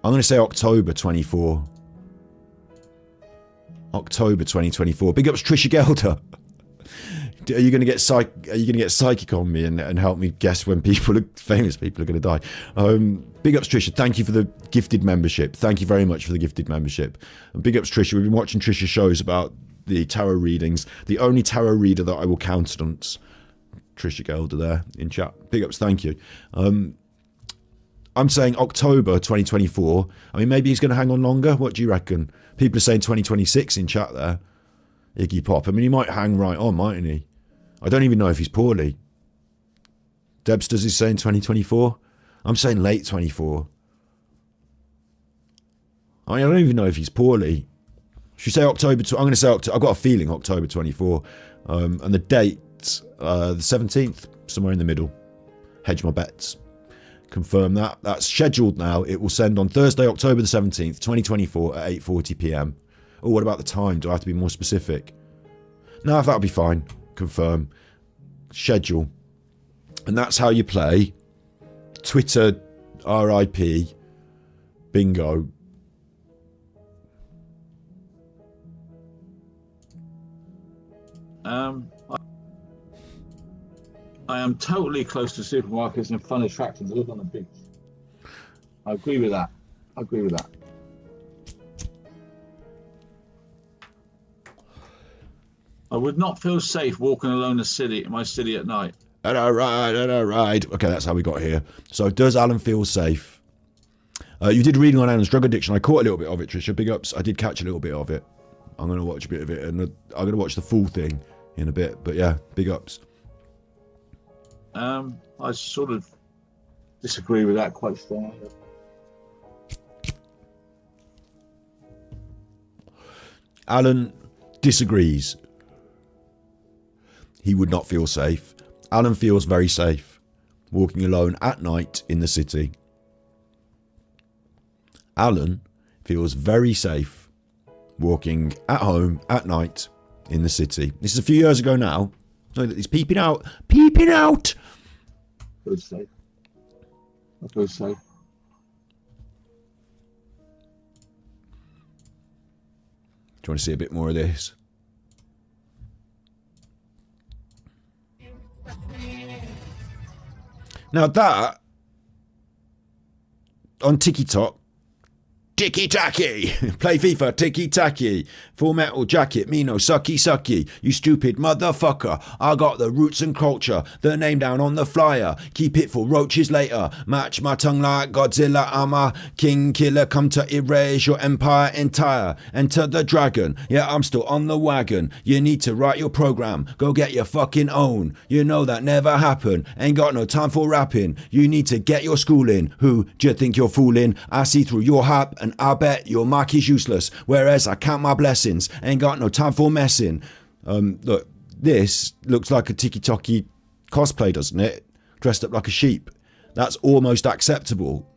I'm going to say October 24. October 2024. Big ups Trisha Gelder. Are you going to get psychic on me and help me guess when famous people are going to die? Big ups Trisha. Thank you for the gifted membership. Thank you very much for the gifted membership. And big ups Trisha. We've been watching Trisha's shows about the tarot readings. The only tarot reader that I will countenance. Trisha Gelder there in chat. Big ups. Thank you. I'm saying October 2024. I mean, maybe he's going to hang on longer. What do you reckon? People are saying 2026 in chat there. Iggy Pop. I mean, he might hang right on, mightn't he? I don't even know if he's poorly. Debsters is saying 2024. I'm saying late 24. I don't even know if he's poorly. Should we say October? I'm going to say October. I've got a feeling October 24. And the date, the 17th, somewhere in the middle. Hedge my bets. Confirm that. That's scheduled now. It will send on Thursday, October the 17th, 2024 at 8:40 p.m. Oh, what about the time? Do I have to be more specific? No, that'll be fine. Confirm. Schedule. And that's how you play Twitter RIP bingo. I am totally close to supermarkets and fun attractions. I live on the beach. I agree with that. I would not feel safe walking alone in my city at night. And I ride. Okay, that's how we got here. So does Alan feel safe? You did reading on Alan's drug addiction. I caught a little bit of it, Trisha. Big ups. I did catch a little bit of it. I'm going to watch a bit of it, and I'm going to watch the full thing in a bit. But yeah, big ups. I sort of disagree with that quite strongly. Alan disagrees. He would not feel safe. Alan feels very safe walking alone at night in the city. Alan feels very safe walking at home at night in the city. This is a few years ago now. No, he's peeping out. Peeping out! I feel safe. you want to see a bit more of this? Now that, on TikTok, Tiki-tacky! Play FIFA, tiki-tacky. Full metal jacket, me no sucky. You stupid motherfucker. I got the roots and culture. The name down on the flyer. Keep it for roaches later. Match my tongue like Godzilla. I'm a king killer. Come to erase your empire entire. Enter the dragon. Yeah, I'm still on the wagon. You need to write your program. Go get your fucking own. You know that never happened. Ain't got no time for rapping. You need to get your schooling. Who do you think you're fooling? I see through your hat. And I bet your mark is useless, whereas I count my blessings. Ain't got no time for messing. Look, this looks like a tiki-taki cosplay, doesn't it? Dressed up like a sheep. That's almost acceptable.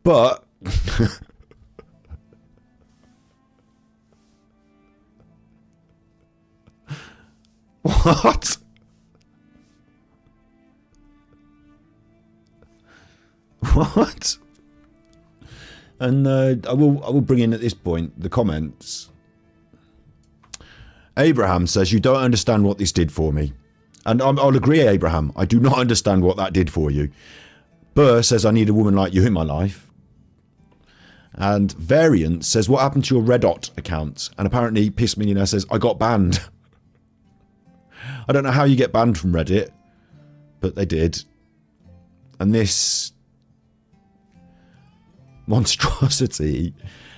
But what? What? And I will bring in at this point the comments. Abraham says, you don't understand what this did for me. And I'll agree, Abraham. I do not understand what that did for you. Burr says, I need a woman like you in my life. And Variant says, what happened to your Reddit account? And apparently PiS Millionaire says, I got banned. I don't know how you get banned from Reddit, but they did. And this monstrosity,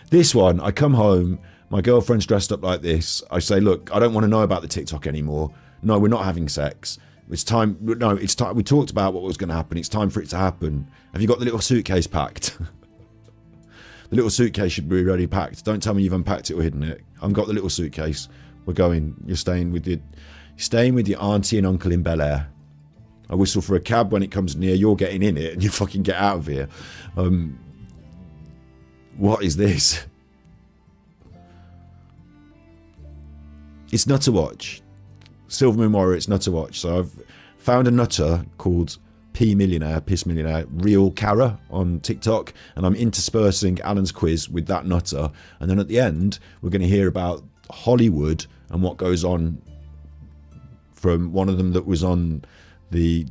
this one, I come home, my girlfriend's dressed up like this. I say, look, I don't want to know about the TikTok anymore. No, we're not having sex. It's time. No, it's time. We talked about what was going to happen. It's time for it to happen. Have you got the little suitcase packed? The little suitcase should be already packed. Don't tell me you've unpacked it or hidden it. I've got the little suitcase. We're going. You're staying with your auntie and uncle in Bel Air. I whistle for a cab when it comes near. You're getting in it and you fucking get out of here. What is this? It's not to watch. Silver Moon Warrior, it's not to watch. So I've found a nutter called PiS Millionaire, Real Cara on TikTok, and I'm interspersing Alan's quiz with that nutter. And then at the end, we're going to hear about Hollywood and what goes on from one of them that was on the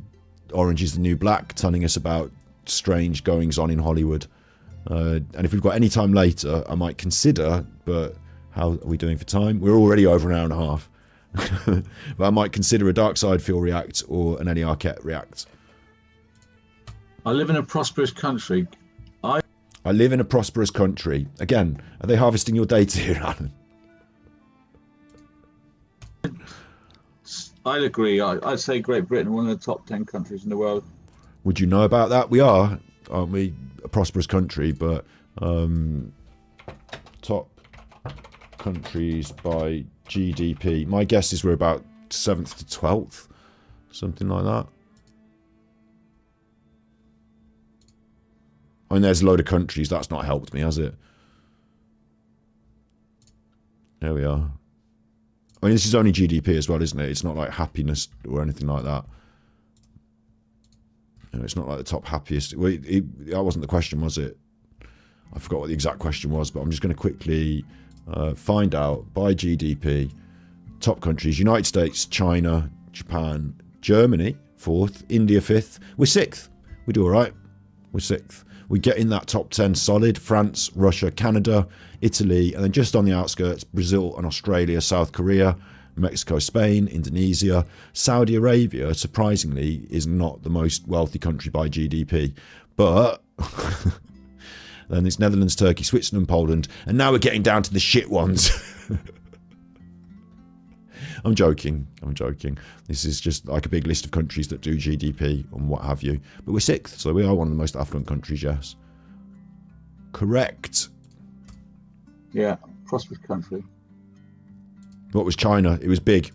Orange is the New Black, telling us about strange goings on in Hollywood. And if we've got any time later, I might consider, but how are we doing for time? We're already over an hour and a half. But I might consider a Dark Side Phil react or an Any Arquette react. I live in a prosperous country. I live in a prosperous country. Again, are they harvesting your data here, Alan? I'd agree. I'd say Great Britain, one of the top 10 countries in the world. Would you know about that? We are, aren't we? A prosperous country, but top countries by GDP. My guess is we're about 7th to 12th, something like that. I mean, there's a load of countries. That's not helped me, has it? There we are. I mean, this is only GDP as well, isn't it? It's not like happiness or anything like that. You know, it's not like the top happiest. Well, that wasn't the question, was it? I forgot what the exact question was, but I'm just going to quickly find out by GDP. Top countries: United States, China, Japan, Germany, 4th, India 5th. We're 6th. We do all right. We're 6th. We get in that top 10 solid. France, Russia, Canada, Italy, and then just on the outskirts, Brazil and Australia, South Korea, Mexico, Spain, Indonesia. Saudi Arabia, surprisingly, is not the most wealthy country by GDP. But then it's Netherlands, Turkey, Switzerland, Poland, and now we're getting down to the shit ones. I'm joking. This is just like a big list of countries that do GDP and what have you. But we're 6th, so we are one of the most affluent countries, yes. Correct. Yeah, prosperous country. What was China? It was big.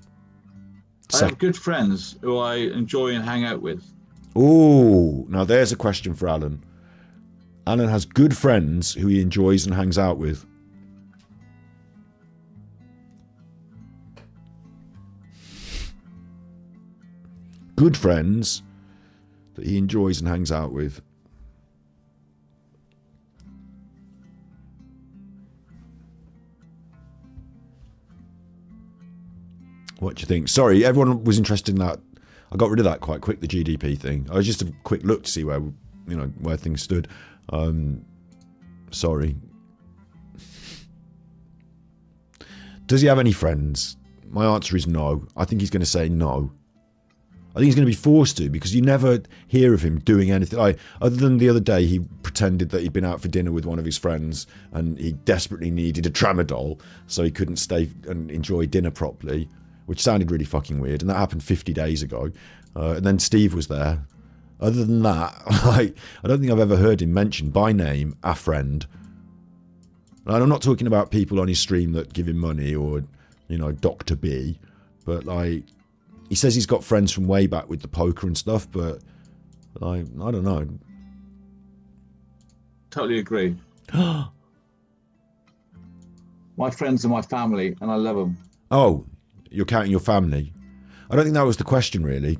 I have good friends who I enjoy and hang out with. Oh, now there's a question for Alan. Alan has good friends who he enjoys and hangs out with. Good friends that he enjoys and hangs out with. What do you think? Sorry, everyone was interested in that. I got rid of that quite quick, the GDP thing. I was just a quick look to see where things stood. Sorry. Does he have any friends? My answer is no. I think he's going to say no. I think he's going to be forced to, because you never hear of him doing anything. Other than the other day, he pretended that he'd been out for dinner with one of his friends and he desperately needed a tramadol, so he couldn't stay and enjoy dinner properly, which sounded really fucking weird. And that happened 50 days ago. And then Steve was there. Other than that, I don't think I've ever heard him mention by name a friend. And I'm not talking about people on his stream that give him money or, Dr. B, but he says he's got friends from way back with the poker and stuff, but I don't know. Totally agree. My friends are my family, and I love them. Oh, you're counting your family? I don't think that was the question, really.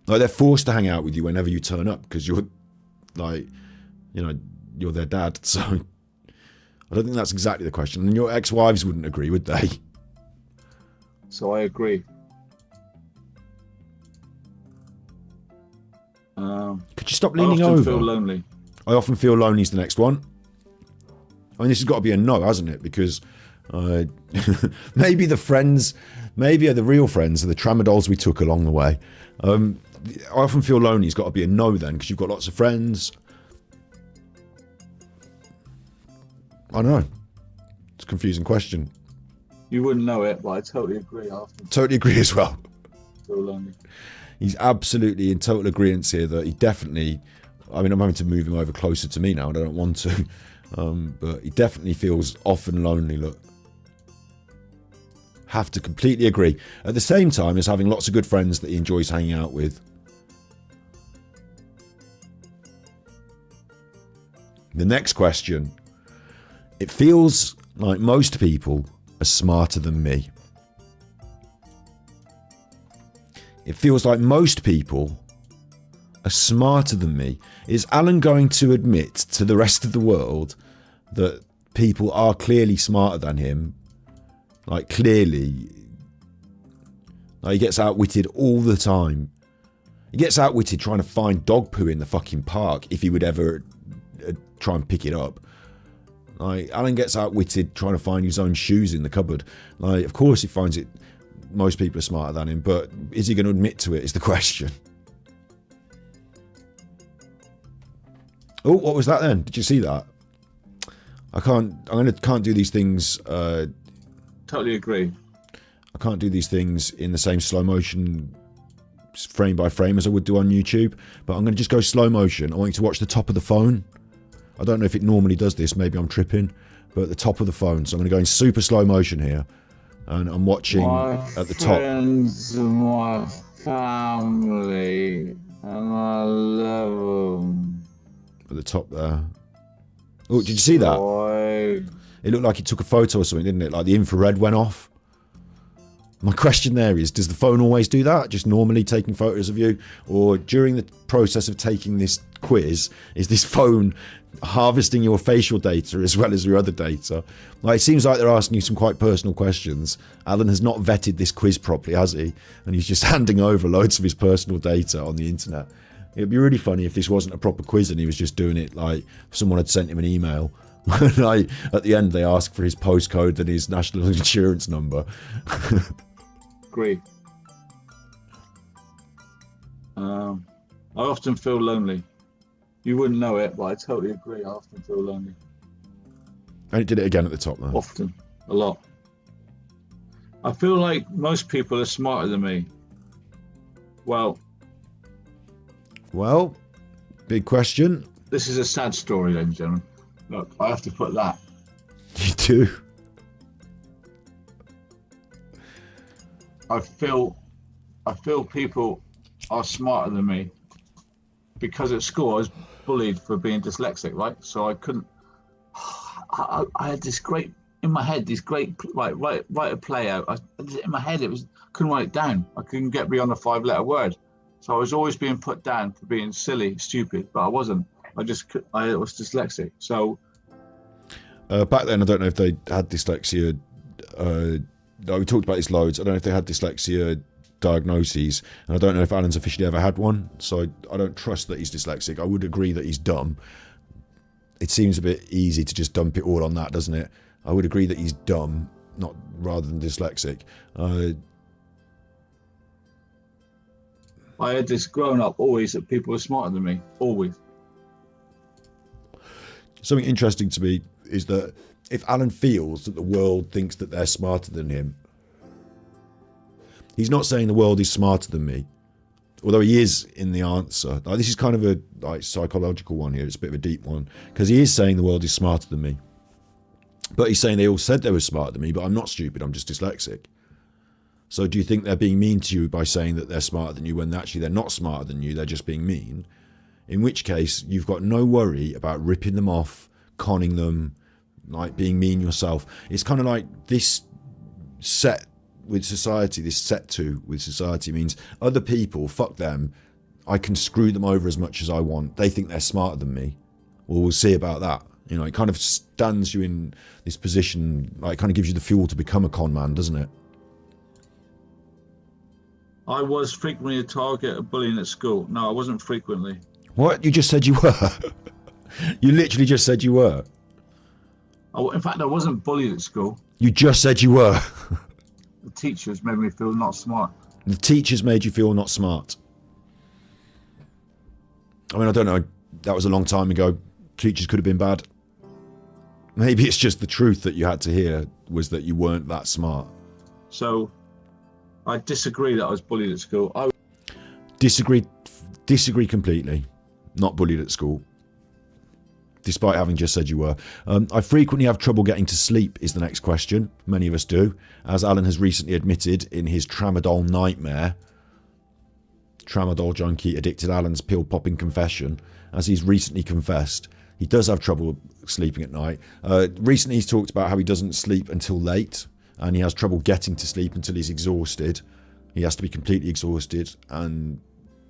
They're forced to hang out with you whenever you turn up because you're, you're their dad. So I don't think that's exactly the question. And your ex-wives wouldn't agree, would they? So I agree. Could you stop leaning over? I often feel lonely. I often feel lonely is the next one. I mean, this has got to be a no, hasn't it? Because maybe the friends, maybe the real friends are the tramadols we took along the way. I often feel lonely has got to be a no then, because you've got lots of friends. I don't know. It's a confusing question. You wouldn't know it, but I totally agree. Totally agree as well. Feel lonely. He's absolutely in total agreement here that he definitely, I'm having to move him over closer to me now and I don't want to, but he definitely feels often lonely, look. Have to completely agree. At the same time as having lots of good friends that he enjoys hanging out with. The next question. It feels like most people are smarter than me. It feels like most people are smarter than me. Is Alan going to admit to the rest of the world that people are clearly smarter than him? Like, clearly. Like, he gets outwitted all the time. He gets outwitted trying to find dog poo in the fucking park if he would ever try and pick it up. Like, Alan gets outwitted trying to find his own shoes in the cupboard. Like, of course he finds it. Most people are smarter than him, but is he going to admit to it is the question. Oh, what was that then? Did you see that? I can't do these things. Totally agree. I can't do these things in the same slow motion, frame by frame, as I would do on YouTube. But I'm going to just go slow motion. I want you to watch the top of the phone. I don't know if it normally does this. Maybe I'm tripping. But at the top of the phone. So I'm going to go in super slow motion here. And I'm watching at the top. My friends are my family, and I love them. At the top there. Oh, did you see that? It looked like he took a photo or something, didn't it? Like the infrared went off. My question there is, does the phone always do that? Just normally taking photos of you? Or during the process of taking this quiz, is this phone harvesting your facial data as well as your other data? Like, it seems like they're asking you some quite personal questions. Alan has not vetted this quiz properly, has he? And he's just handing over loads of his personal data on the internet. It'd be really funny if this wasn't a proper quiz and he was just doing it like someone had sent him an email. Like, at the end they ask for his postcode and his national insurance number. Agree. I often feel lonely. You wouldn't know it, but I totally agree. I often feel lonely. And it did it again at the top there. Often. A lot. I feel like most people are smarter than me. Well, big question. This is a sad story, ladies and gentlemen. Look, I have to put that. You do? I feel people are smarter than me because at school I was bullied for being dyslexic, right? So I couldn't. I had this great in my head, this great write a play out. In my head, couldn't write it down. I couldn't get beyond a 5-letter word. So I was always being put down for being silly, stupid, but I wasn't. I was dyslexic. So back then, I don't know if they had dyslexia we talked about this loads. I don't know if they had dyslexia diagnoses, and I don't know if Alan's officially ever had one, so I don't trust that he's dyslexic. I would agree that he's dumb. It seems a bit easy to just dump it all on that, doesn't it? I would agree that he's dumb, not rather than dyslexic. I had this growing up always that people were smarter than me, always. Something interesting to me is that if Alan feels that the world thinks that they're smarter than him, he's not saying the world is smarter than me, although he is in the answer. Like, this is kind of a psychological one here. It's a bit of a deep one, because he is saying the world is smarter than me. But he's saying they all said they were smarter than me, but I'm not stupid, I'm just dyslexic. So do you think they're being mean to you by saying that they're smarter than you when actually they're not smarter than you, they're just being mean? In which case, you've got no worry about ripping them off, conning them, like being mean yourself. It's kind of like this set with society, this set to with society means other people, fuck them, I can screw them over as much as I want. They think they're smarter than me. Well, we'll see about that. You know, it kind of stands you in this position, like it kind of gives you the fuel to become a con man, doesn't it? I was frequently a target of bullying at school. No, I wasn't frequently. What? You just said you were. You literally just said you were. In fact, I wasn't bullied at school. You just said you were. The teachers made me feel not smart. The teachers made you feel not smart. I mean, I don't know. That was a long time ago. Teachers could have been bad. Maybe it's just the truth that you had to hear was that you weren't that smart. So I disagree that I was bullied at school. Disagree completely. Not bullied at school, despite having just said you were. I frequently have trouble getting to sleep is the next question. Many of us do, as Alan has recently admitted in his tramadol nightmare. Tramadol junkie addicted Alan's pill popping confession, as he's recently confessed. He does have trouble sleeping at night. Recently he's talked about how he doesn't sleep until late, and he has trouble getting to sleep until he's exhausted. He has to be completely exhausted, and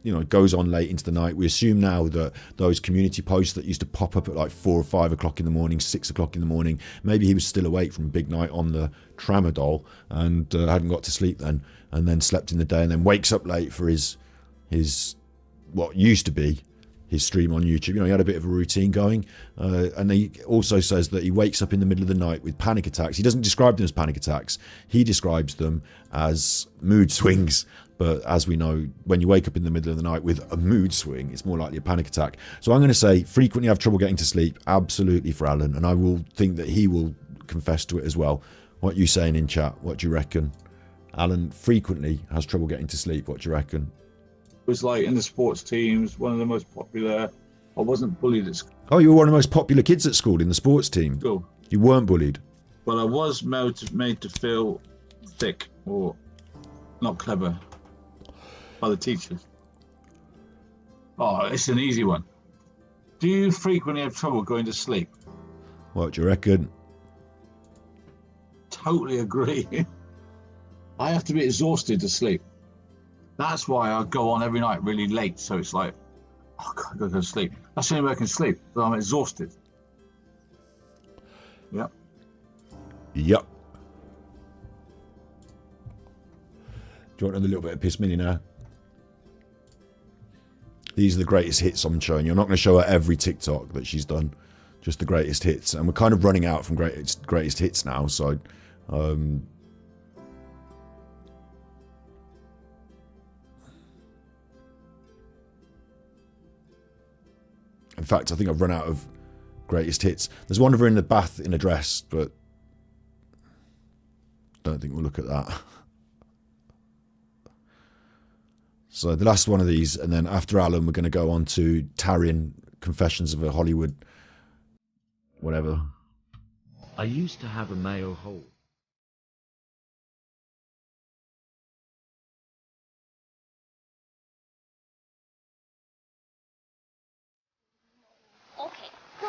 you know, it goes on late into the night. We assume now that those community posts that used to pop up at like 4 or 5 o'clock in the morning, 6 o'clock in the morning, maybe he was still awake from a big night on the tramadol and hadn't got to sleep then, and then slept in the day, and then wakes up late for his what used to be his stream on YouTube. You know, he had a bit of a routine going, and he also says that he wakes up in the middle of the night with panic attacks. He doesn't describe them as panic attacks. He describes them as mood swings. But as we know, when you wake up in the middle of the night with a mood swing, it's more likely a panic attack. So I'm going to say frequently have trouble getting to sleep. Absolutely for Alan. And I will think that he will confess to it as well. What are you saying in chat? What do you reckon? Alan frequently has trouble getting to sleep. What do you reckon? It was like in the sports teams, one of the most popular. I wasn't bullied at school. Oh, you were one of the most popular kids at school in the sports team. Cool. You weren't bullied. But I was made to feel thick or not clever by the teachers. Oh, it's an easy one. Do you frequently have trouble going to sleep? What do you reckon? Totally agree. I have to be exhausted to sleep. That's why I go on every night really late. So it's like, oh God, I gotta go to sleep. That's the only way I can sleep, but I'm exhausted. Yep. Yep. Do you want another little bit of PiS Millionaire? These are the greatest hits I'm showing you. I'm not going to show her every TikTok that she's done, just the greatest hits. And we're kind of running out from greatest hits now, so in fact, I think I've run out of greatest hits. There's one of her in the bath in a dress, but don't think we'll look at that. So the last one of these, and then after Alan, we're going to go on to Taryn, Confessions of a Hollywood, whatever. I used to have a male hole. Okay, so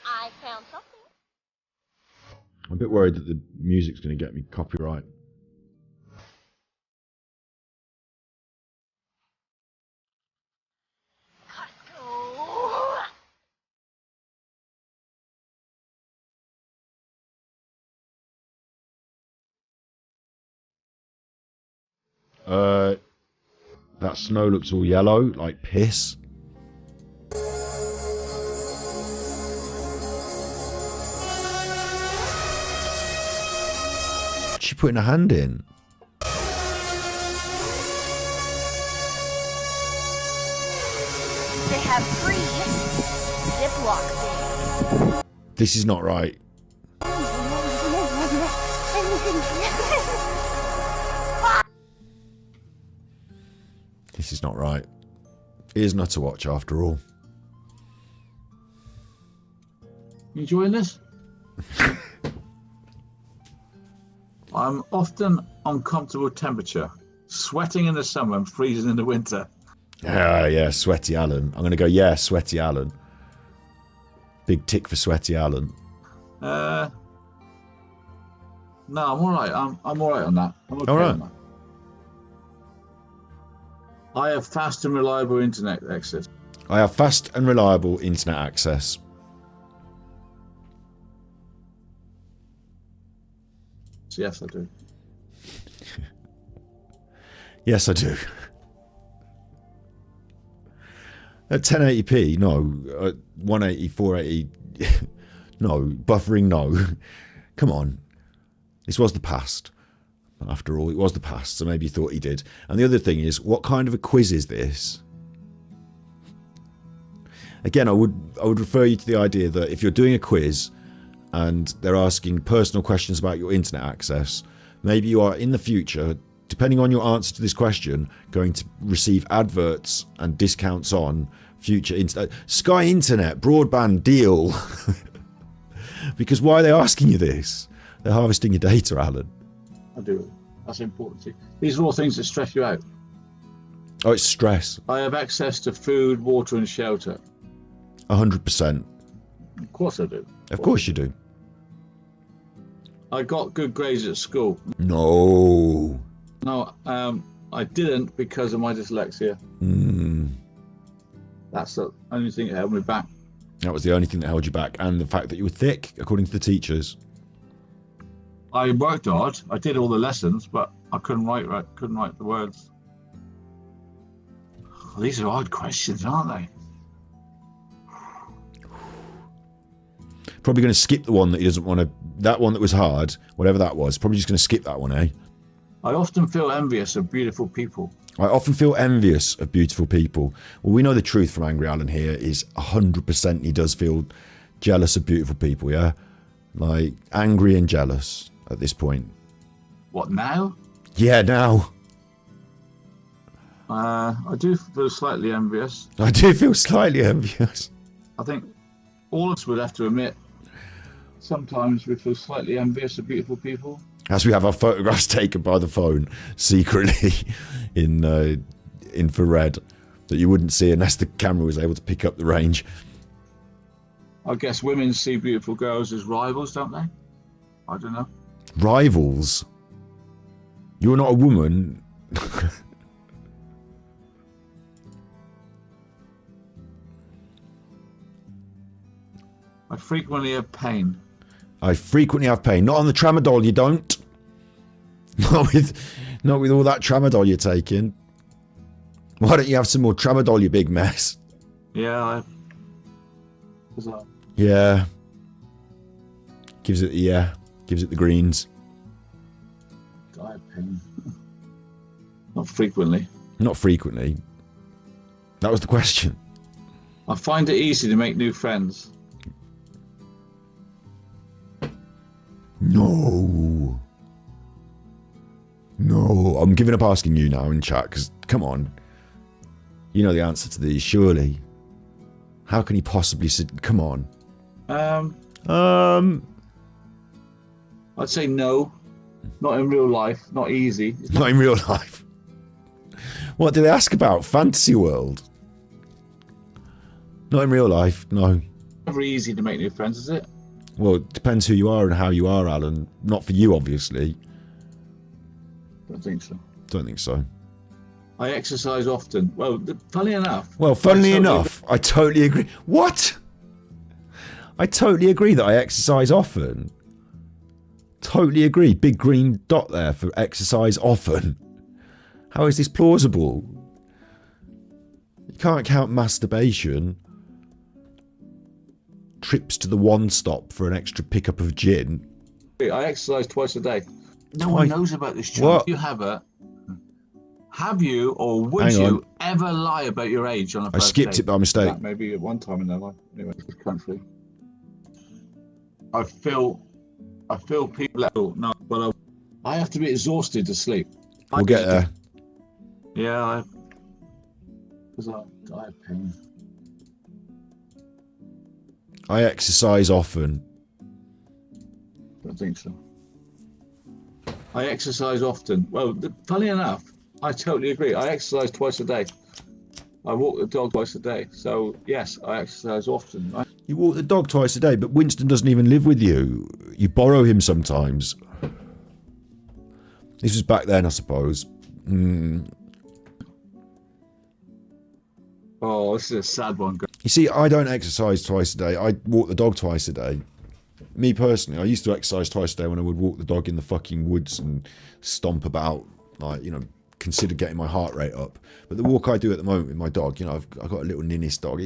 I found something. I'm a bit worried that the music's going to get me copyright. That snow looks all yellow, like piss. What's she putting her hand in? They have free Ziploc bags. This is not right. This is not right. It is not to watch after all. You enjoying this? I'm often uncomfortable temperature, sweating in the summer and freezing in the winter. Yeah, Sweaty Alan. I'm going to go, yeah, Sweaty Alan. Big tick for Sweaty Alan. No, I'm all right. I'm all right on that. I'm okay All right. on that. I have fast and reliable internet access. I have fast and reliable internet access. So yes, I do. Yes, I do. At 1080p, no. 180, 480, no. Buffering, no. Come on. This was the past. After all, it was the past, so maybe you thought he did. And the other thing is, what kind of a quiz is this? Again, I would refer you to the idea that if you're doing a quiz and they're asking personal questions about your internet access, maybe you are in the future, depending on your answer to this question, going to receive adverts and discounts on future internet. Sky Internet broadband deal. Because why are they asking you this? They're harvesting your data, Alan. I do. That's important too. These are all things that stress you out. Oh, it's stress. I have access to food, water, and shelter. 100%. Of course I do. Of course you do. I got good grades at school. No. No, I didn't because of my dyslexia. That's the only thing that held me back. That was the only thing that held you back. And the fact that you were thick, according to the teachers. I worked hard. I did all the lessons, but I couldn't write the words. Well, these are hard questions, aren't they? Probably going to skip the one that he doesn't want to... That one that was hard, whatever that was. Probably just going to skip that one, eh? I often feel envious of beautiful people. I often feel envious of beautiful people. Well, we know the truth from Angry Alan here is 100% he does feel jealous of beautiful people, yeah? Like, angry and jealous at this point. What, now? Yeah, now. I do feel slightly envious. I do feel slightly envious. I think all of us would have to admit sometimes we feel slightly envious of beautiful people. As we have our photographs taken by the phone secretly in infrared that you wouldn't see unless the camera was able to pick up the range. I guess women see beautiful girls as rivals, don't they? I don't know. Rivals? You're not a woman. I frequently have pain. I frequently have pain. Not on the tramadol, you don't. Not with all that tramadol you're taking. Why don't you have some more tramadol, you big mess? Yeah, Yeah. Gives it the greens. I have pain. Not frequently. Not frequently. That was the question. I find it easy to make new friends. No. I'm giving up asking you now in chat, because, come on. You know the answer to these, surely. How can he possibly... Come on. I'd say no. Not in real life. Not easy. Not in real life. What did they ask about? Fantasy world? Not in real life, no. Never easy to make new friends, is it? Well, it depends who you are and how you are, Alan. Not for you, obviously. Don't think so. Don't think so. I exercise often. Well, funnily enough. Well, funnily enough, I totally agree. What? I totally agree that I exercise often. Totally agree. Big green dot there for exercise often. How is this plausible? You can't count masturbation, trips to the one stop for an extra pickup of gin. I exercise twice a day. No one knows about this channel. What? You have you or would Hang you on. ever lie about your age on a I first skipped date? it by mistake. Maybe at one time in their life. Anyway, this country. I feel people. No, but I have to be exhausted to sleep. We'll get there. Yeah, because I have pain. I exercise often. Don't think so. I exercise often. Well, funny enough, I totally agree. I exercise twice a day. I walk the dog twice a day. So, yes, I exercise often. You walk the dog twice a day, but Winston doesn't even live with you. You borrow him sometimes. This was back then, I suppose. Oh, this is a sad one. You see, I don't exercise twice a day. I walk the dog twice a day. Me personally, I used to exercise twice a day when I would walk the dog in the fucking woods and stomp about, like, you know, consider getting my heart rate up. But the walk I do at the moment with my dog, you know, I've got a little ninnis dog.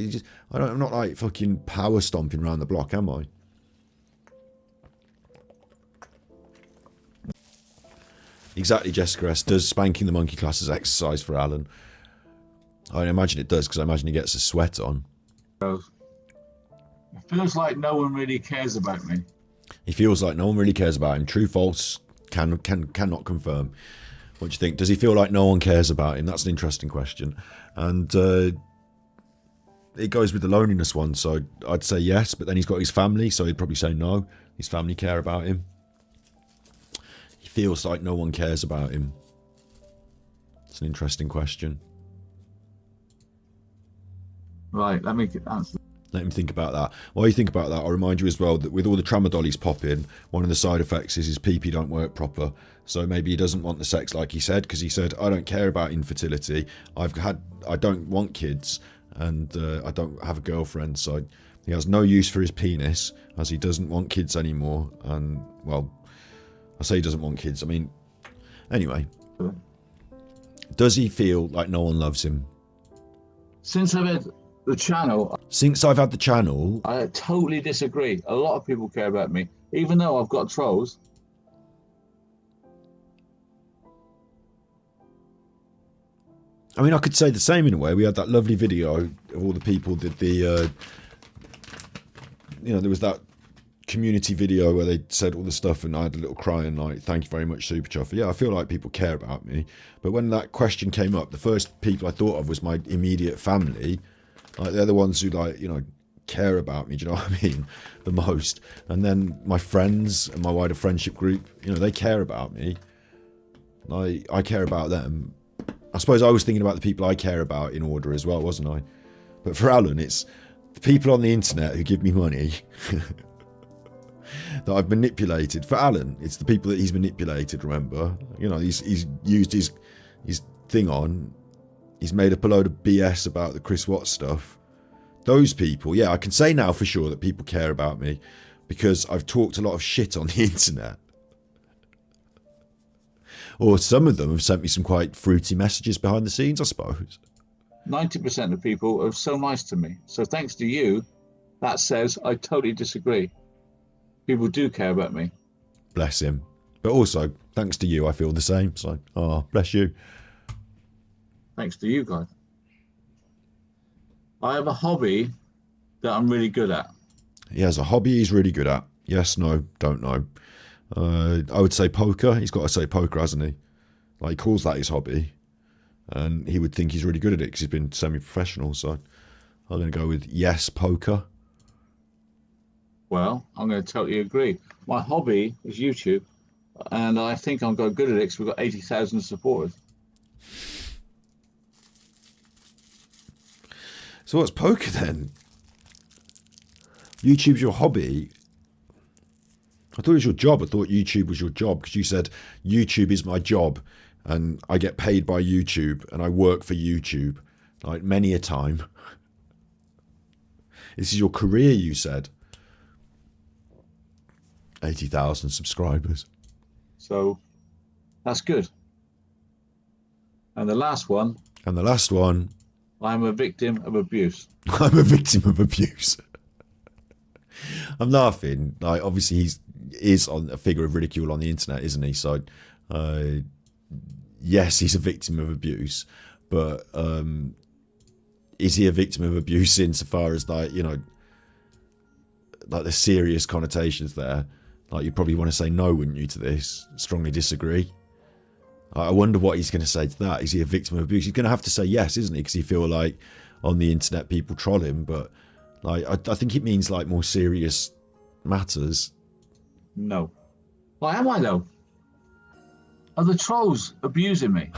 I'm not like fucking power stomping around the block, am I? Exactly, Jessica S. Does spanking the monkey class as exercise for Alan? I imagine it does, because I imagine he gets a sweat on. It feels like no one really cares about me. He feels like no one really cares about him. True, false, cannot confirm. What do you think? Does he feel like no one cares about him? That's an interesting question. And it goes with the loneliness one, so I'd say yes, but then he's got his family, so he'd probably say no. His family care about him. He feels like no one cares about him. It's an interesting question. Right, let me answer. Let him think about that. While you think about that, I'll remind you as well that with all the tramadollies popping, one of the side effects is his pee-pee don't work proper. So maybe he doesn't want the sex like he said, because he said, I don't care about infertility. I don't want kids, and I don't have a girlfriend. So he has no use for his penis, as he doesn't want kids anymore. And, well, I say he doesn't want kids. I mean, anyway. Does he feel like no one loves him? Since I've had the channel... Since I've had the channel... I totally disagree. A lot of people care about me. Even though I've got trolls. I mean, I could say the same in a way. We had that lovely video of all the people that the... you know, there was that community video where they said all the stuff and I had a little cry and like, thank you very much, Super Chuffer. Yeah, I feel like people care about me. But when that question came up, the first people I thought of was my immediate family. Like, they're the ones who, like, you know, care about me, do you know what I mean? The most. And then my friends and my wider friendship group, you know, they care about me. I care about them. I suppose I was thinking about the people I care about in order as well, wasn't I? But for Alan, it's the people on the internet who give me money that I've manipulated. For Alan, it's the people that he's manipulated, remember? You know, he's used his thing on. He's made up a load of BS about the Chris Watts stuff. Those people, yeah, I can say now for sure that people care about me because I've talked a lot of shit on the internet. Or some of them have sent me some quite fruity messages behind the scenes, I suppose. 90% of people are so nice to me. So thanks to you, that says I totally disagree. People do care about me. Bless him. But also, thanks to you, I feel the same. So, bless you. Thanks to you guys. I have a hobby that I'm really good at. He has a hobby he's really good at. Yes, no, don't know. I would say poker. He's got to say poker, hasn't he? Like, he calls that his hobby. And he would think he's really good at it because he's been semi-professional. So I'm going to go with yes, poker. Well, I'm going to totally agree. My hobby is YouTube. And I think I'm good at it because we've got 80,000 supporters. So what's poker then? YouTube's your hobby? I thought it was your job. I thought YouTube was your job because you said YouTube is my job and I get paid by YouTube and I work for YouTube like many a time. This is your career, you said. 80,000 subscribers. So that's good. And the last one, And the last one, I'm a victim of abuse. I'm a victim of abuse. I'm laughing. Like, obviously, is on a figure of ridicule on the internet, isn't he? So, yes, he's a victim of abuse, but is he a victim of abuse insofar as, like, you know, like the serious connotations there? Like, you probably want to say no, wouldn't you, to this? Strongly disagree. I wonder what he's going to say to that. Is he a victim of abuse? He's going to have to say yes, isn't he? Because he feel like on the internet people troll him, but like I think it means like more serious matters. No. Why am I though? Are the trolls abusing me?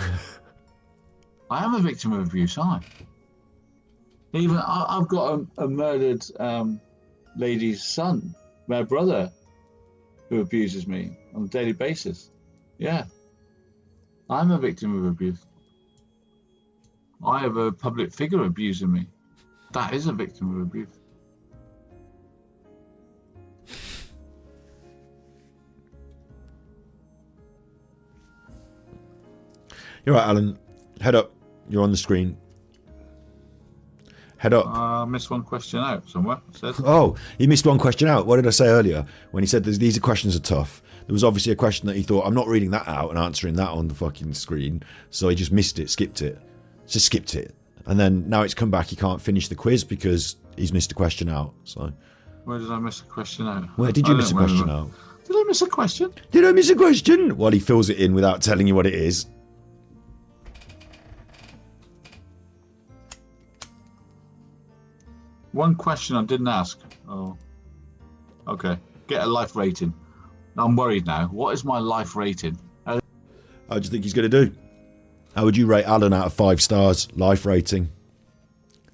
I am a victim of abuse, aren't I? Even I've got a murdered lady's son, my brother, who abuses me on a daily basis. Yeah. I'm a victim of abuse. I have a public figure abusing me. That is a victim of abuse. You're right, Alan. Head up. You're on the screen. Head up. I missed one question out somewhere. It says. Oh, he missed one question out. What did I say earlier? When he said these questions are tough. There was obviously a question that he thought, I'm not reading that out and answering that on the fucking screen. So he just missed it, skipped it. Just skipped it. And then now it's come back, he can't finish the quiz because he's missed a question out. So Where did I miss a question out? where did you miss a question out? Did I miss a question? Did I miss a question? Well, he fills it in without telling you what it is. One question I didn't ask. Oh. Okay. Get a life rating. I'm worried now. What is my life rating? How do you think he's going to do? How would you rate Alan out of 5 stars? Life rating.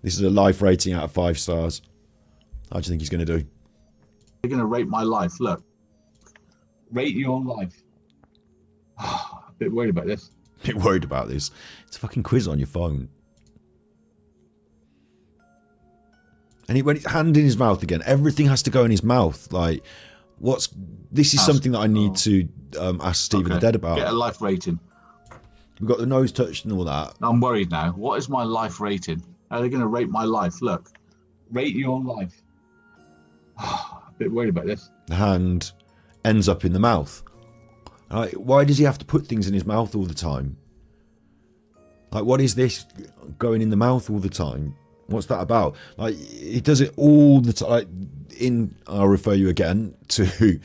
This is a life rating out of 5 stars. How do you think he's going to do? You're going to rate my life. Look. Rate your life. A bit worried about this. Bit worried about this. It's a fucking quiz on your phone. And he went his hand in his mouth again. Everything has to go in his mouth. Like, this is something that I need to ask Stephen the Dead about. Get a life rating. We've got the nose touched and all that. I'm worried now. What is my life rating? How are they going to rate my life? Look. Rate your life. A bit worried about this. The hand ends up in the mouth. Like, why does he have to put things in his mouth all the time? Like, what is this going in the mouth all the time? What's that about? Like, he does it all the time. Like, I'll refer you again to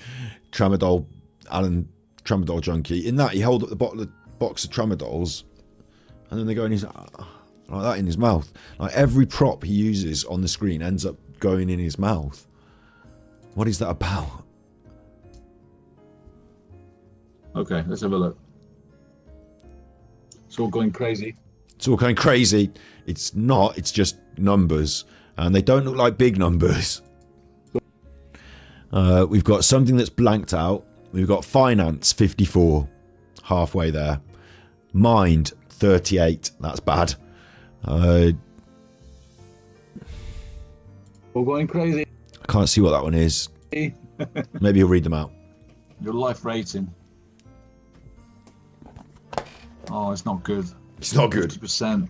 Tramadol, Alan Tramadol Junkie. In that, he held up the box of Tramadols, and then they go in his like that in his mouth. Like, every prop he uses on the screen ends up going in his mouth. What is that about? Okay, let's have a look. It's all going crazy. It's all going crazy. It's not. It's just numbers, and they don't look like big numbers. We've got something that's blanked out. We've got finance 54, halfway there. Mind 38. That's bad. All going crazy. I can't see what that one is. Maybe you'll read them out. Your life rating. Oh, it's not good. It's not good. 50%.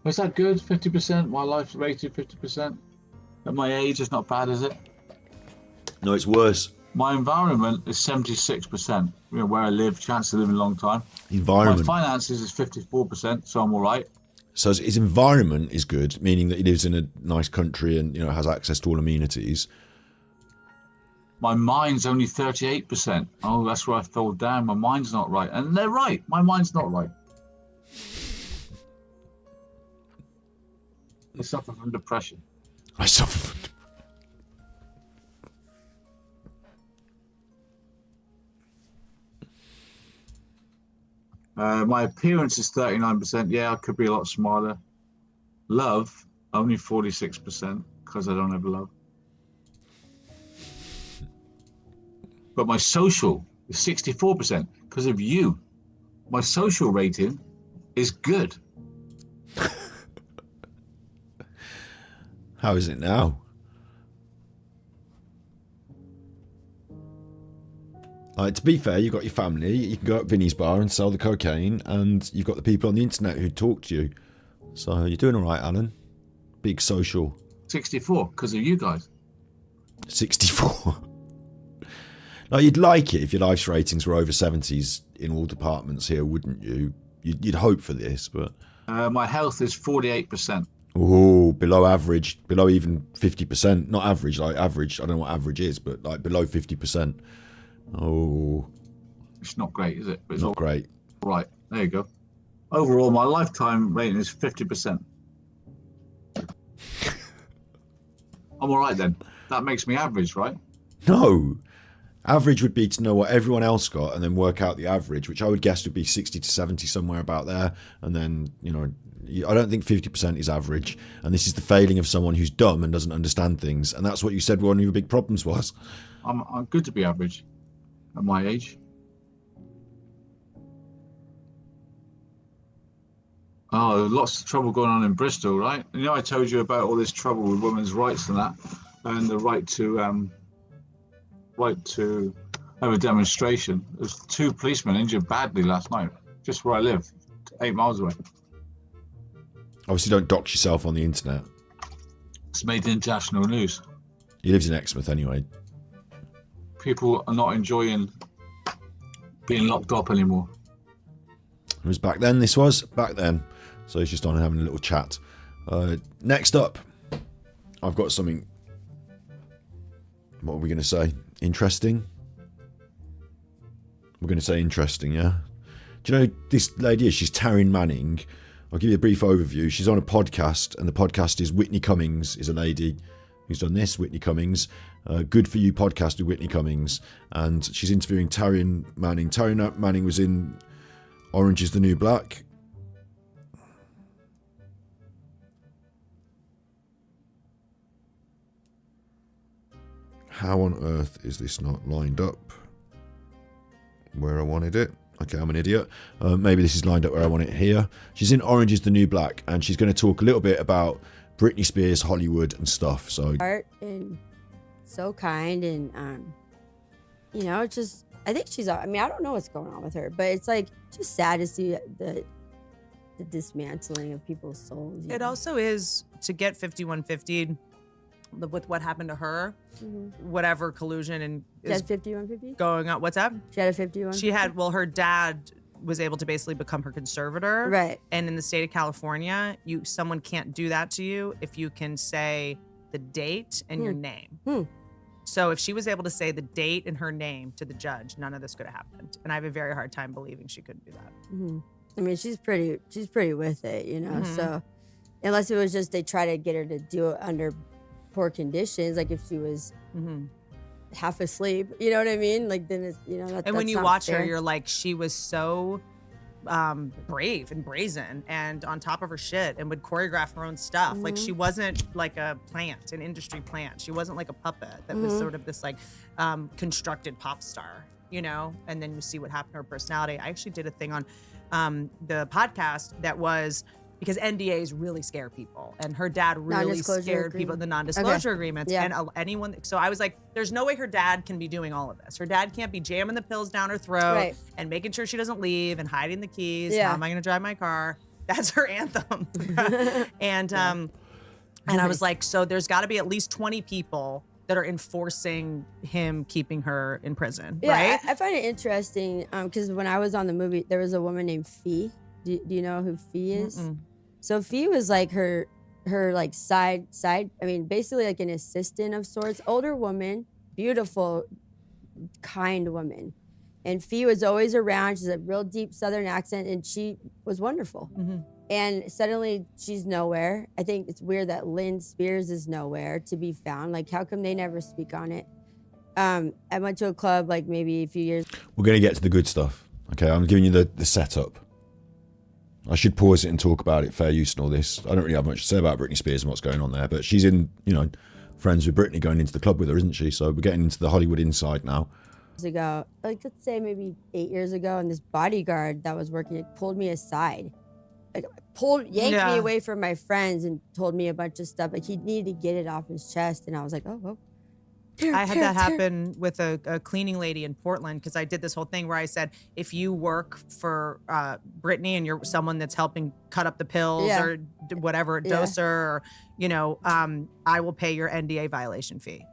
Is that good? 50%? My life rated 50%? At my age, it's not bad, is it? No, it's worse. My environment is 76%. You know, where I live, chance to live a long time. Environment. My finances is 54%, so I'm all right. So his environment is good, meaning that he lives in a nice country and, you know, has access to all amenities. My mind's only 38%. Oh, that's where I fell down. My mind's not right. And they're right. My mind's not right. I suffer from depression. I suffer from... My appearance is 39%. Yeah, I could be a lot smarter. Love, only 46%, because I don't have love. But my social is 64%, because of you. My social rating is good. How is it now? Like, to be fair, you've got your family, you can go up Vinny's bar and sell the cocaine, and you've got the people on the internet who talk to you. So you're doing all right, Alan. Big social. 64 because of you guys. 64. Now, you'd like it if your life's ratings were over 70s in all departments here, wouldn't you? You'd hope for this, but... My health is 48%. Oh, below average, below even 50%. Not average, like average. I don't know what average is, but like below 50%. Oh. It's not great, is it? But it's Not great. all right. There you go. Overall, my lifetime rating is 50%. I'm all right then. That makes me average, right? No. Average would be to know what everyone else got and then work out the average, which I would guess would be 60 to 70, somewhere about there. And then, you know, I don't think 50% is average. And this is the failing of someone who's dumb and doesn't understand things. And that's what you said one of your big problems was. I'm good to be average at my age. Oh, there's lots of trouble going on in Bristol, right? You know, I told you about all this trouble with women's rights and that, and the right to have a demonstration. There's 2 policemen injured badly last night, just where I live, 8 miles away. Obviously, don't dox yourself on the internet. It's made international news. He lives in Exmouth anyway. People are not enjoying being locked up anymore. It was back then, this was back then. So he's just on having a little chat. Next up, I've got something. What are we going to say? Interesting? We're going to say interesting, yeah? Do you know who this lady is? She's Taryn Manning. I'll give you a brief overview. She's on a podcast, and the podcast is Whitney Cummings is a lady who's done this, Whitney Cummings. Good For You podcast with Whitney Cummings. And she's interviewing Taryn Manning. Taryn Manning was in Orange is the New Black. How on earth is this not lined up where I wanted it? Okay, I'm an idiot. Maybe this is lined up where I want it here. She's in Orange is the New Black, and she's going to talk a little bit about Britney Spears, Hollywood, and stuff. So art and so kind, and you know, just I think she's. I mean, I don't know what's going on with her, but it's like just sad to see the dismantling of people's souls. It also is to get 5150 with what happened to her, whatever collusion and She had 5150 going on. What's up? She had a 51. She had, well, her dad was able to basically become her conservator. Right. And in the state of California, someone can't do that to you if you can say the date and your name. So if she was able to say the date and her name to the judge, none of this could have happened. And I have a very hard time believing she couldn't do that. I mean, she's pretty with it, you know. So unless it was just they try to get her to do it under poor conditions, like if she was half asleep, you know what I mean? Like then it's, you know, and when that's you not watch fair. her, you're like, she was so brave and brazen and on top of her shit and would choreograph her own stuff. Like she wasn't like a plant, an industry plant. She wasn't like a puppet that was sort of this like constructed pop star, you know? And then you see what happened to her personality. I actually did a thing on the podcast that was because NDAs really scare people, and her dad really scared people. The non-disclosure agreements, and anyone. So I was like, "There's no way her dad can be doing all of this. Her dad can't be jamming the pills down her throat and making sure she doesn't leave and hiding the keys. How am I going to drive my car? That's her anthem." And I was like, "So there's got to be at least 20 people that are enforcing him keeping her in prison, right?" I find it interesting because when I was on the movie, there was a woman named Fee. Do you know who Fee is? So Fee was like her like side. I mean, basically like an assistant of sorts. Older woman, beautiful, kind woman, and Fee was always around. She's a real deep Southern accent, and she was wonderful. And suddenly she's nowhere. I think it's weird that Lynn Spears is nowhere to be found. Like, how come they never speak on it? I went to a club like maybe a few years. we're going to get to the good stuff. Okay, I'm giving you the setup. I should pause it and talk about it, fair use and all this. I don't really have much to say about Britney Spears and what's going on there, but she's in, you know, friends with Britney going into the club with her, isn't she? So we're getting into the Hollywood inside now. Ago, like let's say maybe 8 years ago, and this bodyguard that was working pulled me aside, like yanked me away from my friends and told me a bunch of stuff. Like he needed to get it off his chest, and I was like, oh, well, I had that happen with a cleaning lady in Portland because I did this whole thing where I said, if you work for Brittany and you're someone that's helping cut up the pills or whatever, doser, or, I will pay your NDA violation fee.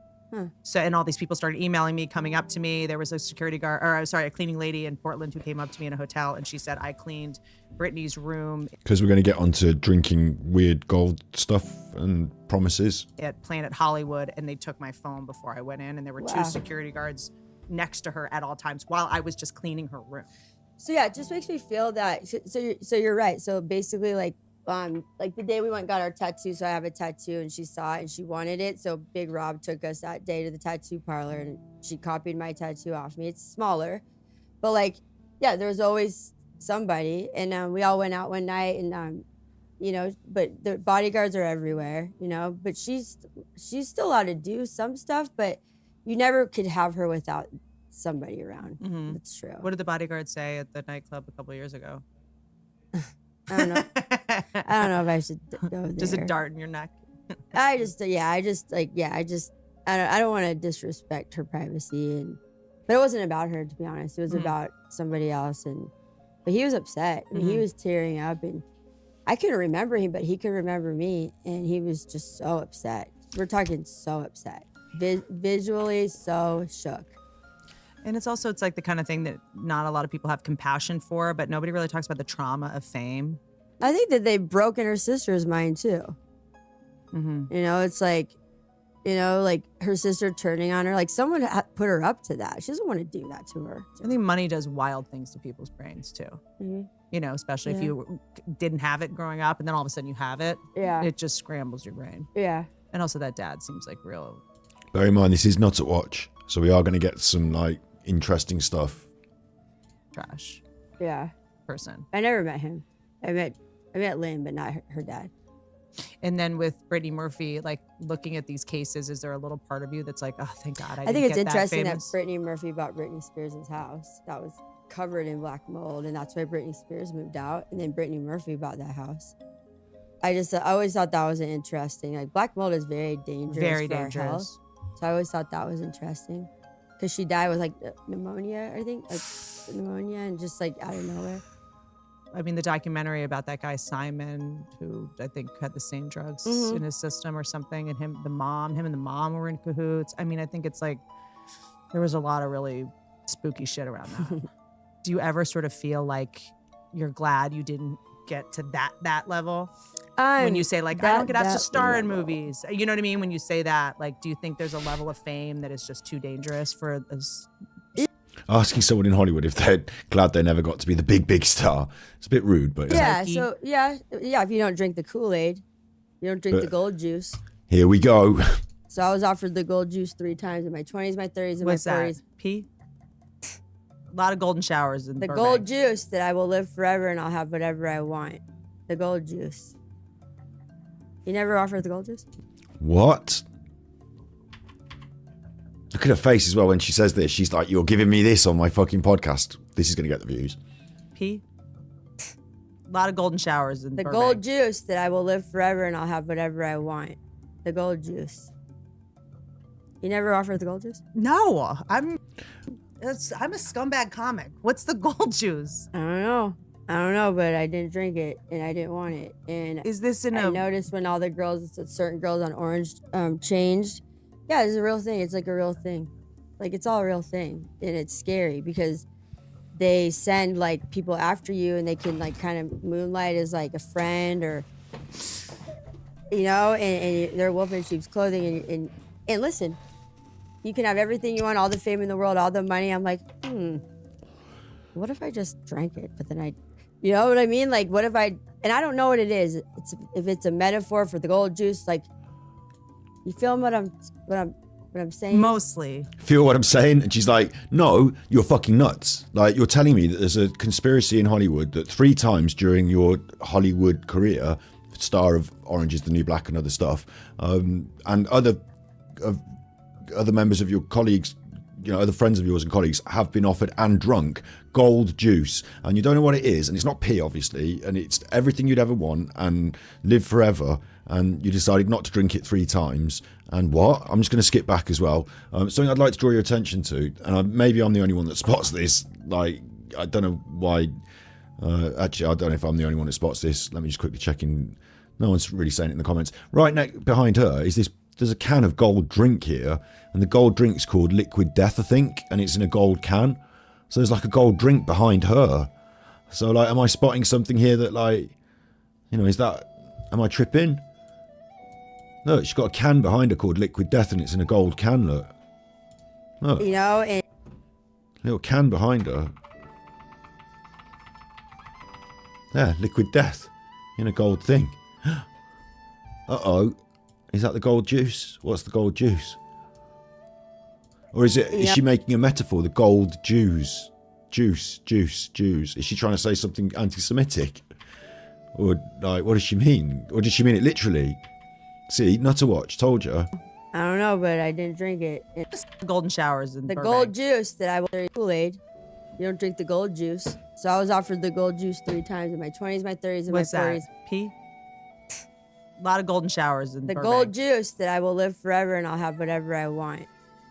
So, and all these people started emailing me, coming up to me. There was a security guard, a cleaning lady in Portland who came up to me in a hotel, and she said, I cleaned Brittany's room. Because we're going to get onto drinking weird gold stuff and promises. At Planet Hollywood, and they took my phone before I went in, and there were two security guards next to her at all times while I was just cleaning her room. So yeah, it just makes me feel that. So you're right. So basically, like the day we went and got our tattoo, so I have a tattoo and she saw it and she wanted it. So Big Rob took us that day to the tattoo parlor and she copied my tattoo off me. It's smaller, but there's always somebody. And we all went out one night and, but the bodyguards are everywhere, but she's still allowed to do some stuff, but you never could have her without somebody around. Mm-hmm. That's true. What did the bodyguards say at the nightclub a couple of years ago? I don't know. I don't know if I should go there. Just a dart in your neck. I don't want to disrespect her privacy, but it wasn't about her, to be honest. It was about somebody else, but he was upset. I mean, he was tearing up, and I couldn't remember him, but he could remember me, and he was just so upset. We're talking so upset, visually so shook. And it's like the kind of thing that not a lot of people have compassion for, but nobody really talks about the trauma of fame. I think that they've broken her sister's mind too. Mm-hmm. It's like her sister turning on her, like someone put her up to that. She doesn't want to do that to her. I think money does wild things to people's brains too. Mm-hmm. Especially if you didn't have it growing up and then all of a sudden you have it. Yeah. It just scrambles your brain. Yeah. And also that dad seems like real. Bear in mind, this is not at watch. So we are going to get some interesting stuff. Trash. Yeah. Person. I never met him. I met Lynn, but not her dad. And then with Brittany Murphy, looking at these cases, is there a little part of you that's like, oh, thank God I think it's interesting that Brittany Murphy bought Britney Spears' house. That was covered in black mold, and that's why Britney Spears moved out. And then Brittany Murphy bought that house. I always thought that was interesting. Black mold is very dangerous. Very for dangerous. Our health. So I always thought that was interesting. Because she died with pneumonia, I think, pneumonia, and just out of nowhere. I mean, the documentary about that guy Simon, who I think had the same drugs in his system or something, and him and the mom were in cahoots. I mean, I think it's there was a lot of really spooky shit around that. Do you ever sort of feel like you're glad you didn't get to that level? When you say I don't get asked to star in movies, you know what I mean? When you say that, do you think there's a level of fame that is just too dangerous for us? Asking someone in Hollywood if they're glad they never got to be the big star. It's a bit rude, but yeah. So if you don't drink the Kool-Aid, you don't drink the gold juice. Here we go. So I was offered the gold juice 3 times in my 20s, my 30s, and What's my 40s. That? P? A lot of golden showers in the Burbank. Gold juice that I will live forever and I'll have whatever I want. The gold juice. You never offered the gold juice? What? Look at her face as well when she says this. She's like, you're giving me this on my fucking podcast. This is going to get the views. P? A lot of golden showers in the Burbank. Gold juice that I will live forever and I'll have whatever I want. The gold juice. You never offered the gold juice? No. I'm a scumbag comic. What's the gold juice? I don't know, but I didn't drink it and I didn't want it. And is this I noticed when all the girls, certain girls on Orange changed. Yeah, it's a real thing. It's a real thing. It's all a real thing. And it's scary because they send people after you and they can kind of moonlight as a friend or, and they're wolf in sheep's clothing. And listen, you can have everything you want, all the fame in the world, all the money. I'm what if I just drank it? But then you know what I mean? What if and I don't know what it is. If it's a metaphor for the gold juice, you feel what I'm saying? Mostly. Feel what I'm saying? And she's like, no, you're fucking nuts. You're telling me that there's a conspiracy in Hollywood that 3 times during your Hollywood career, star of Orange is the New Black and other stuff, and other members of your colleagues, other friends of yours and colleagues have been offered and drunk gold juice, and you don't know what it is, and it's not pee, obviously, and it's everything you'd ever want and live forever, and you decided not to drink it 3 times. And what? I'm just going to skip back as well. Something I'd like to draw your attention to, and maybe I'm the only one that spots this. Like, I don't know why. Actually, I don't know if I'm the only one that spots this. Let me just quickly check in. No one's really saying it in the comments. Right behind her is this. There's a can of gold drink here, and the gold drink's called Liquid Death, I think, and it's in a gold can. So there's like a gold drink behind her. So like, am I spotting something here that like, is that? Am I tripping? Look, she's got a can behind her called Liquid Death, and it's in a gold can. Look. And Little can behind her. Yeah, Liquid Death in a gold thing. Uh-oh. Is that the gold juice? What's the gold juice? Or is she making a metaphor? The gold juice. Juice. Is she trying to say something anti-Semitic? Or like, what does she mean? Or does she mean it literally? See, not to watch, told you. I don't know, but I didn't drink it. Golden showers and The gold juice that I will Kool-Aid. You don't drink the gold juice. So I was offered the gold juice 3 times in my 20s, my 30s, and What's my 40s. that? Pee? A lot of golden showers in The Burbank. gold juice that I will live forever and I'll have whatever I want.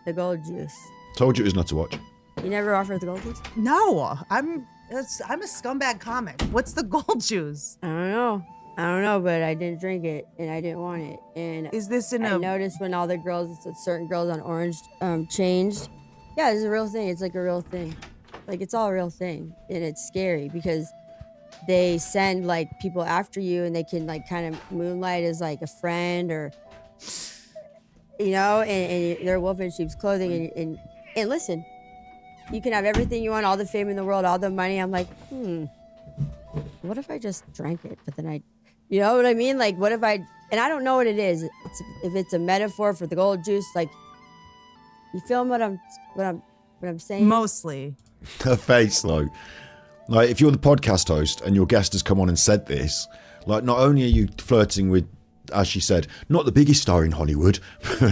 The gold juice. Told you it was not to watch. You never offered the gold juice? No, I'm a scumbag comic. What's the gold juice? I don't know, but I didn't drink it and I didn't want it. And Is this in I a noticed when all the girls, certain girls on Orange changed. Yeah, it's a real thing. It's like a real thing. Like, it's all a real thing. And it's scary because they send like people after you and they can like kind of moonlight as like a friend or, and they're wolf in sheep's clothing. And listen, you can have everything you want, all the fame in the world, all the money. I'm like, what if I just drank it? But then you know what I mean? Like, what if and I don't know what it is. If it's a metaphor for the gold juice, like, you feel what I'm saying? mostly? Her face, though. Like, if you're the podcast host and your guest has come on and said this, like, not only are you flirting with, as she said, not the biggest star in Hollywood,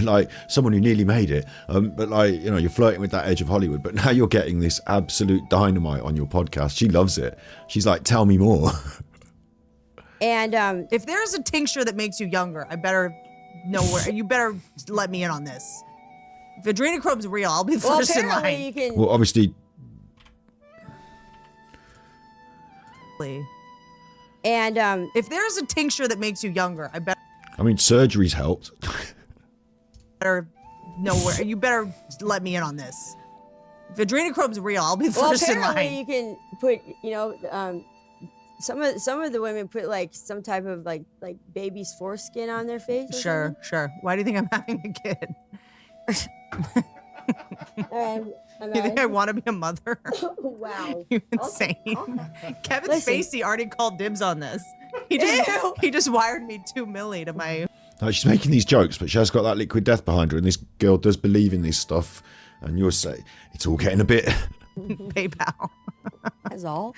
like someone who nearly made it, but like, you're flirting with that edge of Hollywood, but now you're getting this absolute dynamite on your podcast. She loves it. She's like, tell me more. And If there's a tincture that makes you younger, I better know where. You better let me in on this. If adrenochrome's real, I'll be first in apparently line. you can. Well, obviously. And if there's a tincture that makes you younger, I mean, surgery's helped. better know where. You better let me in on this. If adrenochrome's real, I'll be well, first in apparently line. you can put, some of the women put like some type of like baby's foreskin on their face. Or Sure. Why do you think I'm having a kid? something. You think I want to be a mother? Wow. You insane. Kevin Listen. Spacey already called dibs on this. He just wired me $2 million to my. Like, she's making these jokes, but she has got that Liquid Death behind her, and this girl does believe in this stuff. And you'll say it's all getting a bit. PayPal. That's all.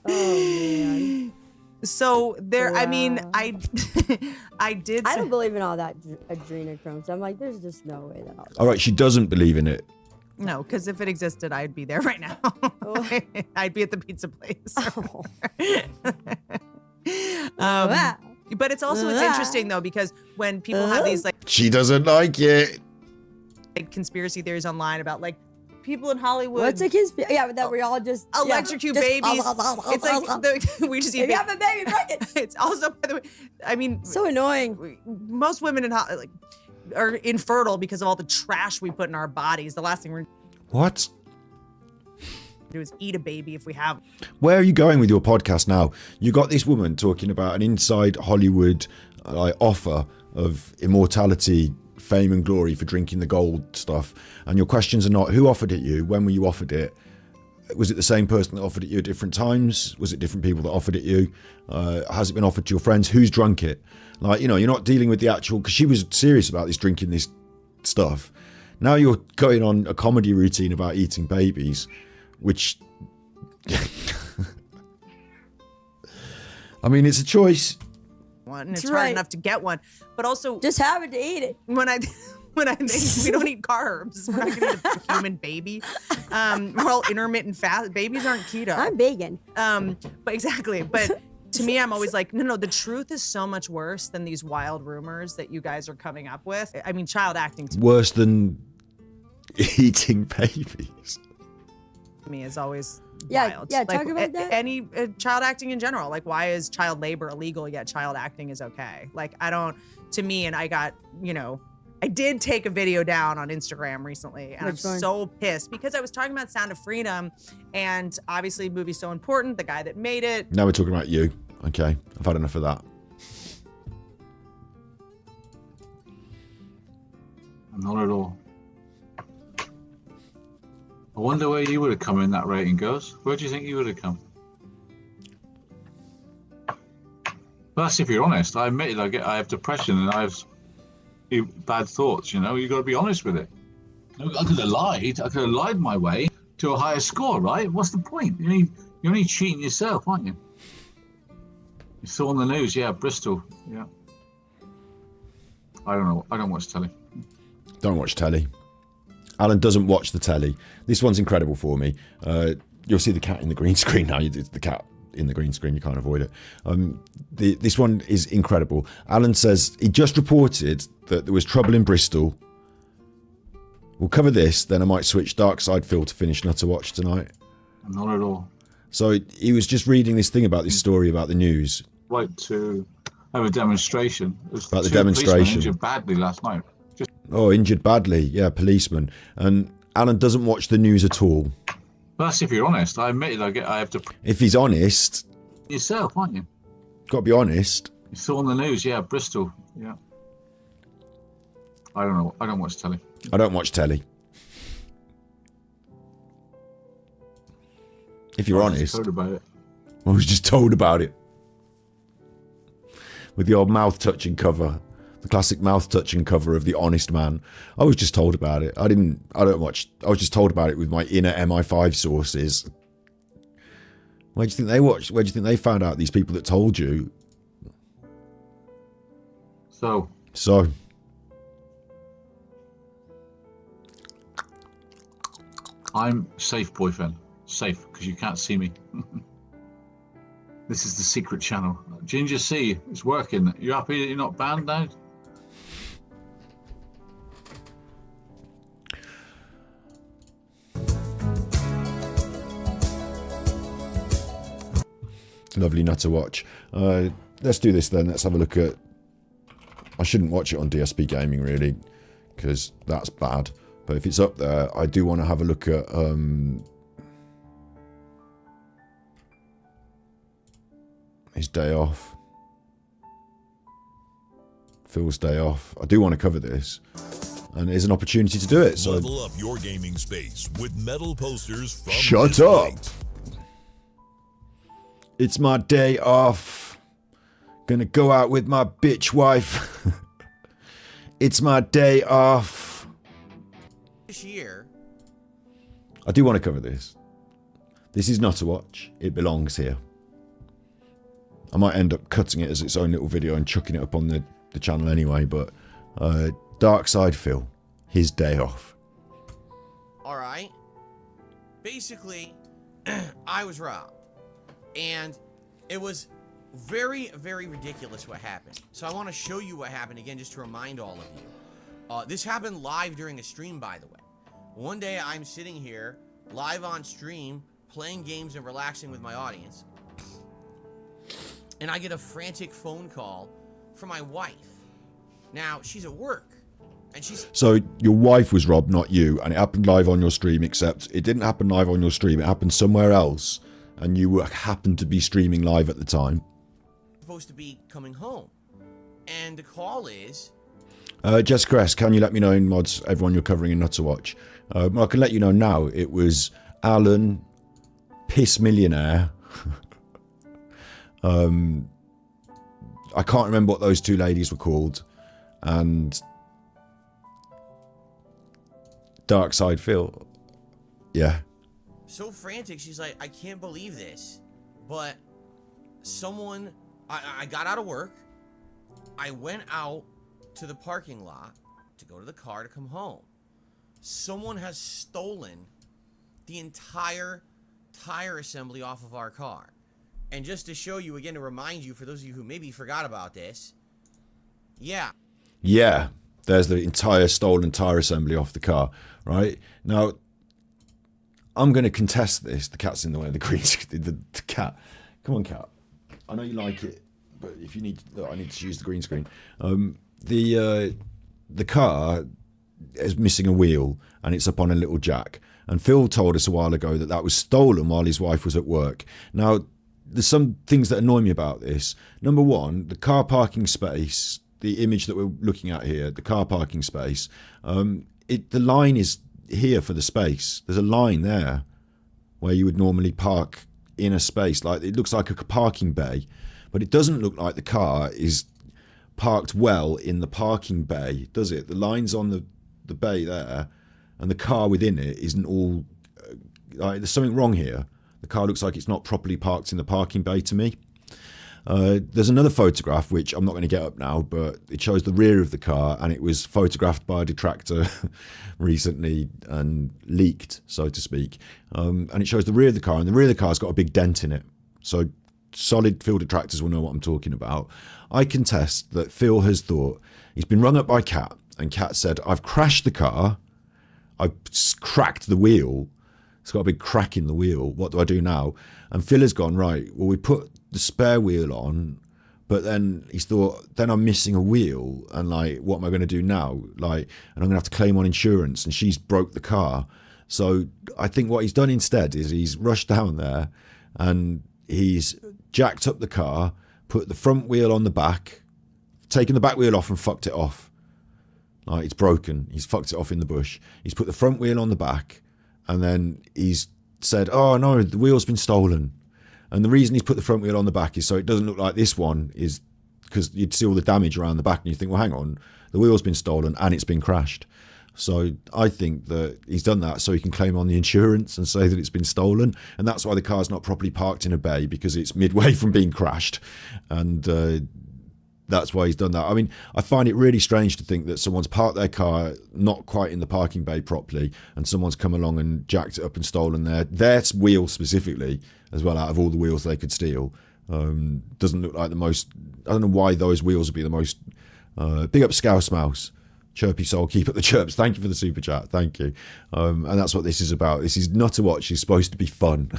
Oh man. So there, I mean, Wow. I did. I don't believe in all that adrenochrome. So I'm like, there's just no way that. All right, she doesn't believe in it. No, because if it existed, I'd be there right now. I'd be at the pizza place. Oh. But it's interesting though, because when people have these like She doesn't like it. conspiracy theories online about like people in Hollywood. What's a conspiracy? Yeah, that we all just electrocute babies. It's like we just eat. If you have a baby, break it. It's also, by the way, I mean, So annoying. most women in like are infertile because of all the trash we put in our bodies. The last thing we're What? do is eat a baby if we have. Where are you going with your podcast now? You got this woman talking about an inside Hollywood offer of immortality, fame and glory for drinking the gold stuff. And your questions are not who offered it you, when were you offered it? Was it the same person that offered it you at different times? Was it different people that offered it you? Has it been offered to your friends? Who's drunk it? Like, you're not dealing with the actual, because she was serious about this drinking this stuff. Now you're going on a comedy routine about eating babies, which, I mean, it's a choice. One, and it's That's hard right. enough to get one, but also Just have it to eat it. when I we don't eat carbs. We're not gonna eat a human baby. We're all intermittent fast. Babies aren't keto. I'm vegan. But exactly. But to me, I'm always like, no, the truth is so much worse than these wild rumors that you guys are coming up with. I mean, child acting to Worse than eating babies. me is always Yeah, wild. yeah, Like, talk about that. Any child acting in general. Like, why is child labor illegal yet child acting is okay? Like, to me, and I got, I did take a video down on Instagram recently, and Which I'm one? so pissed because I was talking about Sound of Freedom, and obviously the movie's so important, the guy that made it. Now we're talking about you. Okay, I've had enough of that. Not at all. I wonder where you would have come in that rating, girls. Where do you think you would have come? Well, that's if you're honest. I admit it. I have depression and I have bad thoughts. You got to be honest with it. I could have lied. I could have lied my way to a higher score, right? What's the point? You're only cheating yourself, aren't you? You saw on the news, yeah, Bristol, yeah. I don't know. I don't watch telly. Don't watch telly. Alan doesn't watch the telly. This one's incredible for me. You'll see the cat in the green screen now. It's the cat in the green screen. You can't avoid it. This one is incredible. Alan says he just reported that there was trouble in Bristol. We'll cover this, then I might switch Dark Side Phil to finish Nutter Watch tonight. Not at all. So he was just reading this thing about this story about the news. Right to have a demonstration. About the two demonstration. policemen injured badly last night. Oh, injured badly. Yeah, policeman. And Alan doesn't watch the news at all. Well, that's if you're honest. I admit it. I have to. If he's honest, Yourself, aren't you? got to be honest. You saw on the news, yeah, Bristol, yeah. I don't know. I don't watch telly. I don't watch telly. If you're honest. Told about it. I was just told about it. With the old mouth-touching cover. The classic mouth-touching cover of The Honest Man. I was just told about it. I don't watch. I was just told about it with my inner MI5 sources. Where do you think they watched? Where do you think they found out, these people that told you? So. I'm safe, boyfriend. Safe, because you can't see me. This is the secret channel. Ginger C, it's working. You happy that you're not banned now? Lovely Nutter Watch. Let's do this then. Let's have a look at... I shouldn't watch it on DSP Gaming, really, because that's bad. But if it's up there, I do want to have a look at... his day off. Phil's day off. I do want to cover this. And there's an opportunity to do it. So level up your gaming space with metal posters from Shut up! It's my day off. Gonna go out with my bitch wife. It's my day off. This year. I do want to cover this. This is not a watch. It belongs here. I might end up cutting it as its own little video and chucking it up on the channel anyway, but Dark Side Phil, his day off. Alright. Basically, I was robbed. And it was very, very ridiculous what happened. So I want to show you what happened again, just to remind all of you. This happened live during a stream, by the way. One day I'm sitting here, live on stream, playing games and relaxing with my audience. And I get a frantic phone call from my wife. Now, she's at work. And she's... So your wife was robbed, not you, and it happened live on your stream, except it didn't happen live on your stream. It happened somewhere else, and you happened to be streaming live at the time. Supposed to be coming home. And the call is... Jessica S, can you let me know in mods, everyone you're covering in Nutter Watch? I can let you know now. It was Alan, PiS Millionaire. I can't remember what those two ladies were called. And Dark Side Phil. Yeah. So frantic, she's like, I can't believe this. But someone... I got out of work. I went out to the parking lot to go to the car to come home. Someone has stolen the entire tire assembly off of our car. And just to show you again, to remind you, for those of you who maybe forgot about this, yeah. Yeah, there's the entire stolen tire assembly off the car, right? Now, I'm going to contest this. The cat's in the way of the green screen. The cat. Come on, cat. I know you like it, but if you need, look, I need to use the green screen. The car is missing a wheel and it's up on a little jack. And Phil told us a while ago that that was stolen while his wife was at work. Now, there's some things that annoy me about this. Number one, the car parking space, the image that we're looking at here, the car parking space, the line is here for the space. There's a line there where you would normally park in a space. Like, it looks like a parking bay, but it doesn't look like the car is parked well in the parking bay, does it? The line's on the bay there, and the car within it isn't all like, there's something wrong here. The car looks like it's not properly parked in the parking bay to me. There's another photograph, which I'm not going to get up now, but it shows the rear of the car, and it was photographed by a detractor recently and leaked, so to speak. And it shows the rear of the car, and the rear of the car's got a big dent in it. So solid Phil detractors will know what I'm talking about. I contest that Phil has thought, he's been rung up by Kat, and Kat said, I've crashed the car, I've cracked the wheel, it's got a big crack in the wheel, what do I do now? And Phil has gone, right, well, we put the spare wheel on, but then he's thought, then I'm missing a wheel, and like, what am I going to do now? Like, and I'm going to have to claim on insurance, and she's broke the car. So I think what he's done instead is he's rushed down there and he's jacked up the car, put the front wheel on the back, taken the back wheel off and fucked it off. Like, it's broken. He's fucked it off in the bush. He's put the front wheel on the back, and then he's said, oh no, the wheel's been stolen. And the reason he's put the front wheel on the back is so it doesn't look like this one, is because you'd see all the damage around the back and you think, well, hang on, the wheel's been stolen and it's been crashed. So I think that he's done that so he can claim on the insurance and say that it's been stolen. And that's why the car's not properly parked in a bay, because it's midway from being crashed. And that's why he's done that. I mean, I find it really strange to think that someone's parked their car not quite in the parking bay properly, and someone's come along and jacked it up and stolen their wheel specifically, as well, out of all the wheels they could steal. Doesn't look like the most, I don't know why those wheels would be the most, big up Scouse Mouse. Chirpy soul, keep up the chirps. Thank you for the super chat. Thank you. And that's what this is about. This is not a watch. It's supposed to be fun.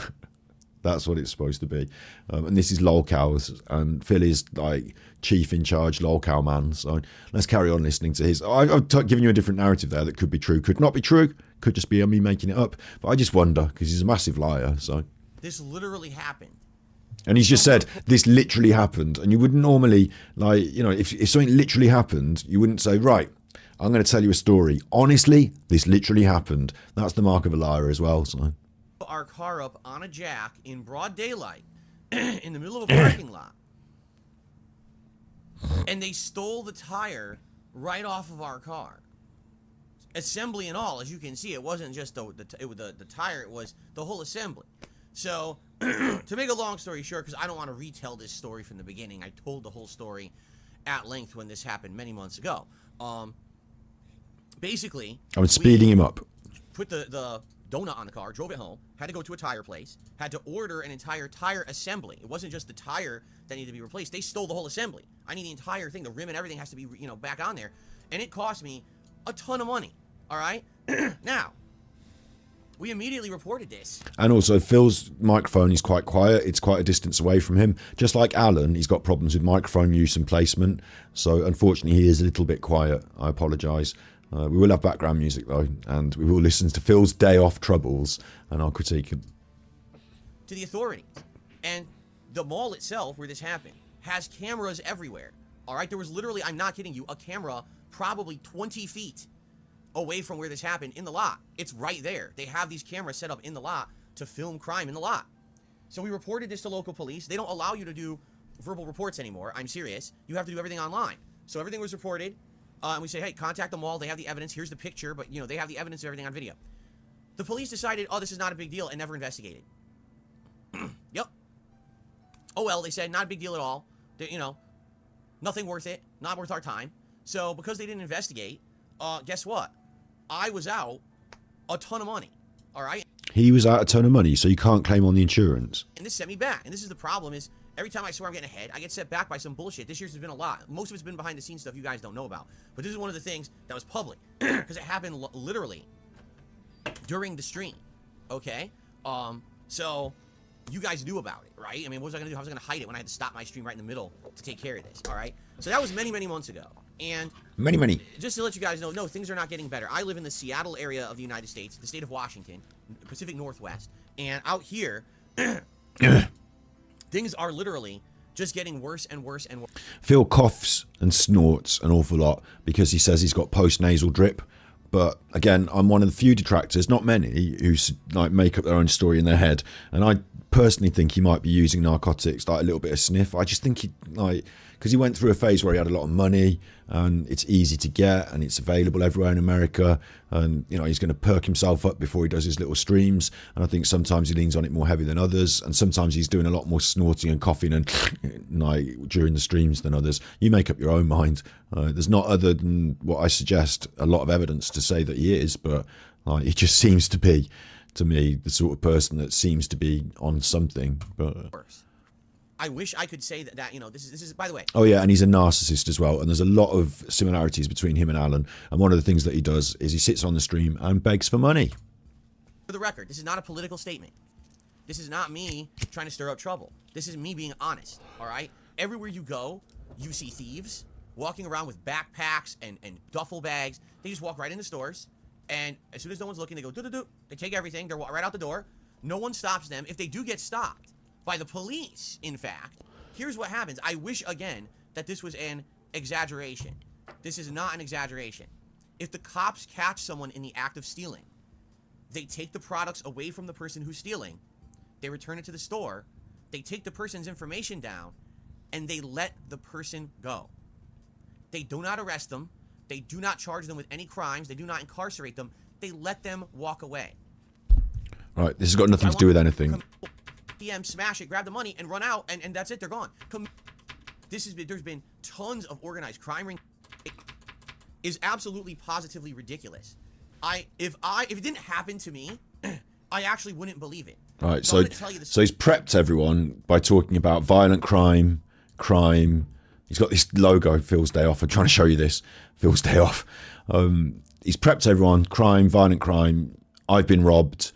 That's what it's supposed to be. And this is lolcows, and Phil is like chief in charge lolcow man. So let's carry on listening to his. I've given you a different narrative there that could be true, could not be true, could just be me making it up. But I just wonder, because he's a massive liar. So this literally happened. And he's just said, this literally happened. And you wouldn't normally, like, you know, if something literally happened, you wouldn't say, right, I'm going to tell you a story. Honestly, this literally happened. That's the mark of a liar as well. So our car up on a jack in broad daylight in the middle of a parking lot, and they stole the tire right off of our car, assembly and all. As you can see, it wasn't just the tire, it was the whole assembly. So to make a long story short, because I don't want to retell this story from the beginning, I told the whole story at length when this happened many months ago. Basically, I was speeding him up. Put the donut on the car, drove it home, had to go to a tire place, had to order an entire tire assembly. It wasn't just the tire that needed to be replaced. They stole the whole assembly. I need the entire thing. The rim and everything has to be, you know, back on there. And it cost me a ton of money. All right? Now, we immediately reported this. And also, Phil's microphone is quite quiet. It's quite a distance away from him. Just like Alan, he's got problems with microphone use and placement. So, unfortunately, he is a little bit quiet. I apologise. We will have background music, though, and we will listen to Phil's day off troubles, and I'll critique him. To the authorities. And the mall itself, where this happened, has cameras everywhere. All right? There was literally, I'm not kidding you, a camera probably 20 feet away from where this happened in the lot. It's right there. They have these cameras set up in the lot to film crime in the lot. So we reported this to local police. They don't allow you to do verbal reports anymore. I'm serious. You have to do everything online. So everything was reported. And we say, hey, contact the mall. They have the evidence. Here's the picture. But, you know, they have the evidence of everything on video. The police decided, oh, this is not a big deal, and never investigated. Yep. Oh, well, they said, not a big deal at all. They, you know, nothing worth it. Not worth our time. So because they didn't investigate, guess what? I was out a ton of money. All right. He was out a ton of money, so you can't claim on the insurance. And this set me back. And this is the problem is every time I swear I'm getting ahead, I get set back by some bullshit. This year's has been a lot. Most of it's been behind the scenes stuff you guys don't know about. But this is one of the things that was public because it happened literally during the stream. Okay. So you guys knew about it, right? I mean, what was I gonna do? How was I gonna hide it when I had to stop my stream right in the middle to take care of this? All right. So that was many, many months ago. And Many. just to let you guys know, no, things are not getting better. I live in the Seattle area of the United States, the state of Washington, Pacific Northwest. And out here, things are literally just getting worse and worse and worse. Phil coughs and snorts an awful lot because he says he's got post-nasal drip. But again, I'm one of the few detractors, not many, who like make up their own story in their head. And I personally think he might be using narcotics, like a little bit of sniff. I just think he, like, because he went through a phase where he had a lot of money and it's easy to get and it's available everywhere in America. And, you know, he's going to perk himself up before he does his little streams. And I think sometimes he leans on it more heavy than others. And sometimes he's doing a lot more snorting and coughing and like during the streams than others. You make up your own mind. There's not, other than what I suggest, a lot of evidence to say that he is, but like, he just seems to be, to me, the sort of person that seems to be on something. But I wish I could say that, you know, this is by the way. Oh yeah, and he's a narcissist as well, and there's a lot of similarities between him and Alan. And one of the things that he does is he sits on the stream and begs for money. For the record, this is not a political statement. This is not me trying to stir up trouble. This is me being honest, all right? Everywhere you go, you see thieves walking around with backpacks and duffel bags. They just walk right into stores, and as soon as no one's looking, they go do-do-do. They take everything. They're right out the door. No one stops them. If they do get stopped by the police, in fact, here's what happens. I wish, again, that this was an exaggeration. This is not an exaggeration. If the cops catch someone in the act of stealing, they take the products away from the person who's stealing, they return it to the store, they take the person's information down, and they let the person go. They do not arrest them. They do not charge them with any crimes. They do not incarcerate them. They let them walk away. Right, this has got nothing to do with anything. DM, smash it, grab the money, and run out, and that's it. They're gone. There's been tons of organized crime. It is absolutely positively ridiculous. If it didn't happen to me, I actually wouldn't believe it. Right, so he's prepped everyone by talking about violent crime. He's got this logo, Phil's Day Off. I'm trying to show you this, Phil's Day Off. He's prepped everyone, crime, violent crime. I've been robbed.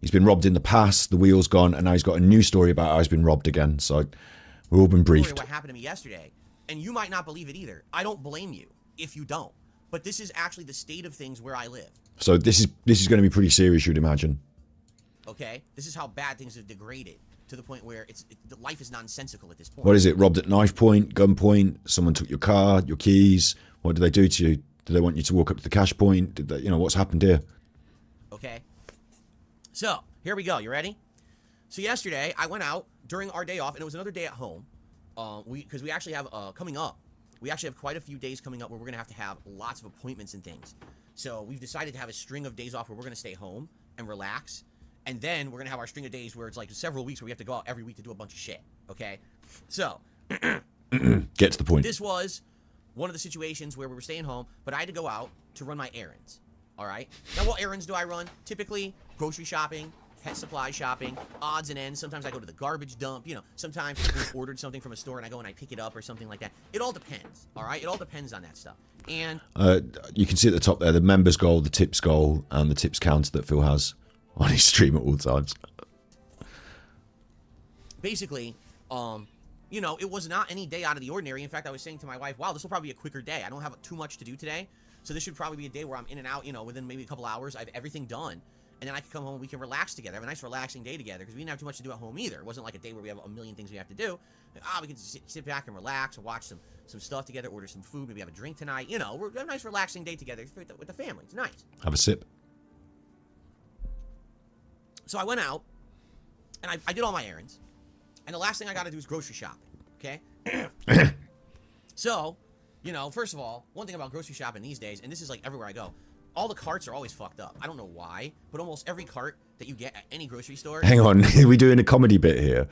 He's been robbed in the past, the wheel's gone, and now he's got a new story about how he's been robbed again. So we've all been briefed. What happened to me yesterday, and you might not believe it either. I don't blame you if you don't. But this is actually the state of things where I live. So this is going to be pretty serious, you'd imagine. Okay? This is how bad things have degraded to the point where life is nonsensical at this point. What is it? Robbed at knife point, gun point? Someone took your car, your keys? What did they do to you? Did they want you to walk up to the cash point? Did they, you know, what's happened here? Okay. So, here we go. You ready? So yesterday, I went out during our day off, and it was another day at home. Because we actually have, coming up, we actually have quite a few days coming up where we're going to have lots of appointments and things. So we've decided to have a string of days off where we're going to stay home and relax. And then we're going to have our string of days where it's like several weeks where we have to go out every week to do a bunch of shit. Okay? So, get to the point. This was one of the situations where we were staying home, but I had to go out to run my errands. All right? Now, what errands do I run? Typically, grocery shopping, pet supply shopping, odds and ends. Sometimes I go to the garbage dump. You know, sometimes we've ordered something from a store and I go and I pick it up or something like that. It all depends. All right? It all depends on that stuff. And you can see at the top there the members goal, the tips goal, and the tips counter that Phil has on his stream at all times. Basically, you know, it was not any day out of the ordinary. In fact, I was saying to my wife, wow, this will probably be a quicker day. I don't have too much to do today. So this should probably be a day where I'm in and out, you know, within maybe a couple hours. I have everything done. And then I can come home and we can relax together. Have a nice relaxing day together because we didn't have too much to do at home either. It wasn't like a day where we have a million things we have to do. We can sit back and relax and watch some stuff together, order some food, maybe have a drink tonight. You know, we're have a nice relaxing day together with the family. It's nice. Have a sip. So I went out and I did all my errands. And the last thing I got to do is grocery shopping. Okay? So, you know, first of all, one thing about grocery shopping these days, and this is like everywhere I go, all the carts are always fucked up. I don't know why, but almost every cart that you get at any grocery store. Hang on, are we doing a comedy bit here?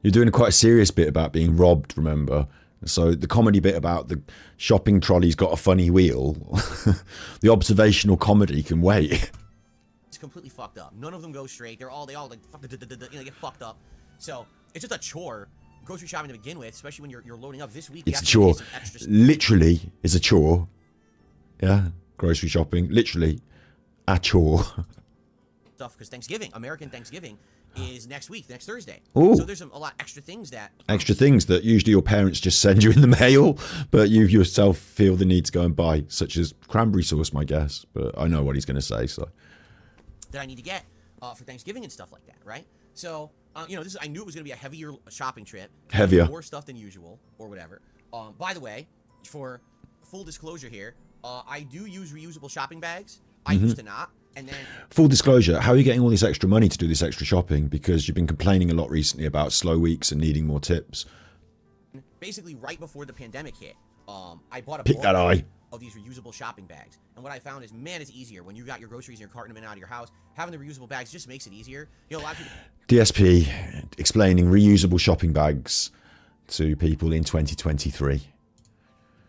You're doing quite a serious bit about being robbed, remember? So the comedy bit about the shopping trolley's got a funny wheel, the observational comedy can wait. It's completely fucked up. None of them go straight. They all like get fucked up. So it's just a chore. Grocery shopping to begin with, especially when you're loading up this week. It's a chore. Literally is a chore. Yeah, grocery shopping, literally a chore. Stuff because Thanksgiving, American Thanksgiving, is next week, next Thursday. Ooh. So there's a lot extra things that usually your parents just send you in the mail, but you yourself feel the need to go and buy, such as cranberry sauce, my guess. But I know what he's going to say, so that I need to get for Thanksgiving and stuff like that, right? So I knew it was going to be a heavier shopping trip, more stuff than usual or whatever. By the way, for full disclosure here, I do use reusable shopping bags. I used to not. And then, full disclosure, how are you getting all this extra money to do this extra shopping? Because you've been complaining a lot recently about slow weeks and needing more tips. Basically, right before the pandemic hit, I bought a Pick that eye. of these reusable shopping bags. And what I found is, man, it's easier. When you got your groceries and you're carting them in and out of your house, having the reusable bags just makes it easier. A lot of people... DSP explaining reusable shopping bags to people in 2023.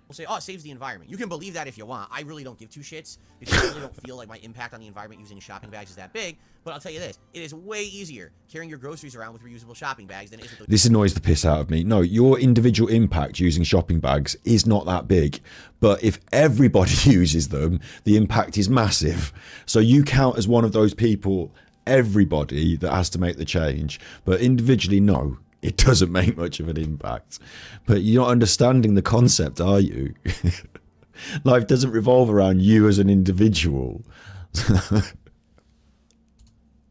We'll say, oh, it saves the environment. You can believe that if you want. I really don't give two shits because I really don't feel like my impact on the environment using shopping bags is that big. But I'll tell you this, it is way easier carrying your groceries around with reusable shopping bags than it is with... This annoys the piss out of me. No, your individual impact using shopping bags is not that big. But if everybody uses them, the impact is massive. So you count as one of those people, everybody, that has to make the change. But individually, no. It doesn't make much of an impact. But you're not understanding the concept, are you? Life doesn't revolve around you as an individual.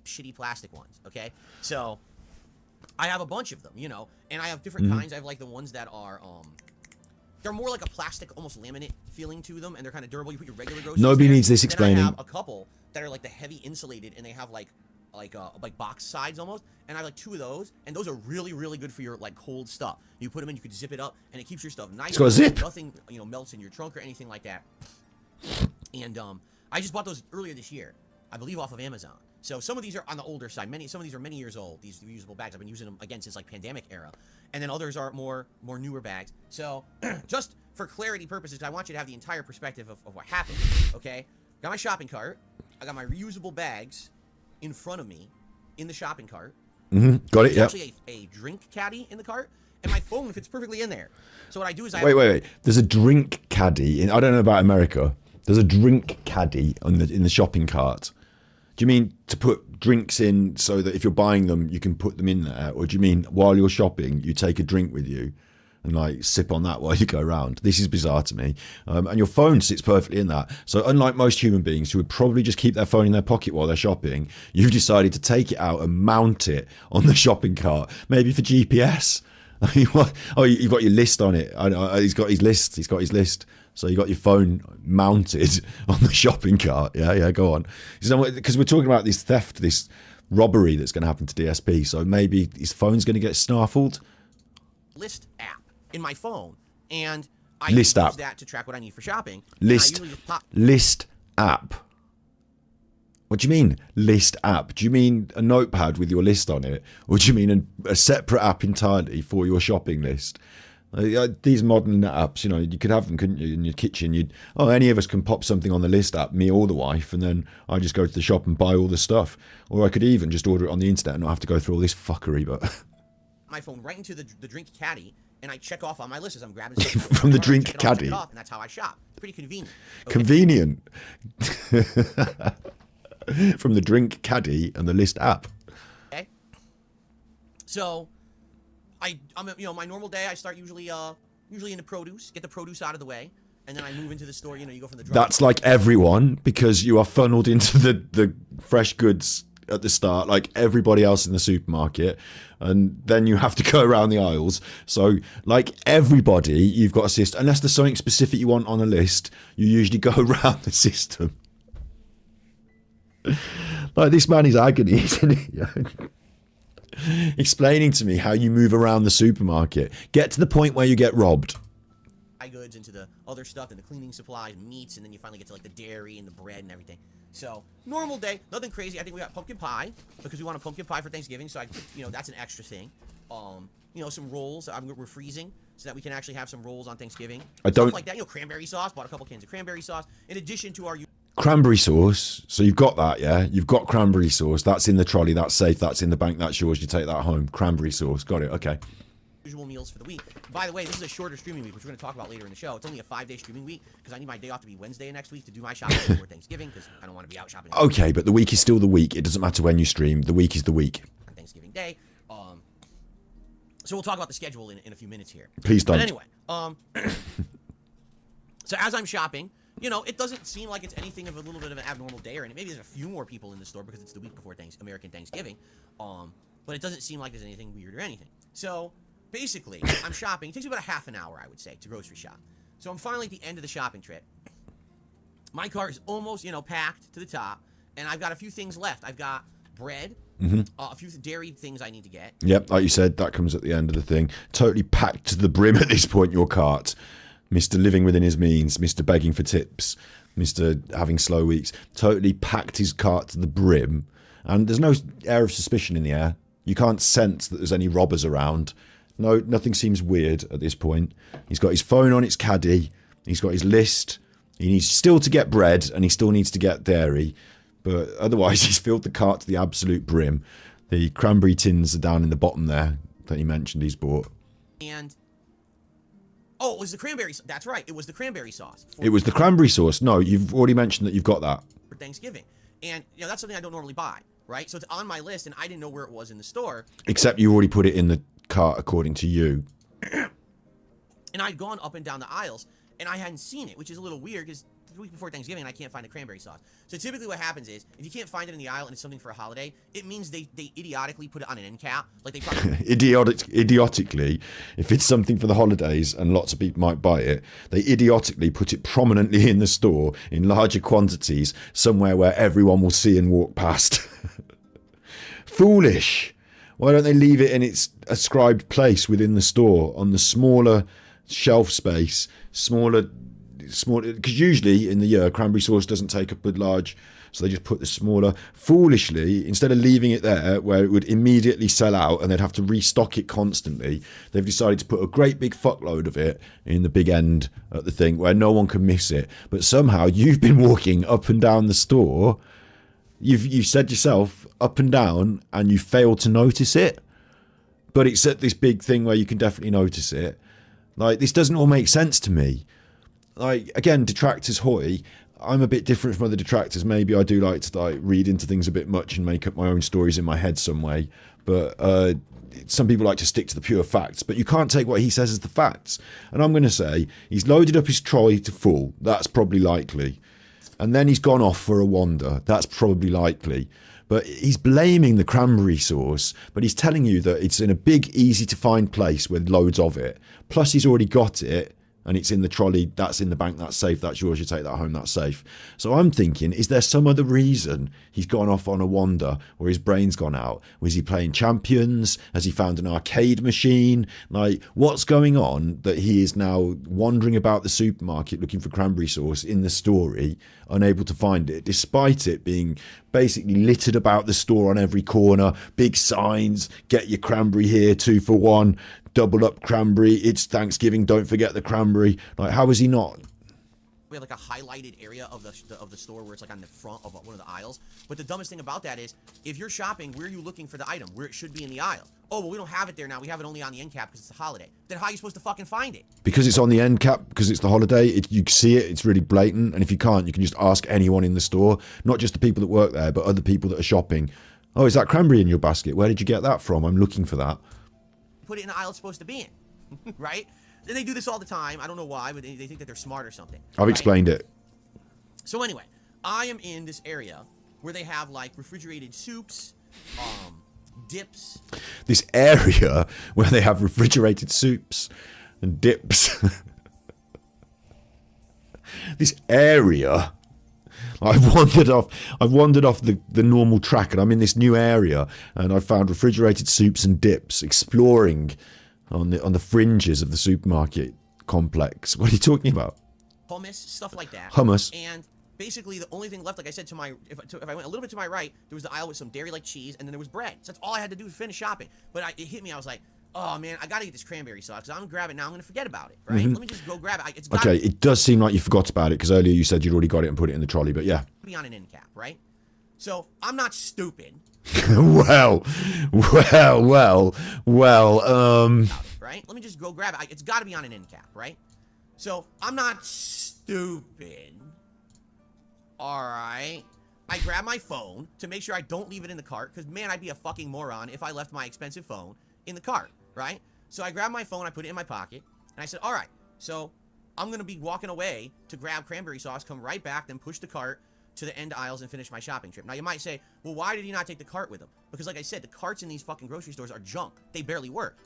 Shitty plastic ones, okay? So, I have a bunch of them, and I have different kinds. I have, like, the ones that are, they're more like a plastic, almost laminate feeling to them, and they're kind of durable. You put your regular groceries Nobody there. needs this explaining. Then I have a couple that are, like, the heavy insulated, and they have, like box sides almost, and I have like 2 of those, and those are really, really good for your like cold stuff. You put them in, you could zip it up, and it keeps your stuff nice. It's got a zip. Nothing, melts in your trunk or anything like that. And I just bought those earlier this year, I believe, off of Amazon. So some of these are on the older side. Some of these are many years old. These reusable bags, I've been using them again since like pandemic era, and then others are more newer bags. So just for clarity purposes, I want you to have the entire perspective of what happened. Okay, got my shopping cart. I got my reusable bags in front of me in the shopping cart. Got it, yeah. There's actually a drink caddy in the cart, and my phone fits perfectly in there. So what I do is Wait. There's a drink caddy. I don't know about America. There's a drink caddy in the shopping cart. Do you mean to put drinks in so that if you're buying them, you can put them in there? Or do you mean while you're shopping, you take a drink with you and like sip on that while you go around? This is bizarre to me. And your phone sits perfectly in that. So unlike most human beings who would probably just keep their phone in their pocket while they're shopping, you've decided to take it out and mount it on the shopping cart, maybe for GPS. I mean, what? Oh, you've got your list on it. He's got his list. So you got your phone mounted on the shopping cart. Yeah, go on. Because we're talking about this theft, this robbery that's going to happen to DSP. So maybe his phone's going to get snaffled. List app in my phone, and I List use app. that to track what I need for shopping. List app. What do you mean, list app? Do you mean a notepad with your list on it? Or do you mean a separate app entirely for your shopping list? These modern apps, you could have them, couldn't you, in your kitchen? Any of us can pop something on the list app, me or the wife, and then I just go to the shop and buy all the stuff. Or I could even just order it on the internet and not have to go through all this fuckery, but... my phone right into the drink caddy, and I check off on my list as I'm grabbing stuff from the drink caddy. And that's how I shop. Pretty convenient. Okay? Convenient. From the drink caddy and the list app. Okay. So, I'm my normal day. I start usually into produce, get the produce out of the way, and then I move into the store. You go from the. That's like everyone, because you are funneled into the fresh goods at the start, like everybody else in the supermarket, and then you have to go around the aisles. So like everybody, you've got a system. Unless there's something specific you want on a list, you usually go around the system. Like this man is agony, isn't he? Explaining to me how you move around the supermarket. Get to the point where you get robbed. Goods into the other stuff and the cleaning supplies, meats, and then you finally get to like the dairy and the bread and everything. So normal day, nothing crazy. I think we got pumpkin pie because we want a pumpkin pie for Thanksgiving, so that's an extra thing. some rolls. We're freezing so that we can actually have some rolls on Thanksgiving. I don't Stuff like that. Cranberry sauce. Bought a couple cans of cranberry sauce in addition to our cranberry sauce. So you've got that, yeah? You've got cranberry sauce. That's in the trolley. That's safe. That's in the bank. That's yours. You take that home. Cranberry sauce. Got it. Okay. usual meals for the week. By the way, this is a shorter streaming week, which we're going to talk about later in the show. It's only a 5-day streaming week because I need my day off to be Wednesday next week to do my shopping before Thanksgiving because I don't want to be out shopping. Okay, but the week is still the week. It doesn't matter when you stream. The week is the week. On Thanksgiving Day. So we'll talk about the schedule in a few minutes here. Please don't. But anyway, so as I'm shopping, it doesn't seem like it's anything of a little bit of an abnormal day, or maybe there's a few more people in the store because it's the week before American Thanksgiving. But it doesn't seem like there's anything weird or anything. So basically, I'm shopping. It takes me about a half an hour, I would say, to grocery shop. So I'm finally at the end of the shopping trip. My cart is almost, packed to the top, and I've got a few things left. I've got bread, a few dairy things I need to get. Yep, like you said, that comes at the end of the thing. Totally packed to the brim at this point, your cart. Mr. living within his means, Mr. begging for tips, Mr. having slow weeks. Totally packed his cart to the brim. And there's no air of suspicion in the air. You can't sense that there's any robbers around. No, nothing seems weird at this point. He's got his phone on its caddy. He's got his list. He needs still to get bread, and he still needs to get dairy. But otherwise, he's filled the cart to the absolute brim. The cranberry tins are down in the bottom there that he mentioned he's bought. And it was the cranberry. That's right. It was the cranberry sauce. It was the cranberry sauce. No, you've already mentioned that you've got that. For Thanksgiving. And, that's something I don't normally buy, right? So it's on my list, and I didn't know where it was in the store. Except you already put it in the cart, according to you. And I'd gone up and down the aisles, and I hadn't seen it, which is a little weird because the week before Thanksgiving, I can't find the cranberry sauce. So typically what happens is, if you can't find it in the aisle and it's something for a holiday, it means they idiotically put it on an end cap. Like they probably... Idiotically, if it's something for the holidays and lots of people might buy it, they idiotically put it prominently in the store in larger quantities, somewhere where everyone will see and walk past. Foolish. Why don't they leave it in its ascribed place within the store on the smaller shelf space, smaller, because usually in the year cranberry sauce doesn't take up a large, so they just put the smaller. Foolishly, instead of leaving it there where it would immediately sell out and they'd have to restock it constantly, they've decided to put a great big fuckload of it in the big end at the thing where no one can miss it. But somehow you've been walking up and down the store, you've said yourself up and down, and you failed to notice it. But it's at this big thing where you can definitely notice it. Like, this doesn't all make sense to me. Like, again, detractors hoy. I'm a bit different from other detractors. Maybe I do like to read into things a bit much and make up my own stories in my head some way. But some people like to stick to the pure facts. But you can't take what he says as the facts. And I'm going to say he's loaded up his trolley to full. That's probably likely. And then he's gone off for a wander. That's probably likely. But he's blaming the cranberry sauce, but he's telling you that it's in a big, easy-to-find place with loads of it. Plus, he's already got it, and it's in the trolley. That's in the bank. That's safe. That's yours. You take that home. That's safe. So I'm thinking, is there some other reason he's gone off on a wander, or his brain's gone out? Was he playing Champions? Has he found an arcade machine? Like, what's going on that he is now wandering about the supermarket looking for cranberry sauce in the story, unable to find it, despite it being basically littered about the store on every corner, big signs, get your cranberry here, 2 for 1, double up cranberry, it's Thanksgiving, don't forget the cranberry. Like, how is he not? We have like a highlighted area of the store where it's like on the front of one of the aisles. But the dumbest thing about that is, if you're shopping, where are you looking for the item? Where it should be in the aisle. Oh, well, we don't have it there now. We have it only on the end cap because it's a holiday. Then how are you supposed to fucking find it? Because it's on the end cap, because it's the holiday, you can see it, it's really blatant. And if you can't, you can just ask anyone in the store, not just the people that work there, but other people that are shopping. Oh, is that cranberry in your basket? Where did you get that from? I'm looking for that. Put it in the aisle it's supposed to be in, right? And they do this all the time. I don't know why, but they think that they're smart or something. I've explained it. So anyway, I am in this area where they have like refrigerated soups, dips. This area where they have refrigerated soups and dips. This area. I've wandered off the normal track, and I'm in this new area, and I found refrigerated soups and dips, exploring on the fringes of the supermarket complex. What are you talking about? Hummus, stuff like that. Hummus. And basically the only thing left, like I said, if I went a little bit to my right, there was the aisle with some dairy like cheese, and then there was bread. So that's all I had to do to finish shopping. But it hit me, I was like, oh man, I gotta get this cranberry sauce because I'm gonna grab it now. I'm gonna forget about it, right? Let me just go grab it. It's Okay, it does seem like you forgot about it because earlier you said you'd already got it and put it in the trolley, but yeah. be on an end cap, right? So I'm not stupid. well. Right? Let me just go grab it. It's got to be on an end cap, right? So I'm not stupid. All right. I grab my phone to make sure I don't leave it in the cart because, man, I'd be a fucking moron if I left my expensive phone in the cart, right? So I grab my phone, I put it in my pocket, and I said, all right, so I'm going to be walking away to grab cranberry sauce, come right back, then push the cart to the end aisles and finish my shopping trip. Now, you might say, well, why did he not take the cart with him? Because, like I said, the carts in these fucking grocery stores are junk. They barely work.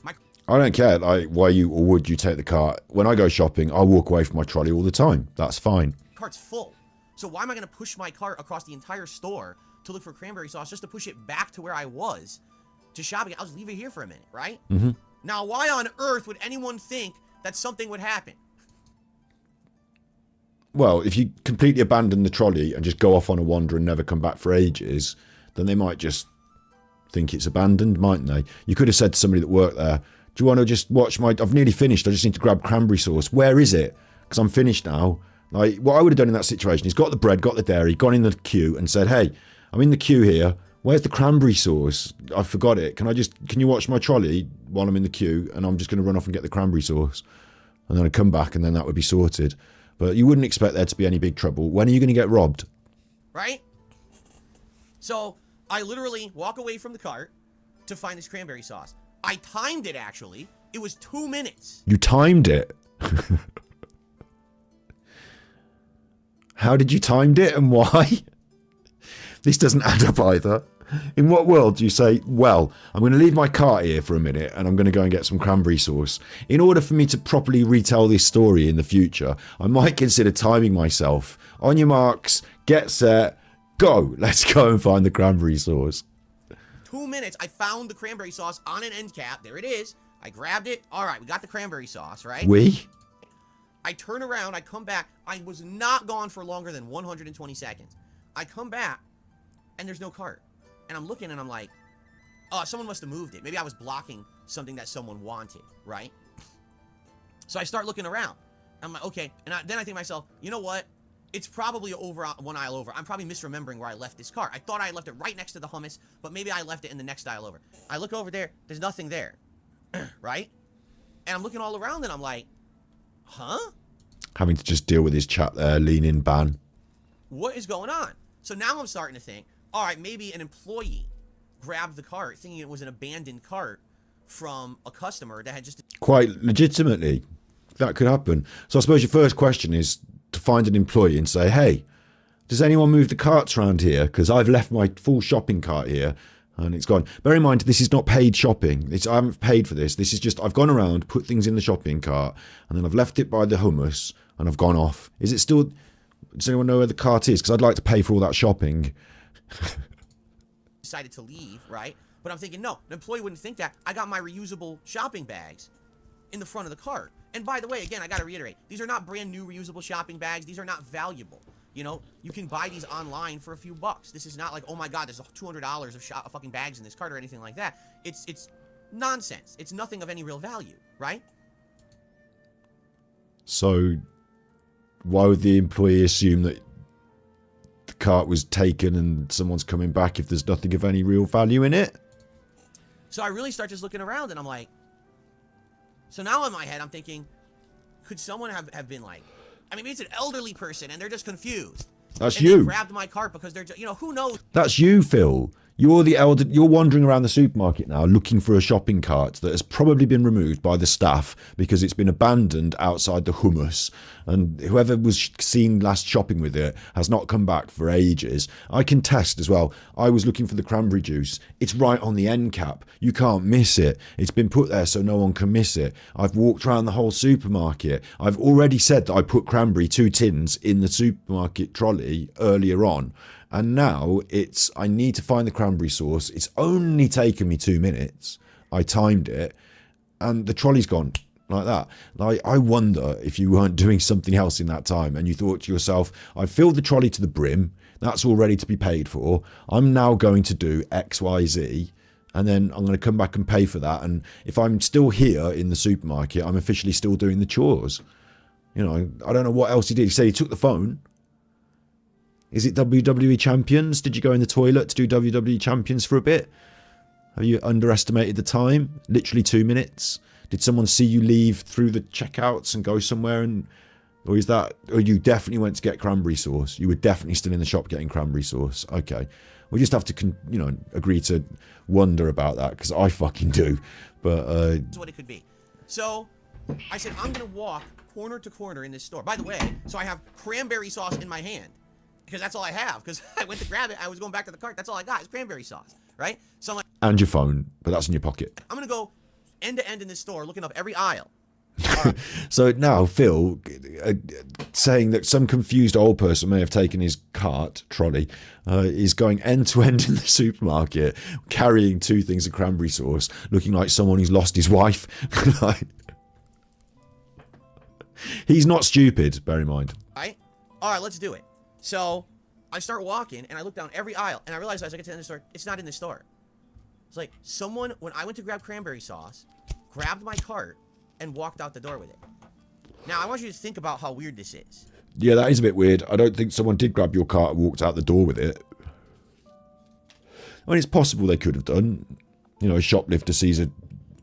I don't care why you or would you take the cart. When I go shopping, I walk away from my trolley all the time. That's fine. Cart's full. So why am I going to push my cart across the entire store to look for cranberry sauce just to push it back to where I was to shopping? I'll just leave it here for a minute, right? Mm-hmm. Now, why on earth would anyone think that something would happen? Well, if you completely abandon the trolley and just go off on a wander and never come back for ages, then they might just think it's abandoned, mightn't they? You could have said to somebody that worked there, do you want to just watch I've nearly finished, I just need to grab cranberry sauce. Where is it? Because I'm finished now. Like, what I would have done in that situation is got the bread, got the dairy, gone in the queue and said, hey, I'm in the queue here. Where's the cranberry sauce? I forgot it. Can you watch my trolley while I'm in the queue? And I'm just going to run off and get the cranberry sauce. And then I'd come back and then that would be sorted. But you wouldn't expect there to be any big trouble. When are you going to get robbed? Right? So I literally walk away from the cart to find this cranberry sauce. I timed it, actually. It was 2 minutes. You timed it? How did you timed it and why? This doesn't add up either. In what world do you say, well, I'm going to leave my cart here for a minute and I'm going to go and get some cranberry sauce. In order for me to properly retell this story in the future, I might consider timing myself. On your marks, get set, go. Let's go and find the cranberry sauce. 2 minutes, I found the cranberry sauce on an end cap. There it is. I grabbed it. All right, we got the cranberry sauce, right? I turn around, I come back. I was not gone for longer than 120 seconds. I come back, and there's no cart. And I'm looking, and I'm like, oh, someone must have moved it. Maybe I was blocking something that someone wanted, right? So I start looking around. I'm like, okay. And then I think to myself, you know what? It's probably over one aisle over. I'm probably misremembering where I left this cart. I thought I left it right next to the hummus, but maybe I left it in the next aisle over. I look over there. There's nothing there, right? And I'm looking all around, and I'm like, huh? Having to just deal with his chat there, lean in ban. What is going on? So now I'm starting to think, all right, maybe an employee grabbed the cart thinking it was an abandoned cart from a customer that had just... Quite legitimately, that could happen. So I suppose your first question is to find an employee and say, hey, does anyone move the carts around here? Because I've left my full shopping cart here and it's gone. Bear in mind, this is not paid shopping. I haven't paid for this. This is just, I've gone around, put things in the shopping cart, and then I've left it by the hummus and I've gone off. Is it still... Does anyone know where the cart is? Because I'd like to pay for all that shopping. Decided to leave, right? But I'm thinking, no, an employee wouldn't think that. I got my reusable shopping bags in the front of the cart. And by the way, again, I got to reiterate, these are not brand new reusable shopping bags. These are not valuable. You know, you can buy these online for a few bucks. This is not like, oh my God, there's $200 of fucking bags in this cart or anything like that. It's nonsense. It's nothing of any real value, right? So why would the employee assume that the cart was taken and someone's coming back if there's nothing of any real value in it? So I really start just looking around and I'm like, so now in my head I'm thinking, could someone have been like, I mean, maybe it's an elderly person and they're just confused. That's and you. They grabbed my cart because they're just, you know, who knows? That's you, Phil. You're the elder. You're wandering around the supermarket now looking for a shopping cart that has probably been removed by the staff because it's been abandoned outside the hummus. And whoever was seen last shopping with it has not come back for ages. I can test as well. I was looking for the cranberry juice. It's right on the end cap. You can't miss it. It's been put there so no one can miss it. I've walked around the whole supermarket. I've already said that I put cranberry 2 tins in the supermarket trolley earlier on. And now I need to find the cranberry sauce. It's only taken me 2 minutes. I timed it and the trolley's gone like that. Like, I wonder if you weren't doing something else in that time and you thought to yourself, I filled the trolley to the brim. That's all ready to be paid for. I'm now going to do X, Y, Z. and then I'm going to come back and pay for that. And if I'm still here in the supermarket, I'm officially still doing the chores. You know, I don't know what else he did. He said he took the phone. Is it WWE Champions? Did you go in the toilet to do WWE Champions for a bit? Have you underestimated the time? Literally 2 minutes. Did someone see you leave through the checkouts and go somewhere? Or you definitely went to get cranberry sauce? You were definitely still in the shop getting cranberry sauce. Okay. We just have to, agree to wonder about that, because I fucking do. But that's what it could be. So I said, I'm going to walk corner to corner in this store. By the way, so I have cranberry sauce in my hand, because that's all I have. Because I went to grab it, I was going back to the cart. That's all I got is cranberry sauce, right? So I'm like, and your phone, but that's in your pocket. I'm going to go end to end in this store, looking up every aisle. So now Phil saying that some confused old person may have taken his trolley, is going end to end in the supermarket, carrying 2 things of cranberry sauce, looking like someone who's lost his wife. He's not stupid, bear in mind. All right, let's do it. So I start walking, and I look down every aisle, and I realize as I get to the end of the store, it's not in the store. It's like someone, when I went to grab cranberry sauce, grabbed my cart and walked out the door with it. Now, I want you to think about how weird this is. Yeah, that is a bit weird. I don't think someone did grab your cart and walked out the door with it. I mean, it's possible they could have done. You know, a shoplifter sees a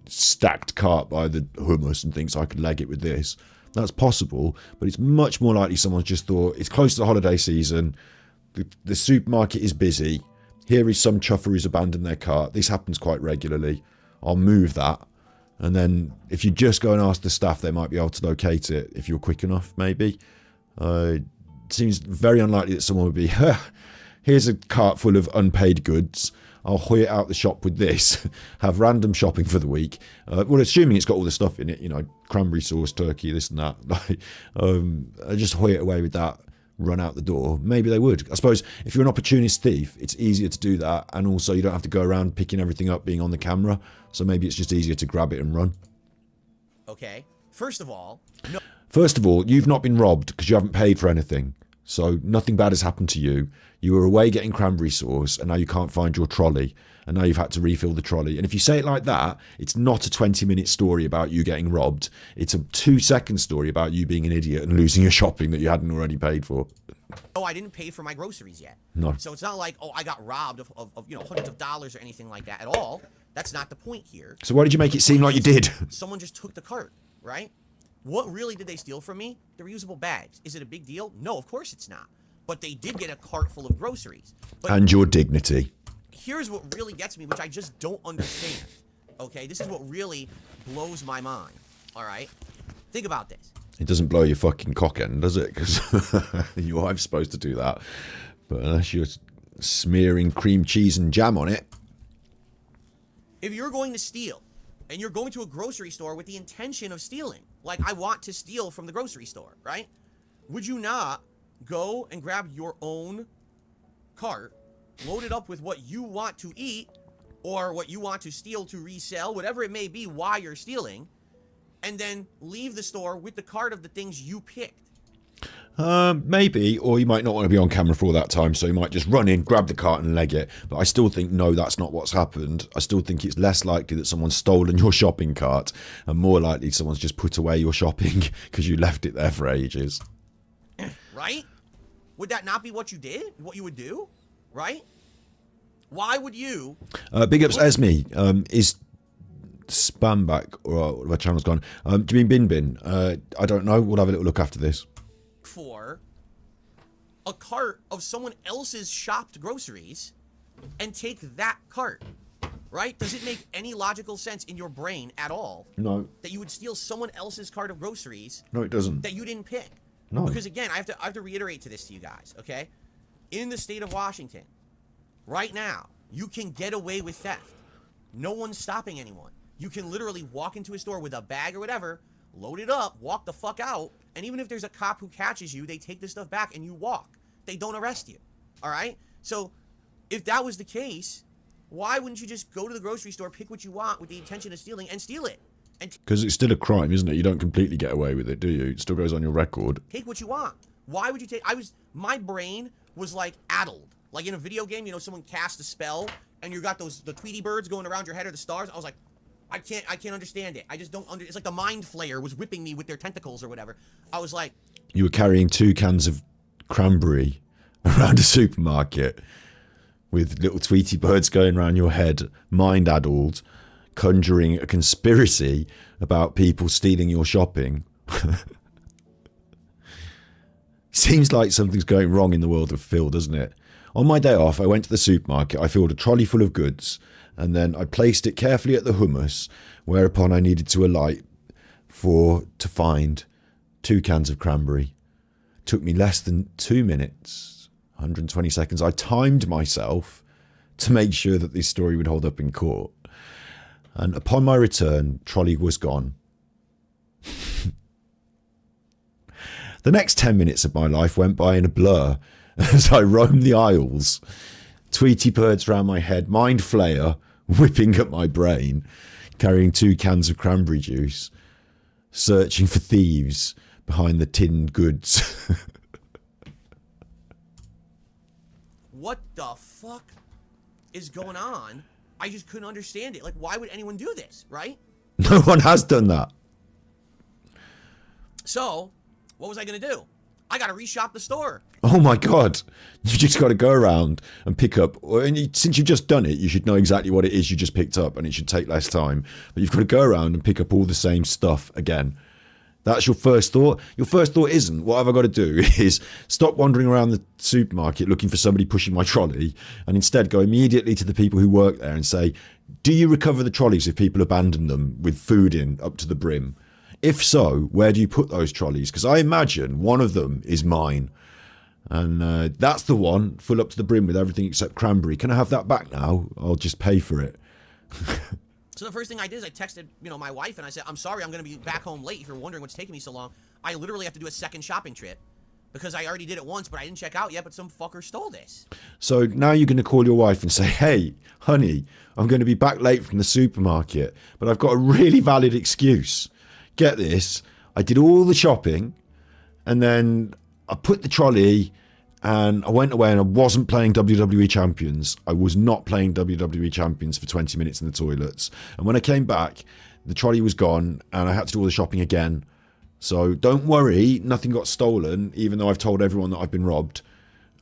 stacked cart by the hummus and thinks I could leg it with this. That's possible, but it's much more likely someone's just thought, it's close to the holiday season, the supermarket is busy, here is some chuffer who's abandoned their cart, this happens quite regularly, I'll move that. And then if you just go and ask the staff, they might be able to locate it if you're quick enough, maybe. It seems very unlikely that someone would be, here's a cart full of unpaid goods. I'll hoy it out the shop with this. Have random shopping for the week. Well, assuming it's got all the stuff in it, cranberry sauce, turkey, this and that. I just hoy it away with that, run out the door. Maybe they would. I suppose if you're an opportunist thief, it's easier to do that. And also you don't have to go around picking everything up, being on the camera. So maybe it's just easier to grab it and run. Okay. First of all, you've not been robbed because you haven't paid for anything. So nothing bad has happened to you. You were away getting cranberry sauce and now you can't find your trolley. And now you've had to refill the trolley. And if you say it like that, it's not a 20-minute story about you getting robbed. It's a 2-second story about you being an idiot and losing your shopping that you hadn't already paid for. Oh, I didn't pay for my groceries yet. No. So it's not like, I got robbed of hundreds of dollars or anything like that at all. That's not the point here. So why did you make it seem like you did? Someone just took the cart, right? What really did they steal from me? The reusable bags. Is it a big deal? No, of course it's not. But they did get a cart full of groceries. But and your dignity. Here's what really gets me, which I just don't understand. Okay, this is what really blows my mind. All right? Think about this. It doesn't blow your fucking cock end, does it? Because your wife's supposed to do that. But unless you're smearing cream cheese and jam on it. If you're going to steal, and you're going to a grocery store with the intention of stealing, like I want to steal from the grocery store, right? Would you not go and grab your own cart, load it up with what you want to eat, or what you want to steal to resell, whatever it may be while you're stealing, and then leave the store with the cart of the things you picked? Maybe, or you might not want to be on camera for all that time, so you might just run in, grab the cart and leg it. But I still think, no, that's not what's happened. I still think it's less likely that someone's stolen your shopping cart and more likely someone's just put away your shopping because you left it there for ages. Right? Would that not be what you did? What you would do? Right? Why would you? Big ups, Esme. Is spam back, or my channel's gone? Do you mean Bin? I don't know. We'll have a little look after this. For a cart of someone else's shopped groceries and take that cart, right? Does it make any logical sense in your brain at all? No. That you would steal someone else's cart of groceries? No, it doesn't. That you didn't pick? No. Because again, I have to reiterate to this to you guys, okay? In the state of Washington, right now, you can get away with theft. No one's stopping anyone. You can literally walk into a store with a bag or whatever, load it up, walk the fuck out, and even if there's a cop who catches you, they take the stuff back and you walk. They don't arrest you. All right? So if that was the case, why wouldn't you just go to the grocery store, pick what you want with the intention of stealing, and steal it? Because it's still a crime, isn't it? You don't completely get away with it, do you? It still goes on your record. Take what you want. Why would you take... my brain was like addled. Like in a video game, someone cast a spell and you got the Tweety birds going around your head or the stars. I was like, I can't understand it. I just don't it's like the mind flayer was whipping me with their tentacles or whatever. I was like, You were carrying 2 cans of cranberry around a supermarket with little Tweety birds going around your head, mind-addled, conjuring a conspiracy about people stealing your shopping. Seems like something's going wrong in the world of Phil, doesn't it? On my day off, I went to the supermarket, I filled a trolley full of goods, and then I placed it carefully at the hummus, whereupon I needed to alight to find 2 cans of cranberry. Took me less than 2 minutes, 120 seconds. I timed myself to make sure that this story would hold up in court. And upon my return, trolley was gone. The next 10 minutes of my life went by in a blur as I roamed the aisles, Tweety birds round my head, mind flayer whipping up my brain, carrying 2 cans of cranberry juice, searching for thieves behind the tinned goods. what the fuck is going on? I just couldn't understand it. Like, why would anyone do this, right? No one has done that. So, what was I going to do? I got to reshop the store. Oh my God. You've just got to go around and pick up. Since you've just done it, you should know exactly what it is you just picked up and it should take less time. But you've got to go around and pick up all the same stuff again. That's your first thought. Your first thought isn't, what have I got to do, is stop wandering around the supermarket looking for somebody pushing my trolley, and instead go immediately to the people who work there and say, do you recover the trolleys if people abandon them with food in up to the brim? If so, where do you put those trolleys? Because I imagine one of them is mine. And that's the one, full up to the brim with everything except cranberry. Can I have that back now? I'll just pay for it. So the first thing I did is I texted, my wife, and I said, I'm sorry, I'm going to be back home late. If you're wondering what's taking me so long, I literally have to do a second shopping trip because I already did it once, but I didn't check out yet, but some fucker stole this. So now you're going to call your wife and say, hey, honey, I'm going to be back late from the supermarket, but I've got a really valid excuse. Get this, I did all the shopping, and then I put the trolley, and I went away and I wasn't playing WWE Champions. I was not playing WWE Champions for 20 minutes in the toilets. And when I came back, the trolley was gone and I had to do all the shopping again. So don't worry, nothing got stolen, even though I've told everyone that I've been robbed.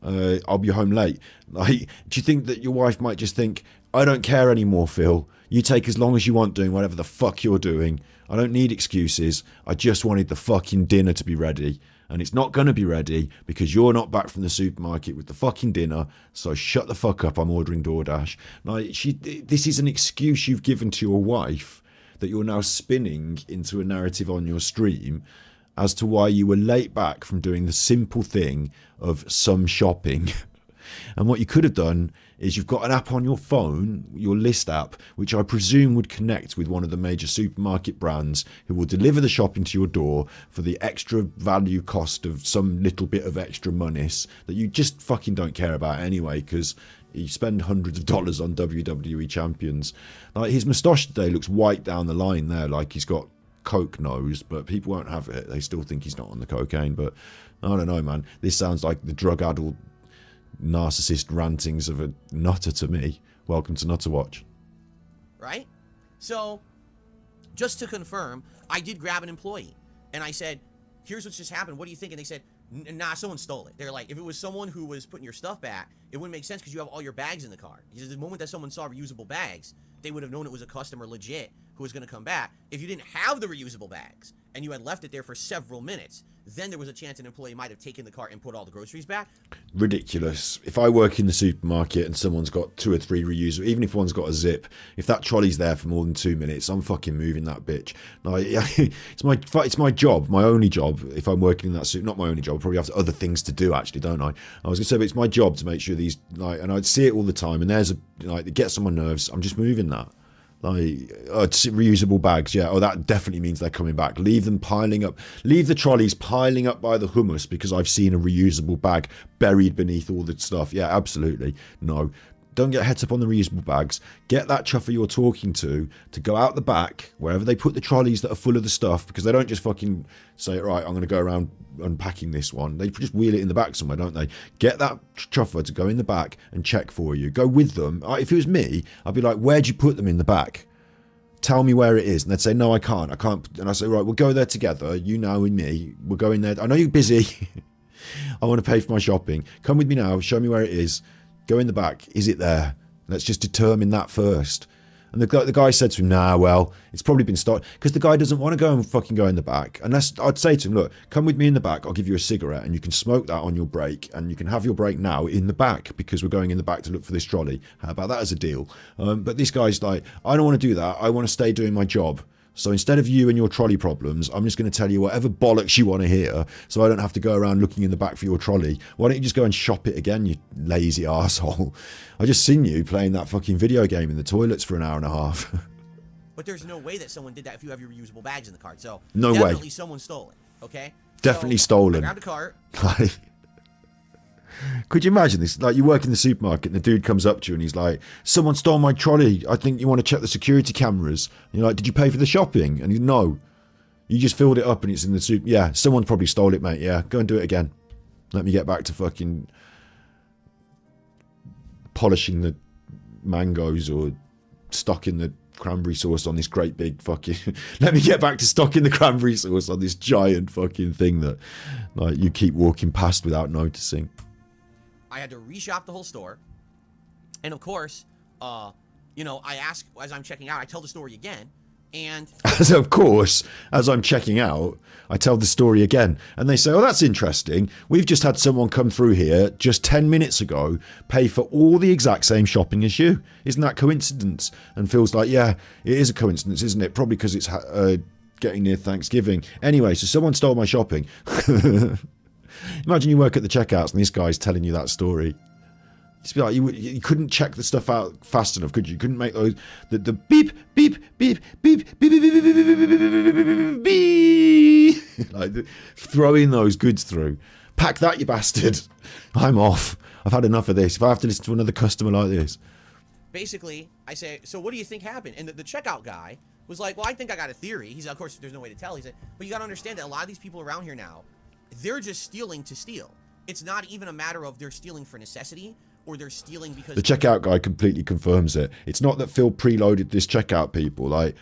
I'll be home late. Like, do you think that your wife might just think, I don't care anymore, Phil. You take as long as you want doing whatever the fuck you're doing. I don't need excuses. I just wanted the fucking dinner to be ready. And it's not going to be ready because you're not back from the supermarket with the fucking dinner. So shut the fuck up. I'm ordering DoorDash. Like, this is an excuse you've given to your wife that you're now spinning into a narrative on your stream as to why you were late back from doing the simple thing of some shopping. And what you could have done is you've got an app on your phone, your list app, which I presume would connect with one of the major supermarket brands who will deliver the shopping to your door for the extra value cost of some little bit of extra monies that you just fucking don't care about anyway, because you spend hundreds of dollars on WWE champions. Like, his moustache today looks white down the line there, like he's got coke nose, but people won't have it. They still think he's not on the cocaine, but I don't know, man. This sounds like the drug-addled narcissist rantings of a nutter to me. Welcome to Nutter Watch. Right? So, just to confirm, I did grab an employee and I said, here's what's just happened. What do you think? And they said, nah, someone stole it. They're like, if it was someone who was putting your stuff back, it wouldn't make sense because you have all your bags in the car. Because the moment that someone saw reusable bags, they would have known it was a customer legit who was going to come back. If you didn't have the reusable bags and you had left it there for several minutes, then there was a chance an employee might have taken the cart and put all the groceries back. Ridiculous. If I work in the supermarket and someone's got 2 or 3 reusable, even if one's got a zip, if that trolley's there for more than 2 minutes, I'm fucking moving that bitch. Like, it's my job, my only job. If I'm working in that suit, not my only job, I probably have other things to do actually, don't I? I was gonna say, but it's my job to make sure these, like, and I'd see it all the time, and there's it gets on my nerves. I'm just moving that. Like, reusable bags, yeah. Oh, that definitely means they're coming back. Leave them piling up. Leave the trolleys piling up by the hummus because I've seen a reusable bag buried beneath all the stuff. Yeah, absolutely. No. don't get het up on the reusable bags. Get that chuffer you're talking to go out the back, wherever they put the trolleys that are full of the stuff, because they don't just fucking say, right, I'm going to go around unpacking this one. They just wheel it in the back somewhere, don't they? Get that chuffer to go in the back and check for you. Go with them. If it was me, I'd be like, where'd you put them in the back? Tell me where it is. And they'd say, no, I can't. And I say, right, we'll go there together. You know and me. We're going there. I know you're busy. I want to pay for my shopping. Come with me now. Show me where it is. Go in the back. Is it there? Let's just determine that first. And the guy said to him, nah, well, it's probably been started. Because the guy doesn't want to go and fucking go in the back. Unless I'd say to him, look, come with me in the back. I'll give you a cigarette and you can smoke that on your break. And you can have your break now in the back because we're going in the back to look for this trolley. How about that as a deal? But this guy's like, I don't want to do that. I want to stay doing my job. So instead of you and your trolley problems, I'm just going to tell you whatever bollocks you want to hear so I don't have to go around looking in the back for your trolley. Why don't you just go and shop it again, you lazy arsehole? I just seen you playing that fucking video game in the toilets for an hour and a half. But there's no way that someone did that if you have your reusable bags in the cart. So no way. Definitely someone stole it, okay? Definitely stolen. I grabbed a cart. Could you imagine this? Like, you work in the supermarket and the dude comes up to you and he's like, someone stole my trolley. I think you want to check the security cameras. And you're like, did you pay for the shopping? And no. You just filled it up and it's in the soup. Yeah, someone probably stole it, mate. Yeah, go and do it again. Let me get back to fucking polishing the mangoes or stocking the cranberry sauce on this great big fucking... Let me get back to stocking the cranberry sauce on this giant fucking thing that like you keep walking past without noticing. I had to reshop the whole store. And of course, you know, I ask as I'm checking out, I tell the story again. And so of course, as I'm checking out, I tell the story again. And they say, oh, that's interesting. We've just had someone come through here just 10 minutes ago, pay for all the exact same shopping as you. Isn't that coincidence? And Phil's like, yeah, it is a coincidence, isn't it? Probably because it's getting near Thanksgiving. Anyway, so someone stole my shopping. Imagine you work at the checkouts and this guy's telling you that story. Just be like, you couldn't check the stuff out fast enough, could you? You couldn't make those the beep beep beep beep beep beep beep beep beep beep like throwing those goods through. Pack that, you bastard. I'm off. I've had enough of this. If I have to listen to another customer like this. Basically, I say, so what do you think happened? And the checkout guy was like, well, I think I got a theory. He's, of course, there's no way to tell. He said, but you got to understand that a lot of these people around here now, they're just stealing to steal. It's not even a matter of they're stealing for necessity or they're stealing because... The checkout guy completely confirms it. It's not that Phil preloaded this checkout people. Like,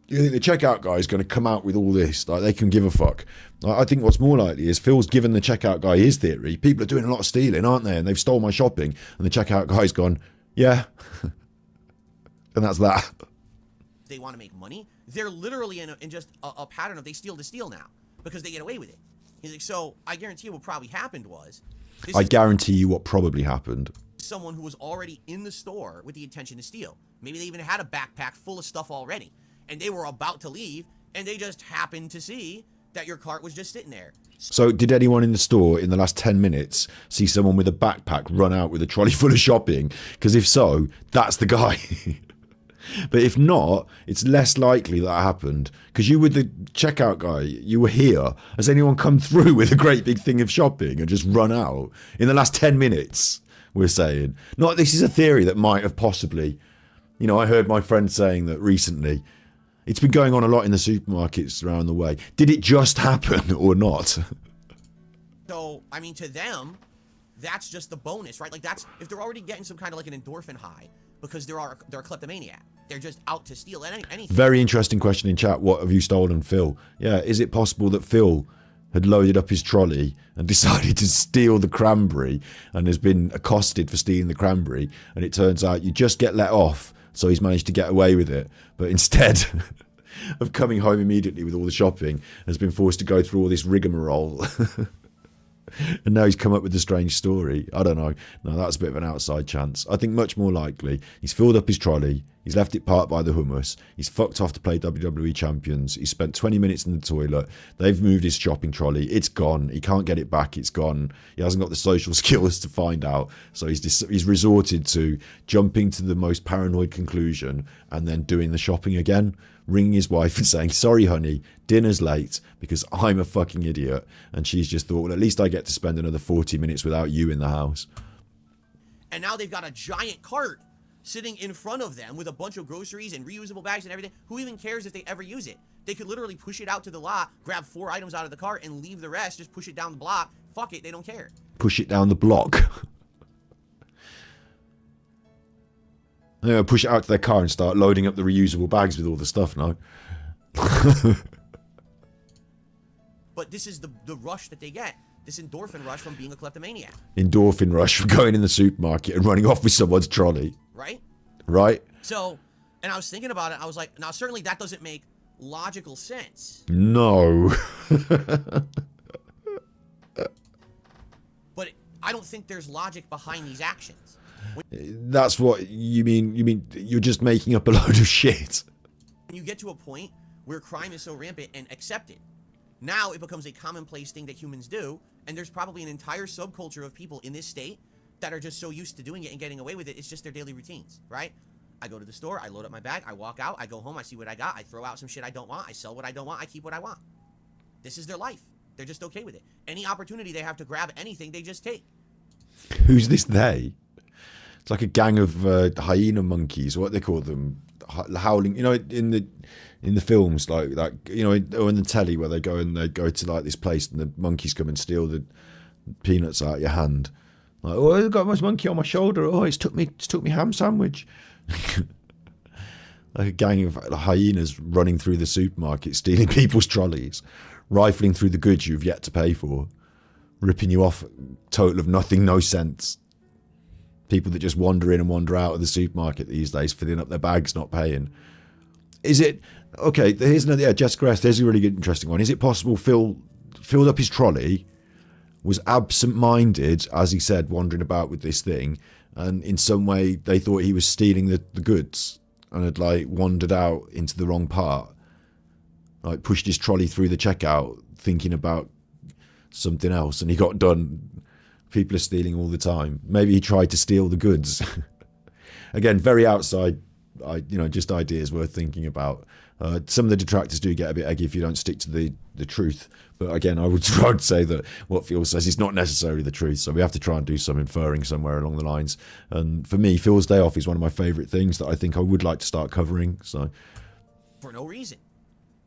you think the checkout guy is going to come out with all this? Like, they can give a fuck. I think what's more likely is Phil's given the checkout guy his theory. People are doing a lot of stealing, aren't they? And they've stole my shopping. And the checkout guy's gone, yeah. And that's that. They want to make money. They're literally in just a pattern of they steal to steal now because they get away with it. He's like, so I guarantee you what probably happened was... I guarantee you what probably happened. Someone who was already in the store with the intention to steal. Maybe they even had a backpack full of stuff already. And they were about to leave, and they just happened to see that your cart was just sitting there. So did anyone in the store in the last 10 minutes see someone with a backpack run out with a trolley full of shopping? Because if so, that's the guy. But if not, it's less likely that happened. Because you were the checkout guy. You were here. Has anyone come through with a great big thing of shopping and just run out in the last 10 minutes, we're saying? Not this is a theory that might have possibly... You know, I heard my friend saying that recently. It's been going on a lot in the supermarkets around the way. Did it just happen or not? So, I mean, to them, that's just the bonus, right? Like, that's... If they're already getting some kind of like an endorphin high because they're a kleptomaniac. They're just out to steal anything. Very interesting question in chat. What have you stolen, Phil? Yeah, is it possible that Phil had loaded up his trolley and decided to steal the cranberry and has been accosted for stealing the cranberry, and it turns out you just get let off, so he's managed to get away with it, but instead of coming home immediately with all the shopping, has been forced to go through all this rigmarole. And now he's come up with a strange story. I don't know. No, that's a bit of an outside chance. I think much more likely he's filled up his trolley, he's left it parked by the hummus, he's fucked off to play WWE Champions, he's spent 20 minutes in the toilet, they've moved his shopping trolley, it's gone, he can't get it back, it's gone, he hasn't got the social skills to find out, so he's resorted to jumping to the most paranoid conclusion and then doing the shopping again, ringing his wife and saying, sorry honey, dinner's late because I'm a fucking idiot. And she's just thought, well, at least I get to spend another 40 minutes without you in the house. And now they've got a giant cart sitting in front of them with a bunch of groceries and reusable bags and everything. Who even cares if they ever use it? They could literally push it out to the lot, grab 4 items out of the cart, and leave the rest. Just push it down the block. Fuck it, they don't care. Push it down the block. Yeah, push it out to their car and start loading up the reusable bags with all the stuff now. But this is the rush that they get. This endorphin rush from being a kleptomaniac. Endorphin rush from going in the supermarket and running off with someone's trolley. Right? Right? So, and I was thinking about it. I was like, now certainly that doesn't make logical sense. No. But I don't think there's logic behind these actions. That's what you mean. You mean you're just making up a load of shit. When you get to a point where crime is so rampant and accepted, now it becomes a commonplace thing that humans do, and there's probably an entire subculture of people in this state that are just so used to doing it and getting away with it. It's just their daily routines, right? I go to the store, I load up my bag, I walk out, I go home, I see what I got, I throw out some shit I don't want, I sell what I don't want, I keep what I want. This is their life. They're just okay with it. Any opportunity they have to grab anything, they just take. Who's this they? It's like a gang of hyena monkeys, what they call them, howling. You know, in the films, like that. You know, or in the telly where they go to like this place and the monkeys come and steal the peanuts out of your hand. Like, oh, I've got my monkey on my shoulder. Oh, it's took me ham sandwich. Like a gang of hyenas running through the supermarket, stealing people's trolleys, rifling through the goods you've yet to pay for, ripping you off, total of nothing, no sense. People that just wander in and wander out of the supermarket these days, filling up their bags, not paying. Is it okay? Here's another. Yeah, Jessica S. There's a really good, interesting one. Is it possible Phil filled up his trolley, was absent-minded, as he said, wandering about with this thing, and in some way they thought he was stealing the goods and had like wandered out into the wrong part, like pushed his trolley through the checkout, thinking about something else, and he got done. People are stealing all the time. Maybe he tried to steal the goods. Again, very outside, just ideas worth thinking about. Some of the detractors do get a bit eggy if you don't stick to the truth. But again, I would say that what Phil says is not necessarily the truth. So we have to try and do some inferring somewhere along the lines. And for me, Phil's Day Off is one of my favourite things that I think I would like to start covering. So for no reason.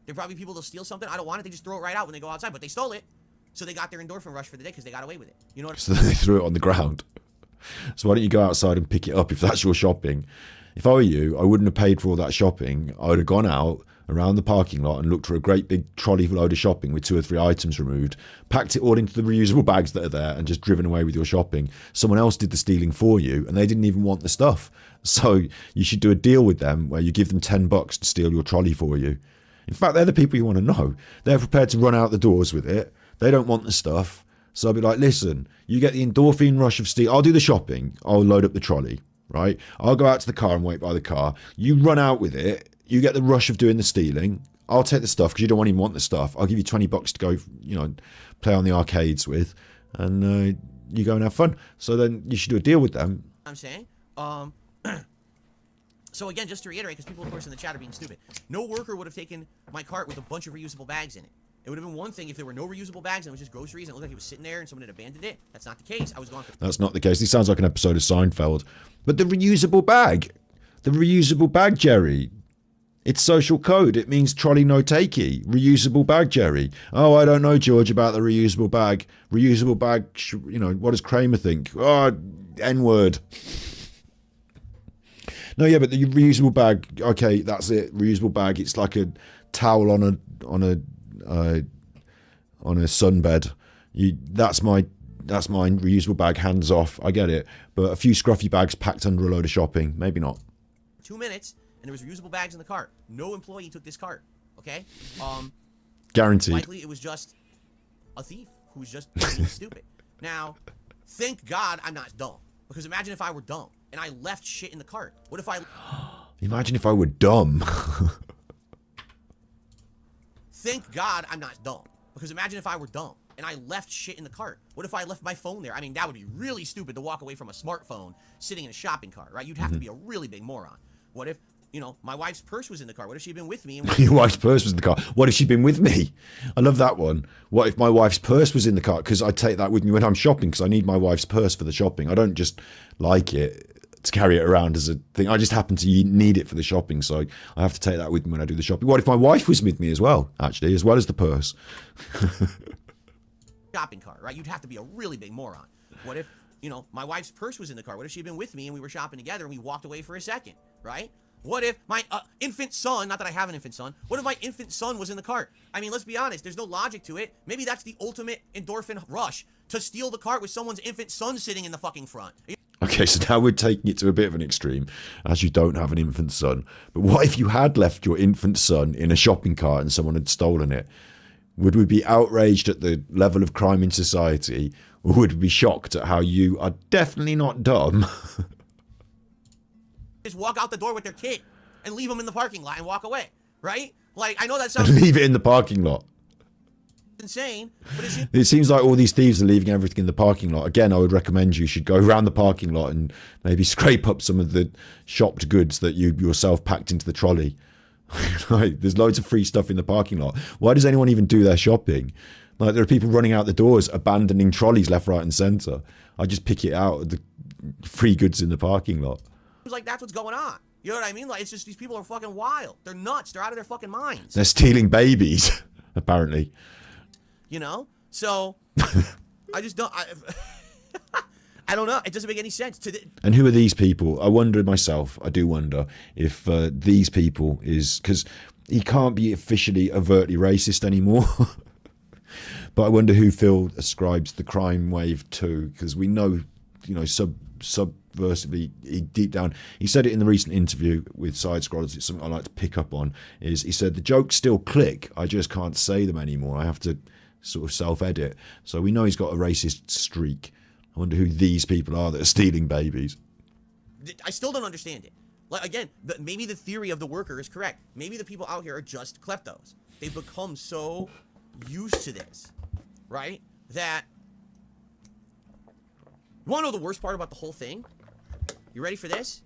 There are probably people that'll steal something. I don't want it. They just throw it right out when they go outside. But they stole it. So they got their endorphin rush for the day because they got away with it. You know what? So they threw it on the ground. So why don't you go outside and pick it up if that's your shopping? If I were you, I wouldn't have paid for all that shopping. I would have gone out around the parking lot and looked for a great big trolley load of shopping with 2 or 3 items removed, packed it all into the reusable bags that are there and just driven away with your shopping. Someone else did the stealing for you and they didn't even want the stuff. So you should do a deal with them where you give them $10 to steal your trolley for you. In fact, they're the people you want to know. They're prepared to run out the doors with it. They don't want the stuff. So I'll be like, listen, you get the endorphin rush of steal. I'll do the shopping. I'll load up the trolley, right? I'll go out to the car and wait by the car. You run out with it. You get the rush of doing the stealing. I'll take the stuff because you don't even want the stuff. I'll give you $20 to go, play on the arcades with. And you go and have fun. So then you should do a deal with them. I'm saying. So again, just to reiterate, because people, of course, in the chat are being stupid. No worker would have taken my cart with a bunch of reusable bags in it. It would have been one thing if there were no reusable bags and it was just groceries and it looked like he was sitting there and someone had abandoned it. That's not the case. I was gone for... That's not the case. This sounds like an episode of Seinfeld. But the reusable bag, Jerry. It's social code. It means trolley no takey. Reusable bag, Jerry. Oh, I don't know, George, about the reusable bag. Reusable bag, what does Kramer think? Oh, N-word. No, yeah, but the reusable bag, okay, that's it. Reusable bag, it's like a towel on a sunbed. That's mine. Reusable bag, hands off. I get it, but a few scruffy bags packed under a load of shopping, maybe not. 2 minutes, and there was reusable bags in the cart. No employee took this cart. Okay, guaranteed. Likely it was just a thief who was just being stupid. Now, thank God I'm not dumb, because imagine if I were dumb and I left shit in the cart. What if I? Imagine if I were dumb. Thank God I'm not dumb. Because imagine if I were dumb and I left shit in the cart. What if I left my phone there? I mean, that would be really stupid to walk away from a smartphone sitting in a shopping cart, right? You'd have to be a really big moron. What if my wife's purse was in the car? What if she'd been with me? And Your wife's purse was in the car. What if she'd been with me? I love that one. What if my wife's purse was in the car? Because I take that with me when I'm shopping because I need my wife's purse for the shopping. I don't just like it to carry it around as a thing. I just happen to need it for the shopping, so I have to take that with me when I do the shopping. What if my wife was with me as well, actually, as well as the purse? shopping cart, right? You'd have to be a really big moron. What if, my wife's purse was in the car? What if she'd been with me and we were shopping together and we walked away for a second, right? What if my infant son, not that I have an infant son, what if my infant son was in the cart? I mean, let's be honest, there's no logic to it. Maybe that's the ultimate endorphin rush, to steal the cart with someone's infant son sitting in the fucking front. Okay, so now we're taking it to a bit of an extreme, as you don't have an infant son. But what if you had left your infant son in a shopping cart and someone had stolen it? Would we be outraged at the level of crime in society, or would we be shocked at how you are definitely not dumb? Just walk out the door with their kid and leave them in the parking lot and walk away, right? Like, I know that sounds And leave it in the parking lot. insane, but It seems like all these thieves are leaving everything in the parking lot. Again, I would recommend you should go around the parking lot and maybe scrape up some of the shopped goods that you yourself packed into the trolley. Like, there's loads of free stuff in the parking lot. Why does anyone even do their shopping? Like, there are people running out the doors, abandoning trolleys left, right, and centre. I just pick it out of the free goods in the parking lot. like that's what's going on. You know what I mean? Like, it's just these people are fucking wild. They're nuts. They're out of their fucking minds. They're stealing babies, apparently. So I just don't. I don't know. It doesn't make any sense. And who are these people? I wonder myself. I do wonder if these people is because he can't be officially overtly racist anymore. But I wonder who Phil ascribes the crime wave to, because we know, subversively, deep down, he said it in the recent interview with Side Scrollers. It's something I like to pick up on. Is he said the jokes still click. I just can't say them anymore. I have to sort of self-edit. So we know he's got a racist streak. I wonder who these people are that are stealing babies. I still don't understand it. Like, again, maybe the theory of the worker is correct. Maybe the people out here are just kleptos. They've become so used to this, right? That you want to know the worst part about the whole thing? You ready for this?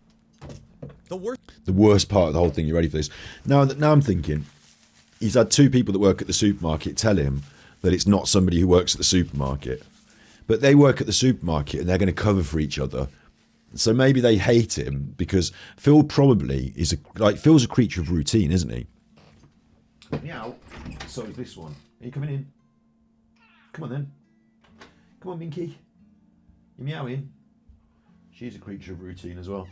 The worst part of the whole thing. You ready for this? Now I'm thinking, he's had two people that work at the supermarket tell him that it's not somebody who works at the supermarket. But they work at the supermarket and they're going to cover for each other. So maybe they hate him because Phil probably is Phil's a creature of routine, isn't he? Meow. So is this one. Are you coming in? Come on then. Come on, Minky. You're meowing. She's a creature of routine as well.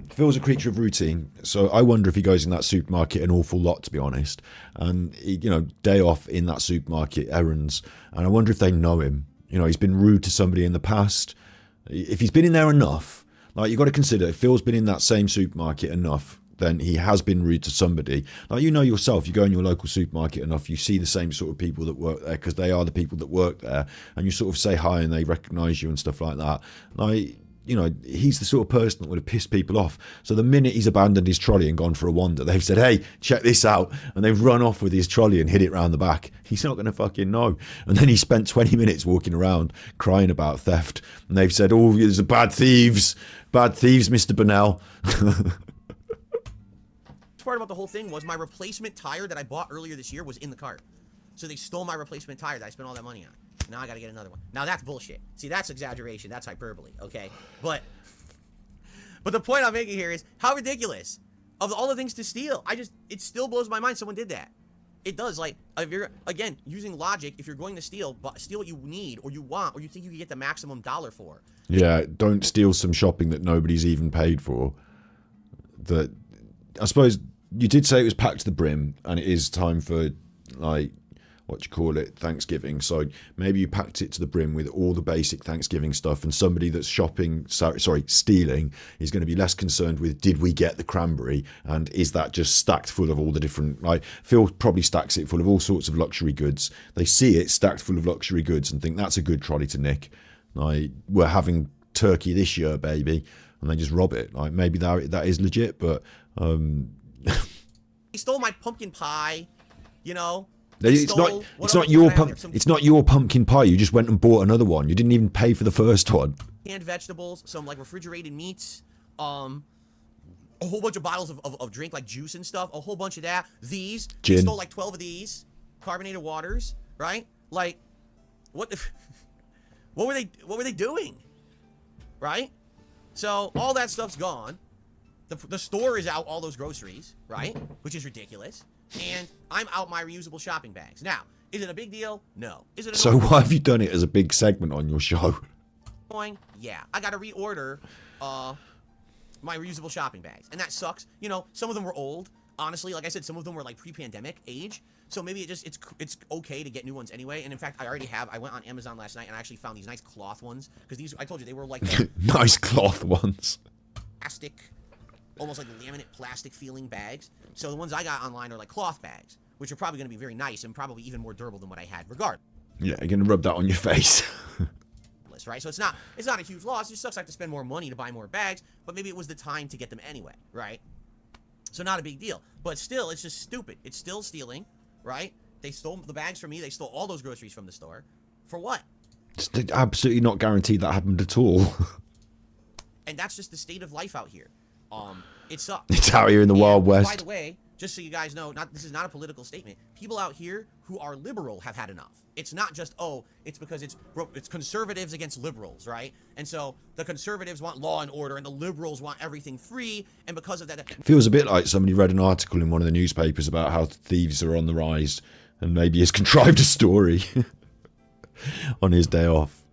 Phil's a creature of routine, so I wonder if he goes in that supermarket an awful lot, to be honest. And he, day off in that supermarket errands, and I wonder if they know him. He's been rude to somebody in the past. If he's been in there enough, like, you've got to consider, if Phil's been in that same supermarket enough, then he has been rude to somebody. Like, yourself, you go in your local supermarket enough, you see the same sort of people that work there because they are the people that work there, and you sort of say hi and they recognise you and stuff like that. Like, he's the sort of person that would have pissed people off. So the minute he's abandoned his trolley and gone for a wander, they've said, hey, check this out. And they've run off with his trolley and hid it round the back. He's not going to fucking know. And then he spent 20 minutes walking around crying about theft. And they've said, oh, there's bad thieves, Mr. Bonnell. part about the whole thing was my replacement tire that I bought earlier this year was in the cart. So they stole my replacement tire that I spent all that money on. Now I gotta get another one. Now that's bullshit. See, that's exaggeration. That's hyperbole, okay? But the point I'm making here is how ridiculous of all the things to steal. It still blows my mind someone did that. It does. Like, if you're, again, using logic, if you're going to steal what you need or you want or you think you can get the maximum dollar for. Yeah, don't steal some shopping that nobody's even paid for. I suppose you did say it was packed to the brim and it is time for, like, Thanksgiving. So maybe you packed it to the brim with all the basic Thanksgiving stuff, and somebody that's stealing is going to be less concerned with, did we get the cranberry, and is that just stacked full of all the different, like, Phil probably stacks it full of all sorts of luxury goods. They see it stacked full of luxury goods and think that's a good trolley to nick. Like, we're having turkey this year, baby, and they just rob it. Like, maybe that is legit, but he stole my pumpkin pie, you know. It's not your pumpkin pie. You just went and bought another one. You didn't even pay for the first one. Canned vegetables, some like refrigerated meats, a whole bunch of bottles of drink, like juice and stuff, a whole bunch of that. These, Gin. they stole like 12 of these carbonated waters, right? Like, what the, what were they doing, right? So all that stuff's gone. The store is out all those groceries, right? Which is ridiculous. And I'm out my reusable shopping bags. Now, is it a big deal? No. Is it a So why have you done it as a big segment on your show? Yeah, I gotta reorder my reusable shopping bags, and that sucks. You know, some of them were old. Honestly, like I said, some of them were like pre-pandemic age. So maybe it's okay to get new ones anyway. And in fact, I already have. I went on Amazon last night and I actually found these nice cloth ones because these, I told you, they were like nice cloth ones. Plastic, almost like laminate plastic feeling bags. So the ones I got online are like cloth bags, which are probably going to be very nice and probably even more durable than what I had regardless. Yeah, you're gonna rub that on your face. Right? So it's not a huge loss. It just sucks I have to spend more money to buy more bags, but maybe it was the time to get them anyway, right? So not a big deal. But still, it's just stupid. It's still stealing, right? They stole the bags from me. They stole all those groceries from the store. For what? It's absolutely not guaranteed that happened at all. And that's just the state of life out here. It sucks. It's out here in the Wild West. By the way, just so you guys know, this is not a political statement. People out here who are liberal have had enough. It's not just, it's because it's conservatives against liberals, right? And so the conservatives want law and order and the liberals want everything free. And because of that... Feels a bit like somebody read an article in one of the newspapers about how thieves are on the rise and maybe has contrived a story on his day off,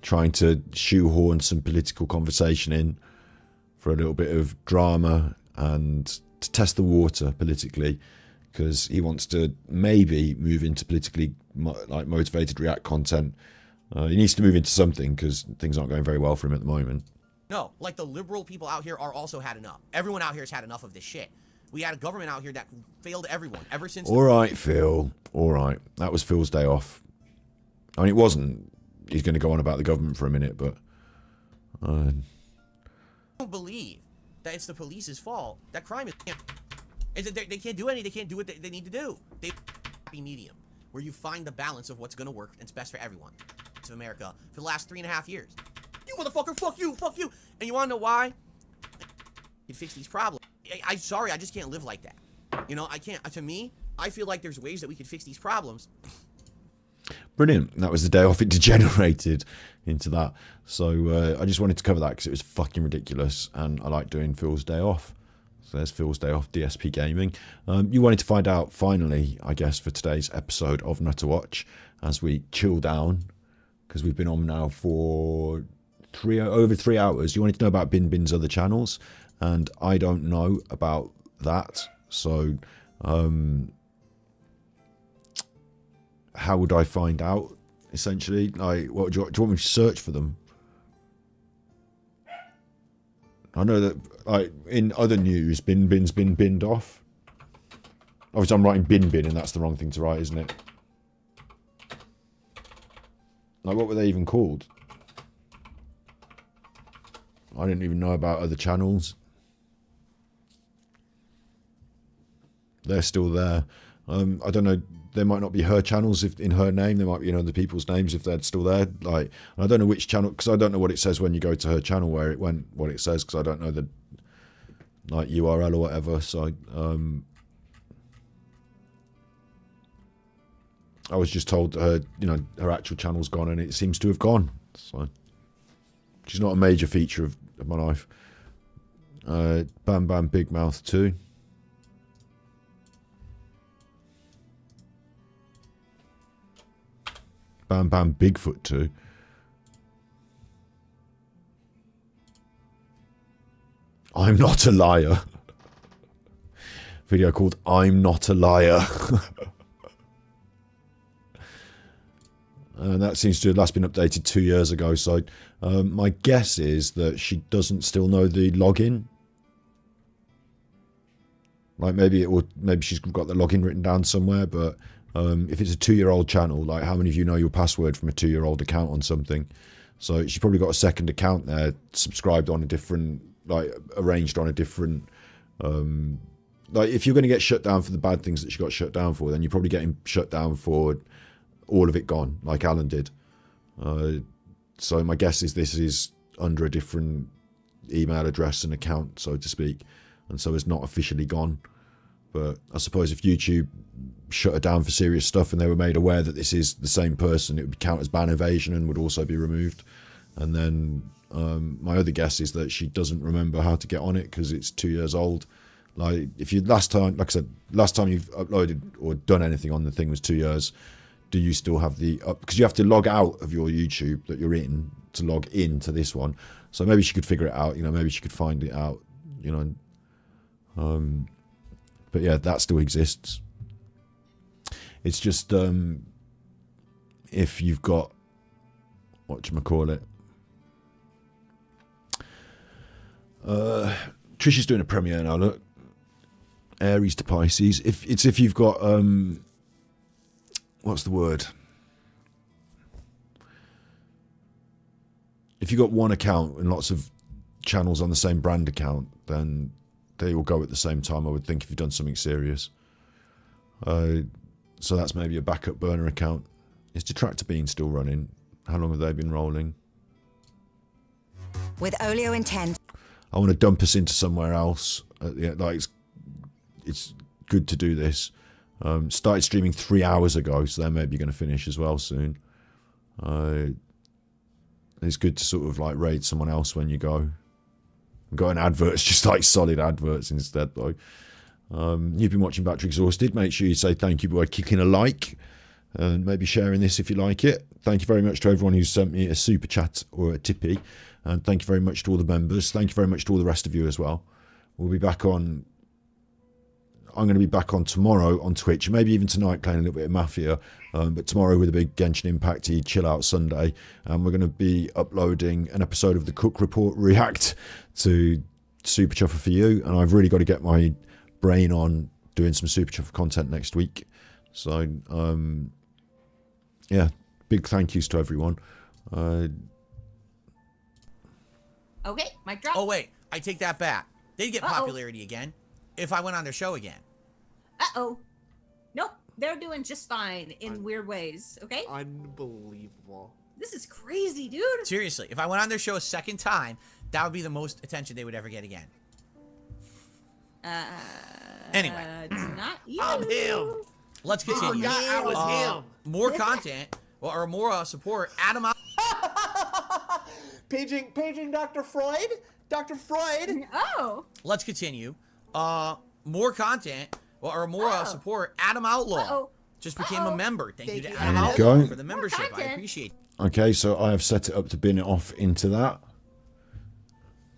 trying to shoehorn some political conversation in for a little bit of drama and to test the water politically, because he wants to maybe move into politically motivated React content. He needs to move into something because things aren't going very well for him at the moment. No, like the liberal people out here are also had enough. Everyone out here has had enough of this shit. We had a government out here that failed everyone ever since. All right, Phil. All right. That was Phil's day off. I mean, it wasn't. He's going to go on about the government for a minute, but... I don't believe that it's the police's fault. That crime is that they can't do anything. They can't do what they need to do. They happy medium where you find the balance of what's going to work and it's best for everyone. It's America for the last 3.5 years. You motherfucker, fuck you. And you want to know why? You fix these problems. I'm sorry, I just can't live like that. You know, I can't. To me, I feel like there's ways that we could fix these problems. Brilliant. That was the day off. It degenerated into that. So I just wanted to cover that because it was fucking ridiculous. And I like doing Phil's day off. So there's Phil's day off, DSP Gaming. You wanted to find out, finally, I guess, for today's episode of Nutter Watch, as we chill down, because we've been on now for over 3 hours. You wanted to know about Bin's other channels, and I don't know about that. So how would I find out, essentially? Like, do you want me to search for them? I know that, like, in other news, Bin's been binned off. Obviously, I'm writing bin, and that's the wrong thing to write, isn't it? Like, what were they even called? I didn't even know about other channels. They're still there. I don't know. There might not be her channels if in her name. There might be in other people's names if they're still there. Like, I don't know which channel, because I don't know what it says when you go to her channel where it went, what it says, because I don't know the like URL or whatever. So I was just told her, her actual channel's gone, and it seems to have gone. So she's not a major feature of my life. Bam Bam Big Mouth 2. Bam Bam Bigfoot 2. I'm Not a Liar. Video called I'm Not a Liar. And that seems to have last been updated 2 years ago. So my guess is that she doesn't still know the login. Like maybe she's got the login written down somewhere, but if it's a 2-year-old channel, like how many of you know your password from a 2-year-old account on something? So she's probably got a second account there, subscribed on a different, like arranged on a different, like if you're going to get shut down for the bad things that she got shut down for, then you're probably getting shut down for all of it gone, like Alan did. So my guess is this is under a different email address and account, so to speak, and so it's not officially gone. But I suppose if YouTube shut her down for serious stuff and they were made aware that this is the same person, it would count as ban evasion and would also be removed. And then my other guess is that she doesn't remember how to get on it because it's 2 years old. Like, if you last time you've uploaded or done anything on the thing was 2 years, do you still have the because you have to log out of your YouTube that you're in to log into this one. So maybe she could figure it out, maybe she could find it out, but yeah, that still exists. It's just if you've got whatchamacallit, Trish is doing a premiere now, look. Aries to Pisces. If you've got what's the word? If you've got one account and lots of channels on the same brand account, then they will go at the same time, I would think, if you've done something serious. So that's maybe a backup burner account. Is Detractor Bean still running? How long have they been rolling? With Olio Intent. I want to dump us into somewhere else. It's good to do this. Started streaming 3 hours ago, so they're maybe going to finish as well soon. It's good to sort of like raid someone else when you go. Got an adverts, just like solid adverts instead though. You've been watching Battery Exhausted. Make sure you say thank you by kicking a like and maybe sharing this if you like it. Thank you very much to everyone who sent me a super chat or a tippy, and thank you very much to all the members. Thank you very much to all the rest of you as well. We'll be back on. I'm going to be back on tomorrow on Twitch, maybe even tonight playing a little bit of Mafia, but tomorrow with a big Genshin Impact-y chill out Sunday, and we're going to be uploading an episode of the Cook Report React to Super Chuffer for you, and I've really got to get my brain on doing some Super Chuffer content next week. So yeah, big thank yous to everyone. Okay, mic drop. Oh wait, I take that back. They'd get popularity again if I went on their show again. Uh-oh. Nope, they're doing just fine in weird ways, okay? Unbelievable. This is crazy, dude. Seriously, if I went on their show a second time, that would be the most attention they would ever get again. Anyway. Not you. I'm him. Let's continue. I was him. More content or more support. Adam. Paging Dr. Freud. Dr. Freud. Oh. Let's continue. More content or more support. Adam Outlaw just became a member. Thank you to Adam Outlaw for the membership. I appreciate it. Okay, so I have set it up to bin it off into that.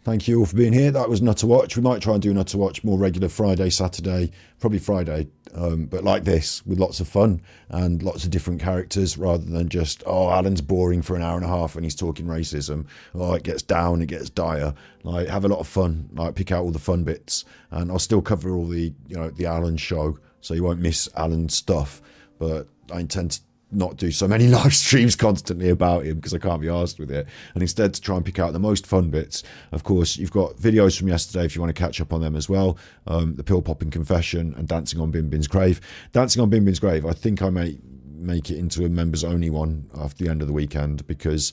Thank you all for being here. That was Nutter Watch. We might try and do Nutter Watch more regular Friday, Saturday, probably Friday, but like this, with lots of fun and lots of different characters rather than just, oh, Alan's boring for an hour and a half when he's talking racism. Oh, it gets down, it gets dire. Like, have a lot of fun. Like, pick out all the fun bits, and I'll still cover all the, the Alan show, so you won't miss Alan's stuff. But I intend to not do so many live streams constantly about him because I can't be arsed with it, and instead to try and pick out the most fun bits. Of course, you've got videos from yesterday if you want to catch up on them as well. The pill popping confession and dancing on Bin Bin's grave. Dancing on Bin Bin's grave, I think I may make it into a members only one after the end of the weekend because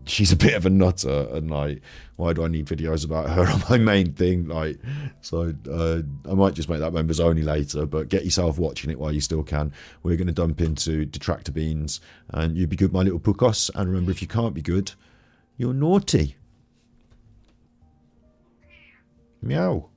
she's a bit of a nutter, and like, why do I need videos about her on my main thing? Like, so I might just make that members only later, but get yourself watching it while you still can. We're going to dump into Detractor Beans, and you be good, my little pucos. And remember, if you can't be good, you're naughty. Meow.